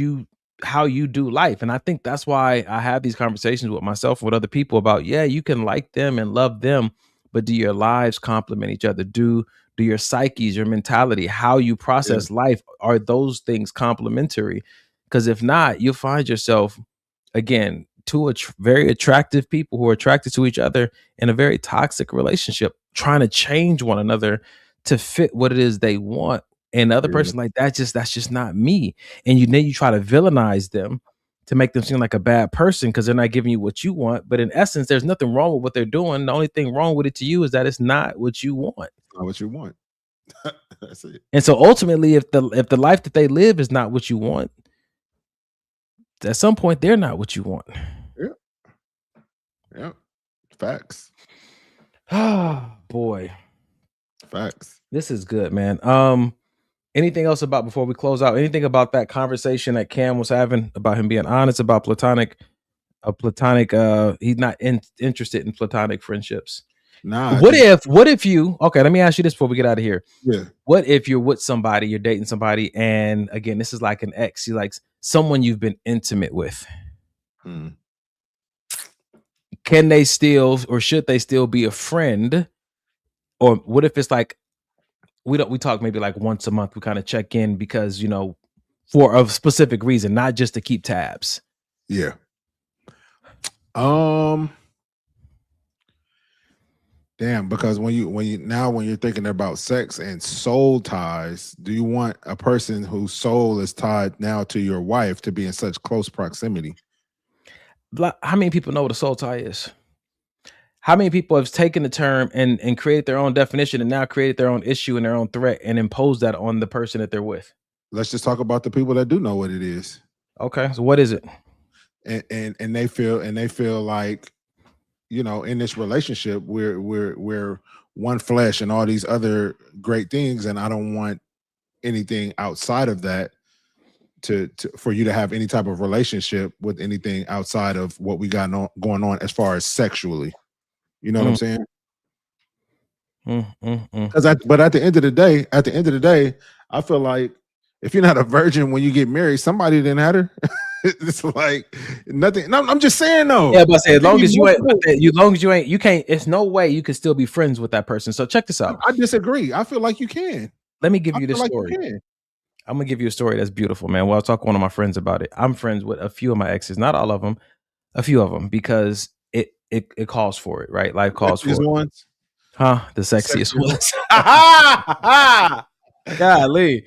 how you do life. And I think that's why I have these conversations with myself and with other people about, yeah, you can like them and love them, but do your lives complement each other? Do your psyches, your mentality, how you process life, are those things complementary? Because if not, you'll find yourself again two very attractive people who are attracted to each other in a very toxic relationship, trying to change one another to fit what it is they want. And the other person, like, that's just not me. And then you try to villainize them to make them seem like a bad person because they're not giving you what you want. But in essence, there's nothing wrong with what they're doing. The only thing wrong with it to you is that it's not what you want. Not what you want. That's it. And so ultimately, if the life that they live is not what you want, at some point they're not what you want. Yeah. Facts. Oh boy. Facts. This is good, man. Anything else before we close out? Anything about that conversation that Cam was having about him being honest about platonic? He's not interested in platonic friendships. Nah. What if you? Okay, let me ask you this before we get out of here. Yeah. What if you're with somebody, you're dating somebody, and again, this is like an ex, you like someone you've been intimate with? Can they still, or should they still be a friend? Or what if it's like we talk maybe like once a month, we kind of check in because for a specific reason, not just to keep tabs. Yeah. Damn, because when you're thinking about sex and soul ties, do you want a person whose soul is tied now to your wife to be in such close proximity? How many people know what a soul tie is? How many people have taken the term and created their own definition and now created their own issue and their own threat and imposed that on the person that they're with? Let's just talk about the people that do know what it is. Okay, so what is it? And they feel like, in this relationship, we're one flesh and all these other great things, and I don't want anything outside of that for you to have any type of relationship with anything outside of what we got going on as far as sexually. You know what I'm saying? But at the end of the day, I feel like if you're not a virgin when you get married, somebody didn't have her. It's like nothing. No, I'm just saying though. Yeah, but I say as long as you ain't, you can't. It's no way you can still be friends with that person. So check this out. I disagree. I feel like you can. Let me give you this story. I'm gonna give you a story that's beautiful, man. Well, I'll talk to one of my friends about it. I'm friends with a few of my exes, not all of them, a few of them, because it calls for it, right? Life calls Sexiest for it. ones. Huh? The sexiest Sexiest ones. ones. Golly,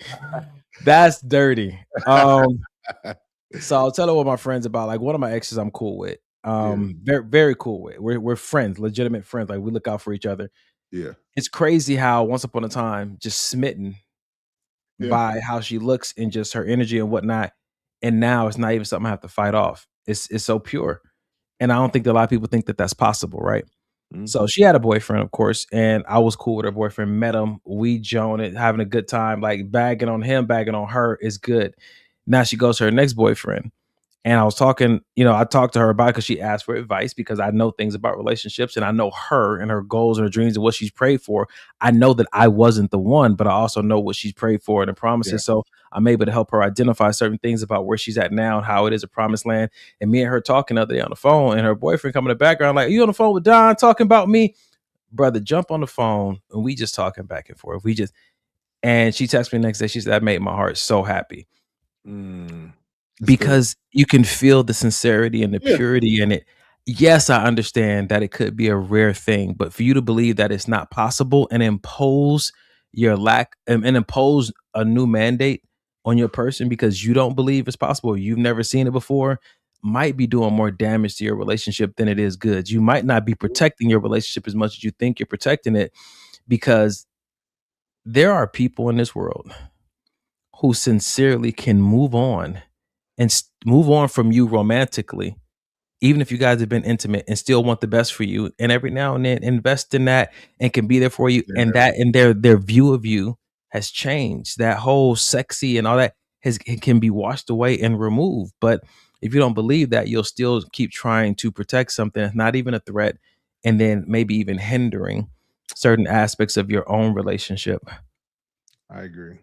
that's dirty. So I'll tell her what my friends about. Like one of my exes, I'm cool with. Very very cool with. We're friends, legitimate friends. Like we look out for each other. Yeah. It's crazy how once upon a time, just smitten Yeah. by how she looks and just her energy and whatnot, and now it's not even something I have to fight off. It's so pure, and I don't think that a lot of people think that that's possible, right? So she had a boyfriend, of course, and I was cool with her boyfriend. Met him, we joined it, having a good time. Like bagging on him, bagging on her is good. Now she goes to her next boyfriend. And I was talking, I talked to her about it because she asked for advice because I know things about relationships and I know her and her goals and her dreams and what she's prayed for. I know that I wasn't the one, but I also know what she's prayed for and the promises. Yeah. So I'm able to help her identify certain things about where she's at now and how it is a promised land. And me and her talking the other day on the phone and her boyfriend coming in the background like, you on the phone with Don talking about me? Brother, jump on the phone and we just talking back and forth. And she texted me the next day. She said, that made my heart so happy. Because you can feel the sincerity and the purity in it. Yes, I understand that it could be a rare thing, but for you to believe that it's not possible and impose your lack and impose a new mandate on your person because you don't believe it's possible, you've never seen it before, might be doing more damage to your relationship than it is good. You might not be protecting your relationship as much as you think you're protecting it, because there are people in this world who sincerely can move on and move on from you romantically, even if you guys have been intimate, and still want the best for you. And every now and then invest in that and can be there for you. Yeah. And that and their view of you has changed. That whole sexy and all that it can be washed away and removed. But if you don't believe that, you'll still keep trying to protect something that's not even a threat, and then maybe even hindering certain aspects of your own relationship. I agree.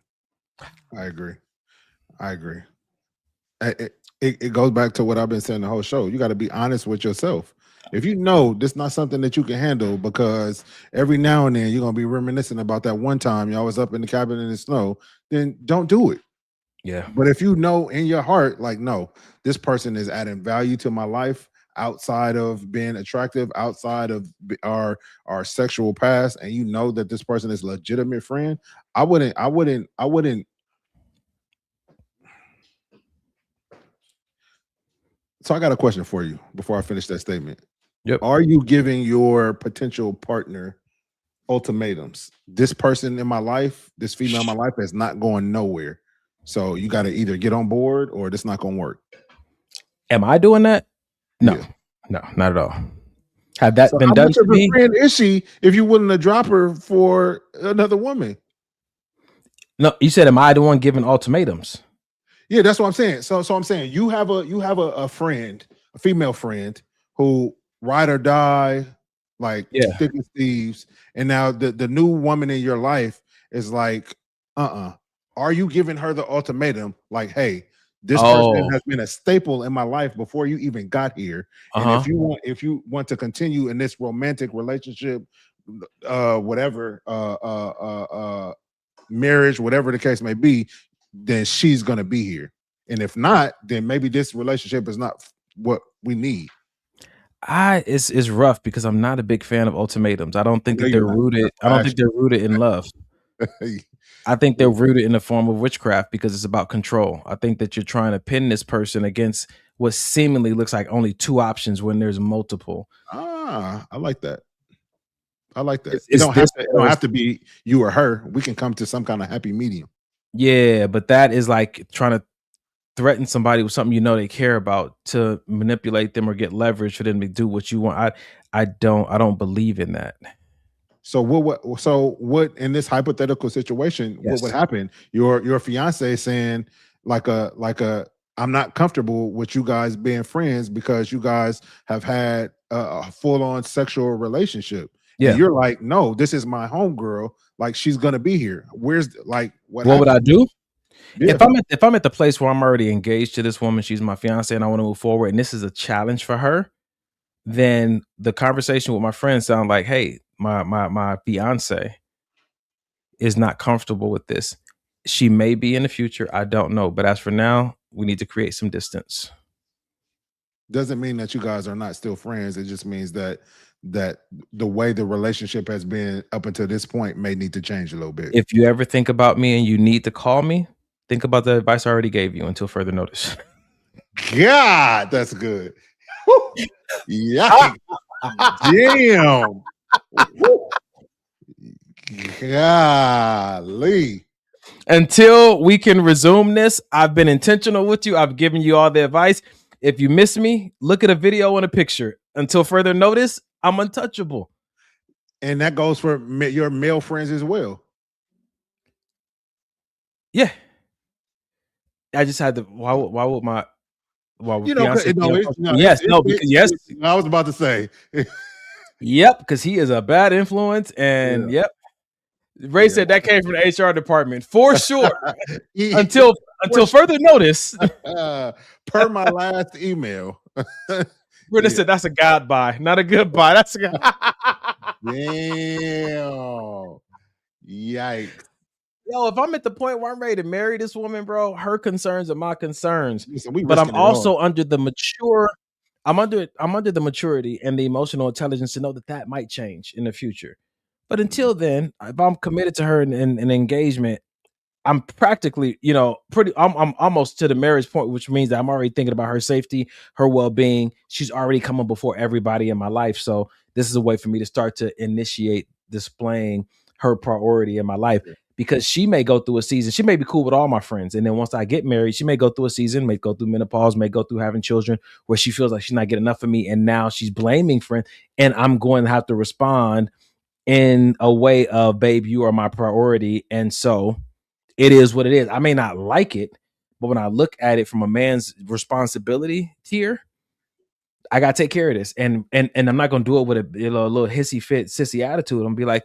It goes back to what I've been saying the whole show. You got to be honest with yourself. If you know this not something that you can handle, because every now and then you're gonna be reminiscing about that one time y'all was up in the cabin in the snow, then don't do it. Yeah. But if you know in your heart, like, no, this person is adding value to my life outside of being attractive, outside of our sexual past, and you know that this person is a legitimate friend, I wouldn't. So I got a question for you before I finish that statement. Yep. Are you giving your potential partner ultimatums? This person in my life, this female in my life, is not going nowhere. So you got to either get on board or this not going to work. Am I doing that? No, no, not at all. Have that been how done much to of me? a friend is she if you wouldn't have dropped her for another woman? No, you said, am I the one giving ultimatums? Yeah, that's what I'm saying. So I'm saying you have a friend, a female friend who ride or die, like thick as thieves, and now the new woman in your life is like, are you giving her the ultimatum? Like, hey, this person has been a staple in my life before you even got here, and if you want to continue in this romantic relationship, whatever, marriage, whatever the case may be, then she's gonna be here. And if not, then maybe this relationship is not what we need. It's rough because I'm not a big fan of ultimatums. I don't think that they're rooted. I don't think they're rooted in love. I think they're rooted in the form of witchcraft because it's about control. I think that you're trying to pin this person against what seemingly looks like only two options when there's multiple. I like that. It's It don't have to be you or her. We can come to some kind of happy medium. Yeah, but that is like trying to threaten somebody with something you know they care about to manipulate them or get leverage for them to do what you want. I don't believe in that. So what in this hypothetical situation, what would happen? Your fiance saying like a I'm not comfortable with you guys being friends because you guys have had a full-on sexual relationship. Yeah. And you're like, no, this is my homegirl. Like, she's gonna be here. Where's like what would I do? Yeah. If I'm at the place where I'm already engaged to this woman, she's my fiance, and I want to move forward, and this is a challenge for her, then the conversation with my friends sound like, hey, my fiance is not comfortable with this. She may be in the future. I don't know. But as for now, we need to create some distance. Doesn't mean that you guys are not still friends. It just means that the way the relationship has been up until this point may need to change a little bit. If you ever think about me and you need to call me, think about the advice I already gave you until further notice. God, that's good. Yeah. Damn. Golly. Until we can resume this, I've been intentional with you. I've given you all the advice. If you miss me, look at a video and a picture. Until further notice, I'm untouchable. And that goes for your male friends as well. Yeah. I just had to. Why would my you know, yes, yes. I was about to say. Yep, because he is a bad influence, and yep. Ray said that came from the HR department for sure. until further notice. Per my last email. Britta said that's a God buy, not a good buy. That's a God. Damn. Yikes. Yo, if I'm at the point where I'm ready to marry this woman, bro, her concerns are my concerns. Listen, but I'm also under the maturity and the emotional intelligence to know that might change in the future. But until then, if I'm committed to her in an engagement, I'm practically, I'm almost to the marriage point, which means that I'm already thinking about her safety, her well-being. She's already coming before everybody in my life. So this is a way for me to start to initiate displaying her priority in my life, because she may go through a season. She may be cool with all my friends. And then once I get married, she may go through a season, may go through menopause, may go through having children where she feels like she's not getting enough of me. And now she's blaming friends. And I'm going to have to respond in a way of, babe, you are my priority. And so it is what it is. I may not like it, but when I look at it from a man's responsibility tier, I gotta take care of this. And I'm not gonna do it with a little hissy fit, sissy attitude. I'm gonna be like,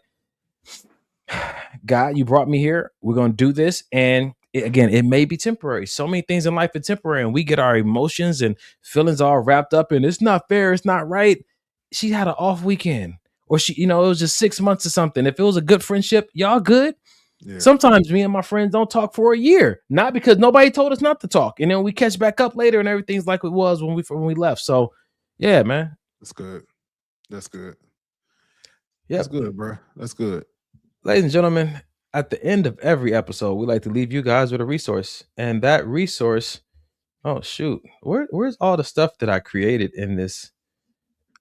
God, you brought me here. We're gonna do this. And again, it may be temporary. So many things in life are temporary, and we get our emotions and feelings all wrapped up in it's not fair, it's not right. She had an off weekend, or she, it was just 6 months or something. If it was a good friendship, y'all good. Yeah. Sometimes me and my friends don't talk for a year, not because nobody told us not to talk, and then we catch back up later, and everything's like it was when we left. So, yeah, man, that's good. That's good. Yeah, that's good, bro. That's good. Ladies and gentlemen, at the end of every episode, we like to leave you guys with a resource, and that resource. Oh shoot, where's all the stuff that I created in this?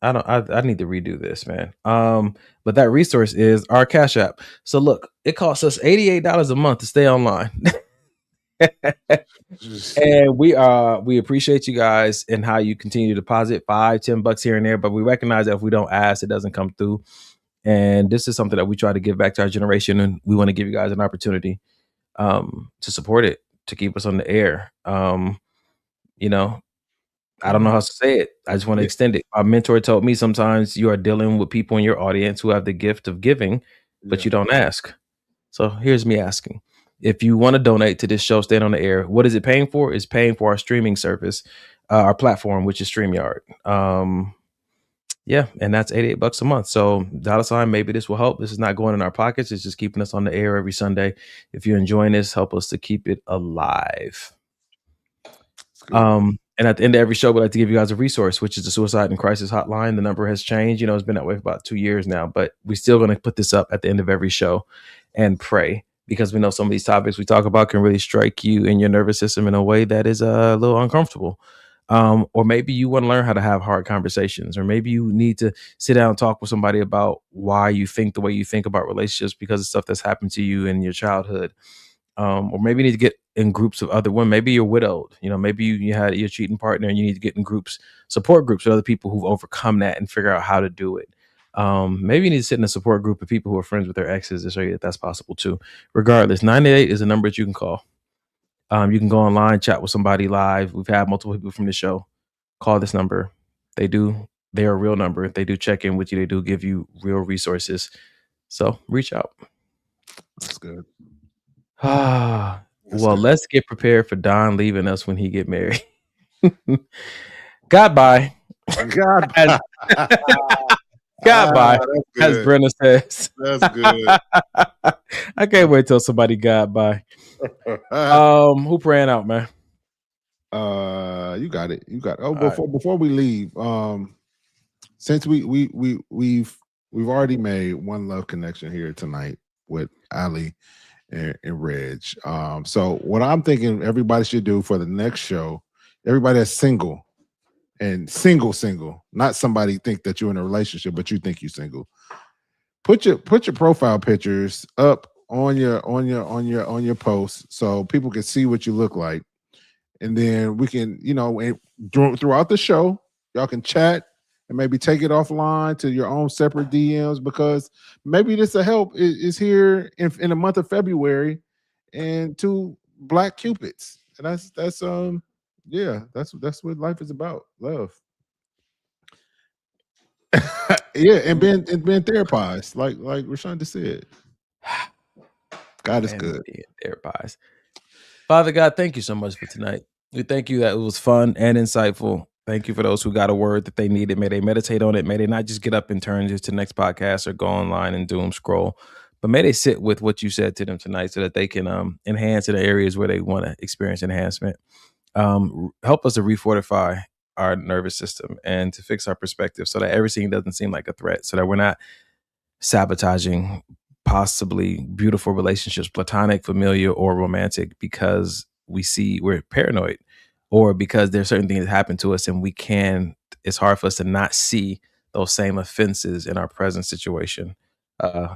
I need to redo this, man. But that resource is our Cash App. So look, it costs us $88 a month to stay online. And we appreciate you guys and how you continue to deposit $5-10 here and there, but we recognize that if we don't ask, it doesn't come through. And this is something that we try to give back to our generation, and we want to give you guys an opportunity to support it, to keep us on the air. I don't know how to say it. I just want to extend it. My mentor told me sometimes you are dealing with people in your audience who have the gift of giving, but you don't ask. So here's me asking. If you want to donate to this show, Staying on the Air, what is it paying for? It's paying for our streaming service, our platform, which is StreamYard. Yeah, and that's $88 a month. So $, maybe this will help. This is not going in our pockets. It's just keeping us on the air every Sunday. If you're enjoying this, help us to keep it alive. And at the end of every show, we like to give you guys a resource, which is the Suicide and Crisis Hotline. The number has changed. It's been that way for about 2 years now, but we're still going to put this up at the end of every show and pray, because we know some of these topics we talk about can really strike you in your nervous system in a way that is a little uncomfortable. Or maybe you want to learn how to have hard conversations, or maybe you need to sit down and talk with somebody about why you think the way you think about relationships because of stuff that's happened to you in your childhood. Or maybe you need to get in groups of other women. Maybe you're widowed. Maybe you had your cheating partner, and you need to get in support groups with other people who've overcome that and figure out how to do it. Maybe you need to sit in a support group of people who are friends with their exes to show you that that's possible too. Regardless, 98 is a number that you can call. You can go online, chat with somebody live. We've had multiple people from the show call this number. They're a real number. They do check in with you. They do give you real resources. So reach out. That's good. Let's get prepared for Don leaving us when he get married. Goodbye. Goodbye. got by, that's as good. Brenna says. That's good. I can't wait till somebody got by. Who praying out, man? You got it. You got it. Oh, All before we leave, since we've already made one love connection here tonight with Ali and Reg. So what I'm thinking everybody should do for the next show, everybody that's single and single, not somebody think that you're in a relationship, but you think you're single. Put your profile pictures up on your post so people can see what you look like. And then we can, throughout the show, y'all can chat and maybe take it offline to your own separate DMs, because maybe this help is here in the month of February, and 2 black cupids. And that's what life is about. Love. Yeah, and being therapized, like Rashonda said. God is good. Therapized. Father God, thank you so much for tonight. We thank you that it was fun and insightful. Thank you for those who got a word that they needed. May they meditate on it. May they not just get up and turn to the next podcast or go online and doom scroll, but may they sit with what you said to them tonight so that they can enhance in the areas where they want to experience enhancement. Help us to refortify our nervous system and to fix our perspective so that everything doesn't seem like a threat, so that we're not sabotaging possibly beautiful relationships, platonic, familiar, or romantic, because we're paranoid, or because there's certain things that happen to us and it's hard for us to not see those same offenses in our present situation.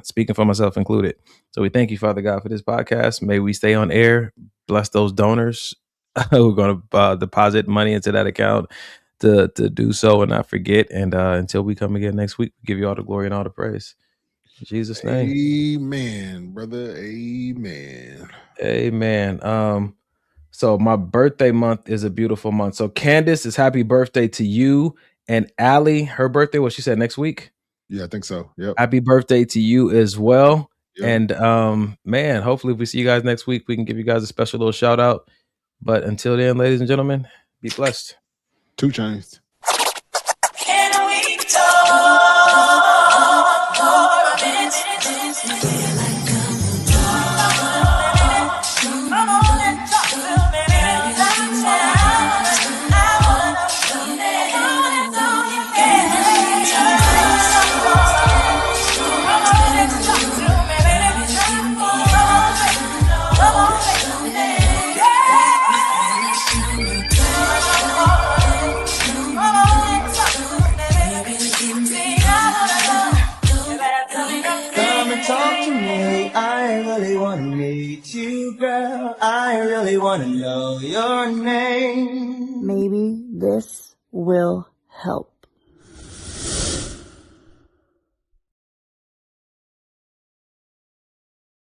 Speaking for myself included. So we thank you, Father God, for this podcast. May we stay on air. Bless those donors who are going to deposit money into that account to do so and not forget. And until we come again next week, we give you all the glory and all the praise. In Jesus' name. Amen, brother. Amen. Amen. So my birthday month is a beautiful month. So Candace is happy birthday to you. And Allie, her birthday, what she said, next week? Yeah, I think so. Yep. Happy birthday to you as well. Yep. And man, hopefully if we see you guys next week, we can give you guys a special little shout out. But until then, ladies and gentlemen, be blessed. 2 Chainz. Can we talk for a minute? Come on and talk to me. I wanna know. Come and talk to me. I really want to meet you, girl. I really want to know your name. Maybe this will help.